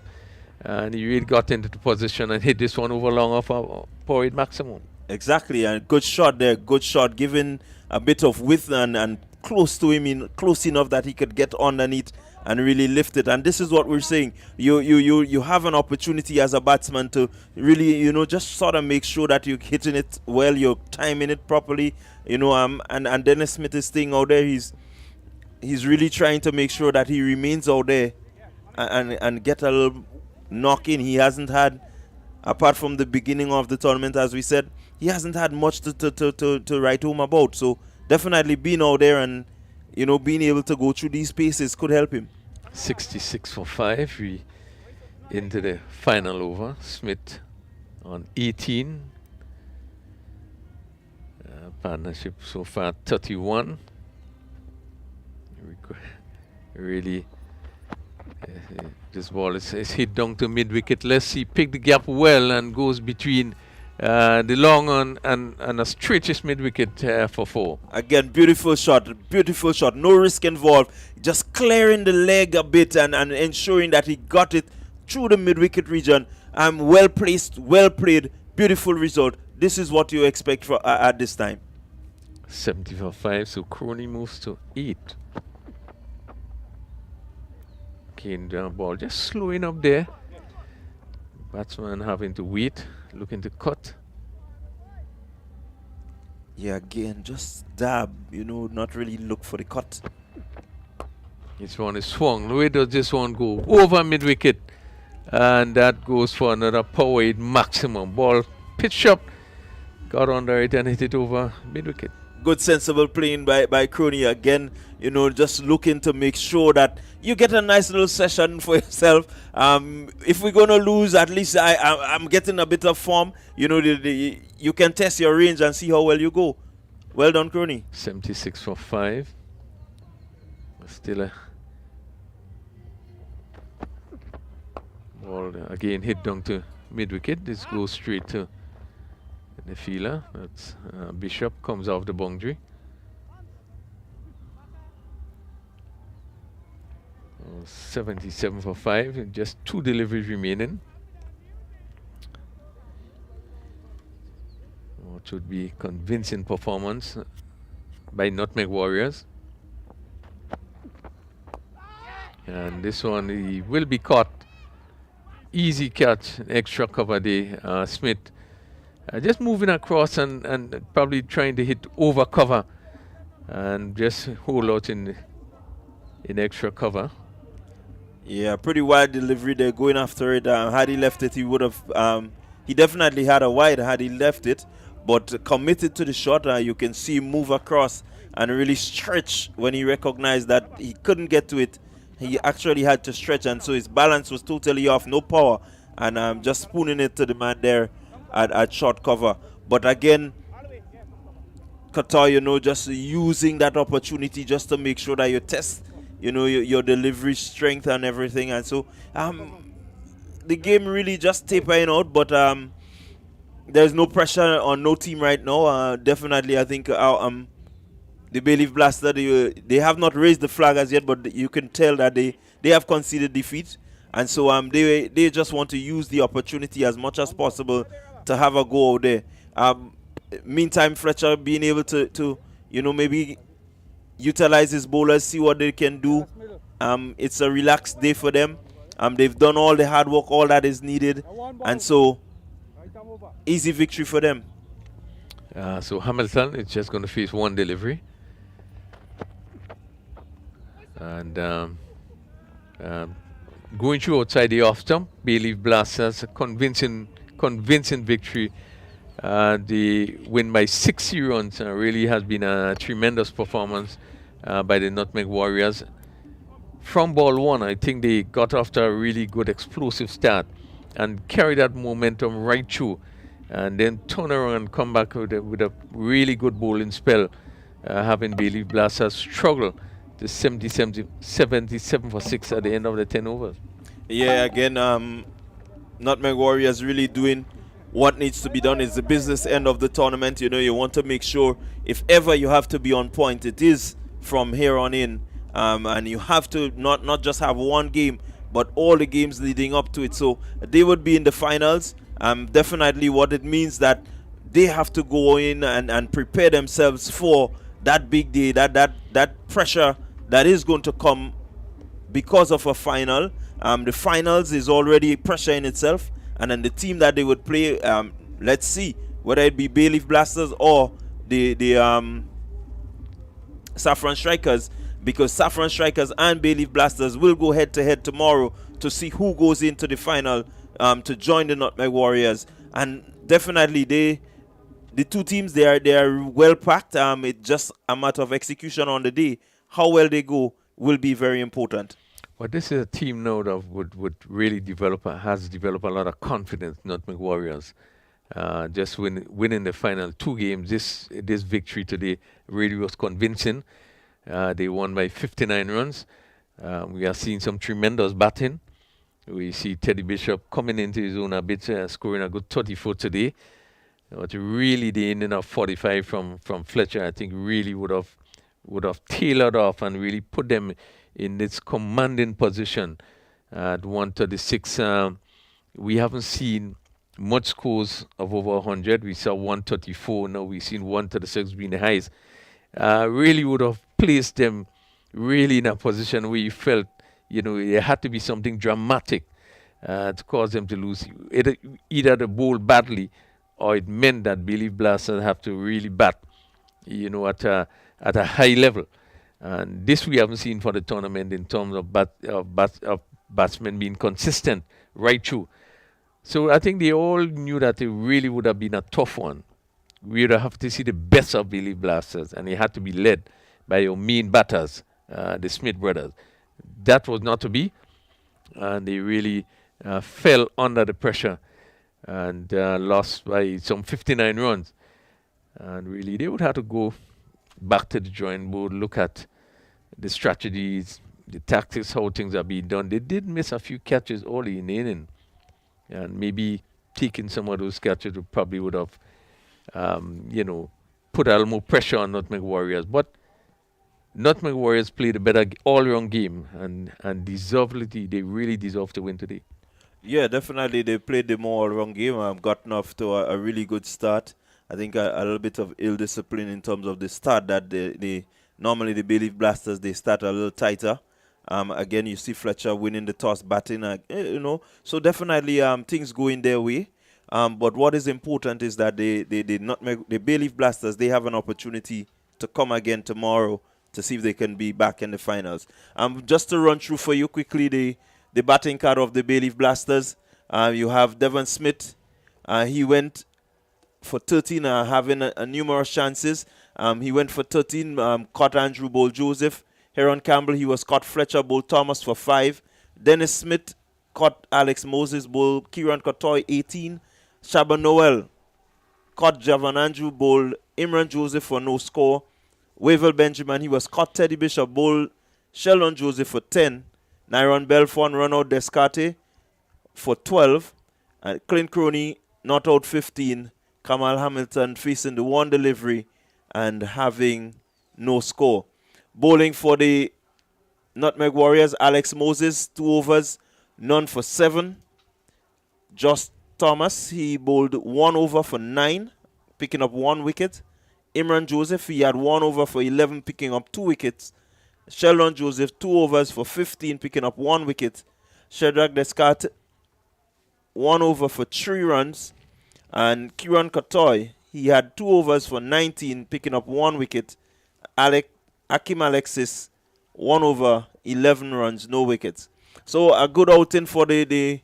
Speaker 8: And he really got into the position and hit this one over long off a power hit maximum.
Speaker 5: Exactly, and good shot there. Good shot, given a bit of width and close to him, close enough that he could get underneath and really lift it. And this is what we're saying. You have an opportunity as a batsman to really, just sort of make sure that you're hitting it well, you're timing it properly. And Dennis Smith is staying out there. He's really trying to make sure that he remains out there and get a little knock in. He hasn't had, apart from the beginning of the tournament, as we said, he hasn't had much to write home about. So definitely being out there and, being able to go through these paces could help him.
Speaker 8: 66 for 5. We into the final over. Smith on 18. Partnership so far 31. Really, this ball is hit down to mid wicket. Let's see, pick the gap well and goes between the long on and a stretches mid wicket for 4.
Speaker 5: Again, beautiful shot. No risk involved. Just clearing the leg a bit and ensuring that he got it through the mid wicket region. Well placed, well played, beautiful result. This is what you expect for at this time.
Speaker 8: 70 for 5, so Crony moves to 8. Kane down ball, just slowing up there. Batsman having to wait, looking to cut.
Speaker 5: Yeah, again, just dab, not really look for the cut.
Speaker 8: This one is swung. Where does this one go? Over mid wicket. And that goes for another power hit maximum. Ball pitched up, got under it and hit it over mid wicket.
Speaker 5: Good sensible playing by Crony again, just looking to make sure that you get a nice little session for yourself. If we're going to lose, at least I'm getting a bit of form. You can test your range and see how well you go. Well done, Crony.
Speaker 8: 76 for 5. Still a ball again hit down to mid wicket. This goes straight to the fielder. That's Bishop, comes off the boundary. 77 for 5, just 2 deliveries remaining. What should be convincing performance by Nutmeg Warriors. And this one, he will be caught. Easy catch, extra cover there. Smith just moving across and probably trying to hit over cover and just hold out in extra cover.
Speaker 5: Yeah, pretty wide delivery there, going after it. Had he left it, he would have. He definitely had a wide had he left it, but committed to the shot. You can see him move across and really stretch when he recognized that he couldn't get to it. He actually had to stretch, and so his balance was totally off, no power, and just spooning it to the man there at short cover. But again, Qatar, just using that opportunity just to make sure that you test, your delivery strength and everything. And so the game really just tapering out, but there's no pressure on no team right now. Definitely, I think the Bayleaf Blaster, they have not raised the flag as yet, but you can tell that they have conceded defeat, and so they just want to use the opportunity as much as possible to have a go out there. Meantime, Fletcher being able to maybe utilize his bowlers, see what they can do. It's a relaxed day for them. They've done all the hard work, all that is needed, and so easy victory for them.
Speaker 8: So Hamilton is just going to face one delivery. And going through outside the off stump, Bayleaf Blasters, a convincing victory. They win by 60 runs. Really has been a tremendous performance by the Nutmeg Warriors. From ball one, I think they got off to a really good explosive start and carry that momentum right through, and then turn around and come back with a really good bowling spell, having Bayleaf Blasters struggle to 77 for 6 at the end of the 10 overs.
Speaker 5: Yeah, again, Nutmeg Warriors really doing what needs to be done. It's the business end of the tournament. You want to make sure if ever you have to be on point, it is from here on in. And you have to not just have one game, but all the games leading up to it. So they would be in the finals. Definitely what it means that they have to go in and prepare themselves for that big day, that pressure that is going to come because of a final. The finals is already pressure in itself, and then the team that they would play, let's see whether it be Bayleaf Blasters or the Saffron Strikers, because Saffron Strikers and Bayleaf Blasters will go head to head tomorrow to see who goes into the final to join the Nutmeg Warriors. And definitely the two teams, they are well packed. It's just a matter of execution on the day. How well they go will be very important.
Speaker 8: Well, this is a team now that would really has developed a lot of confidence, Nutmeg Warriors. Just winning the final 2 games, this victory today really was convincing. They won by 59 runs. We are seeing some tremendous batting. We see Teddy Bishop coming into his own a bit, scoring a good 34 today. But really, the ending of 45 from Fletcher, I think, really would have tailored off and really put them in this commanding position at 136. We haven't seen much scores of over 100. We saw 134. Now we've seen 136 being the highest. Really would have placed them really in a position where you felt, it had to be something dramatic to cause them to lose. Either they bowl badly, or it meant that Bayleaf Blasters have to really bat, at a high level. And this we haven't seen for the tournament in terms of batsmen being consistent right through. So I think they all knew that it really would have been a tough one. We would have to see the best of Bayleaf Blasters, and it had to be led by your main batters, the Smith brothers. That was not to be, and they really fell under the pressure and lost by some 59 runs. And really, they would have to go back to the drawing board, look at the strategies, the tactics, how things are being done. They did miss a few catches early in the inning, and maybe taking some of those catches would have put a little more pressure on Nutmeg Warriors. But Nutmeg Warriors played a better all-round game, and deservedly, they really deserve to win today.
Speaker 5: Yeah, definitely they played the more all-round game. Gotten off to a really good start. I think a little bit of ill discipline in terms of the start that normally the Bayleaf Blasters, they start a little tighter. Again, you see Fletcher winning the toss, batting, so definitely things going their way. But what is important is that the Bayleaf Blasters, they have an opportunity to come again tomorrow to see if they can be back in the finals. Just to run through for you quickly the batting card of the Bayleaf Blasters. You have Devon Smith. He went for 13, having numerous chances. He went for 13, caught Andrew Bowle Joseph. Heron Campbell, he was caught Fletcher Bowle Thomas for 5. Dennis Smith caught Alex Moses Bowle Kieran Kotoy 18. Shaba Noel caught Javan Andrew Bowle Imran Joseph for no score. Wavell Benjamin, he was caught Teddy Bishop Bowle Sheldon Joseph for 10. Nyron Belfon run out Descarte for 12. And Clint Crony not out 15. Kamal Hamilton facing the one delivery and having no score. Bowling for the Nutmeg Warriors, Alex Moses, 2 overs, none for 7. Josh Thomas, he bowled 1 over for 9, picking up 1 wicket. Imran Joseph, he had 1 over for 11, picking up 2 wickets. Sheldon Joseph, 2 overs for 15, picking up 1 wicket. Shadrach Descartes, 1 over for 3 runs. And Kiran Katoy, he had 2 overs for 19, picking up 1 wicket. Akim Alexis, 1 over, 11 runs, no wickets. So a good outing for the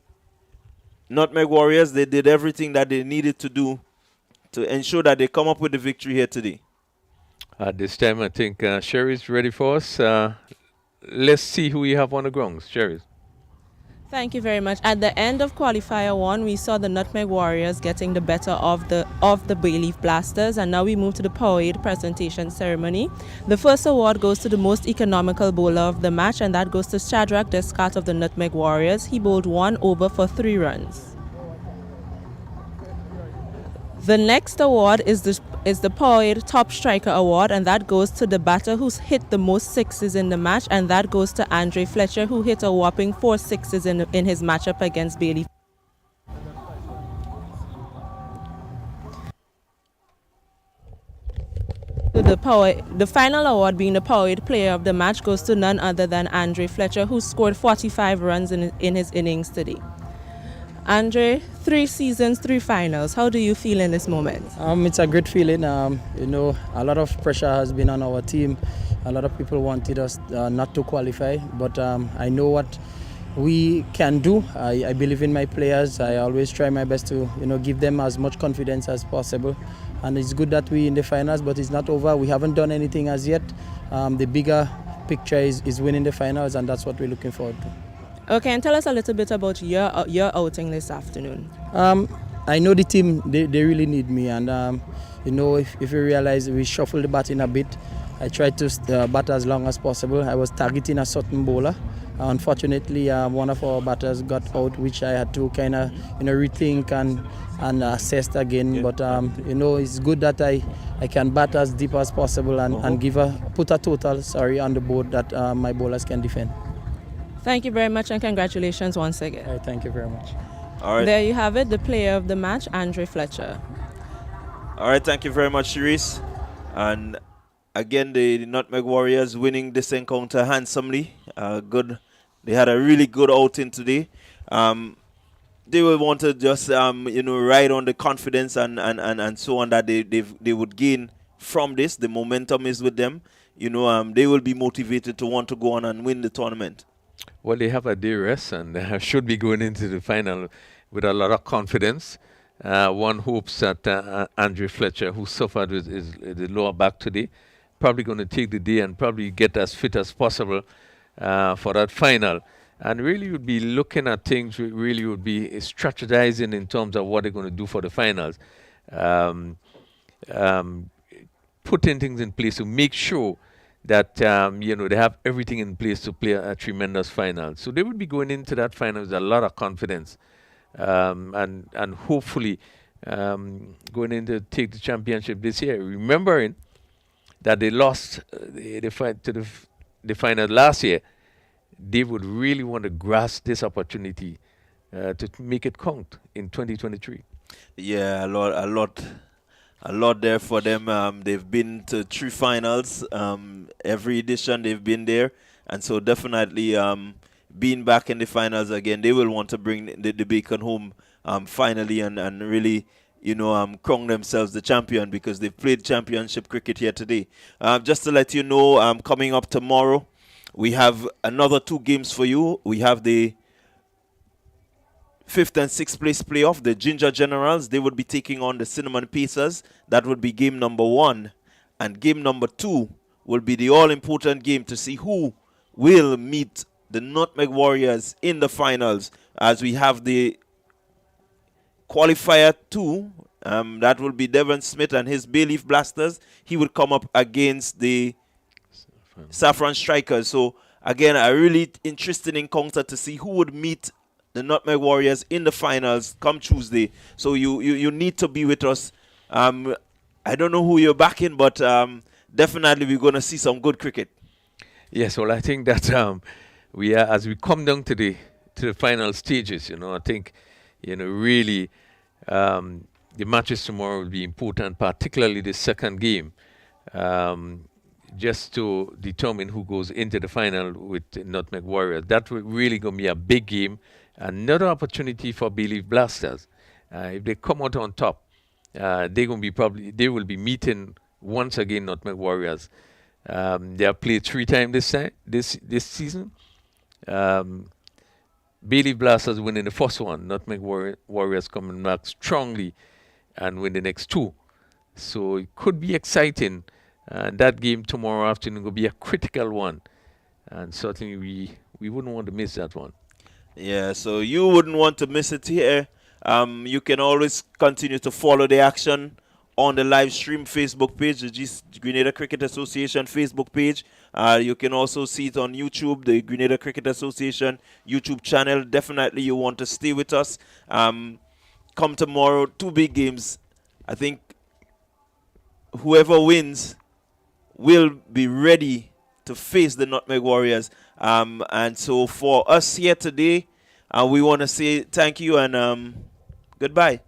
Speaker 5: Nutmeg Warriors. They did everything that they needed to do to ensure that they come up with the victory here today.
Speaker 8: At this time, I think Sherry's ready for us. Let's see who we have on the grounds. Sherry.
Speaker 9: Thank you very much. At the end of Qualifier 1, we saw the Nutmeg Warriors getting the better of the Bayleaf Blasters, and now we move to the parade presentation ceremony. The first award goes to the most economical bowler of the match, and that goes to Shadrach Descartes of the Nutmeg Warriors. He bowled 1 over for 3 runs. The next award is the Parade Top Striker Award, and that goes to the batter who's hit the most sixes in the match, and that goes to Andre Fletcher, who hit a whopping 4 sixes in his matchup against Bayleaf. The final award, being the Parade Player of the Match, goes to none other than Andre Fletcher, who scored 45 runs in his innings today. Andre, 3 seasons, 3 finals. How do you feel in this moment?
Speaker 3: It's a great feeling. You know, a lot of pressure has been on our team. A lot of people wanted us not to qualify, but I know what we can do. I believe in my players. I always try my best to give them as much confidence as possible. And it's good that we're in the finals, but it's not over. We haven't done anything as yet. The bigger picture is winning the finals, and that's what we're looking forward to.
Speaker 9: Okay, and tell us a little bit about your outing this afternoon.
Speaker 3: I know the team, they really need me, and if you realize we shuffled the batting a bit, I tried to bat as long as possible. I was targeting a certain bowler. Unfortunately, one of our batters got out, which I had to kind of rethink and assess again. Yeah. But it's good that I can bat as deep as possible and put a total on the board that my bowlers can defend.
Speaker 9: Thank you very much, and congratulations once again.
Speaker 3: All right, thank you very much.
Speaker 5: All right.
Speaker 9: There you have it, the player of the match, Andre Fletcher.
Speaker 5: All right, thank you very much, Sharice. And again, the Nutmeg Warriors winning this encounter handsomely. Good. They had a really good outing today. They will want to just ride on the confidence and so on that they would gain from this. The momentum is with them. They will be motivated to want to go on and win the tournament.
Speaker 8: Well, they have a day rest and should be going into the final with a lot of confidence. One hopes that Andre Fletcher, who suffered with the lower back today, probably going to take the day and probably get as fit as possible for that final. And really would be looking at things, really would be strategizing in terms of what they're going to do for the finals. Putting things in place to make sure that they have everything in place to play a tremendous final. So they would be going into that final with a lot of confidence, and hopefully going in to take the championship this year. Remembering that they lost the final last year, they would really want to grasp this opportunity to make it count in 2023.
Speaker 5: Yeah, a lot there for them. They've been to 3 finals. Every edition they've been there. And so definitely being back in the finals again, they will want to bring the bacon home finally and really, crown themselves the champion because they've played championship cricket here today. Just to let you know, coming up tomorrow, we have another 2 games for you. We have the 5th and 6th place playoff, the Ginger Generals. They would be taking on the Cinnamon Pacers. That would be game number 1. And game number 2 will be the all-important game to see who will meet the Nutmeg Warriors in the finals, as we have the Qualifier 2. That will be Devon Smith and his Bayleaf Blasters. He would come up against the Saffron Strikers. So, again, a really interesting encounter to see who would meet the Nutmeg Warriors in the finals come Tuesday. So you need to be with us. I don't know who you're backing, but definitely we're going to see some good cricket.
Speaker 8: Yes, well, I think that we are, as we come down to the final stages, I think, really the matches tomorrow will be important, particularly the second game, just to determine who goes into the final with the Nutmeg Warriors. That will really going to be a big game, another opportunity for Bayleaf Blasters. If they come out on top, they will be meeting once again Nutmeg Warriors. They have played 3 times this season. Bayleaf Blasters winning the first one. Nutmeg Warriors coming back strongly and win the next 2. So it could be exciting. That game tomorrow afternoon will be a critical one. And certainly we wouldn't want to miss that one.
Speaker 5: Yeah, so you wouldn't want to miss it here. You can always continue to follow the action on the live stream Facebook page, the Grenada Cricket Association Facebook page. You can also see it on YouTube, the Grenada Cricket Association YouTube channel. Definitely you want to stay with us. Come tomorrow, 2 big games. I think whoever wins will be ready to face the Nutmeg Warriors. And so for us here today, we want to say thank you and goodbye.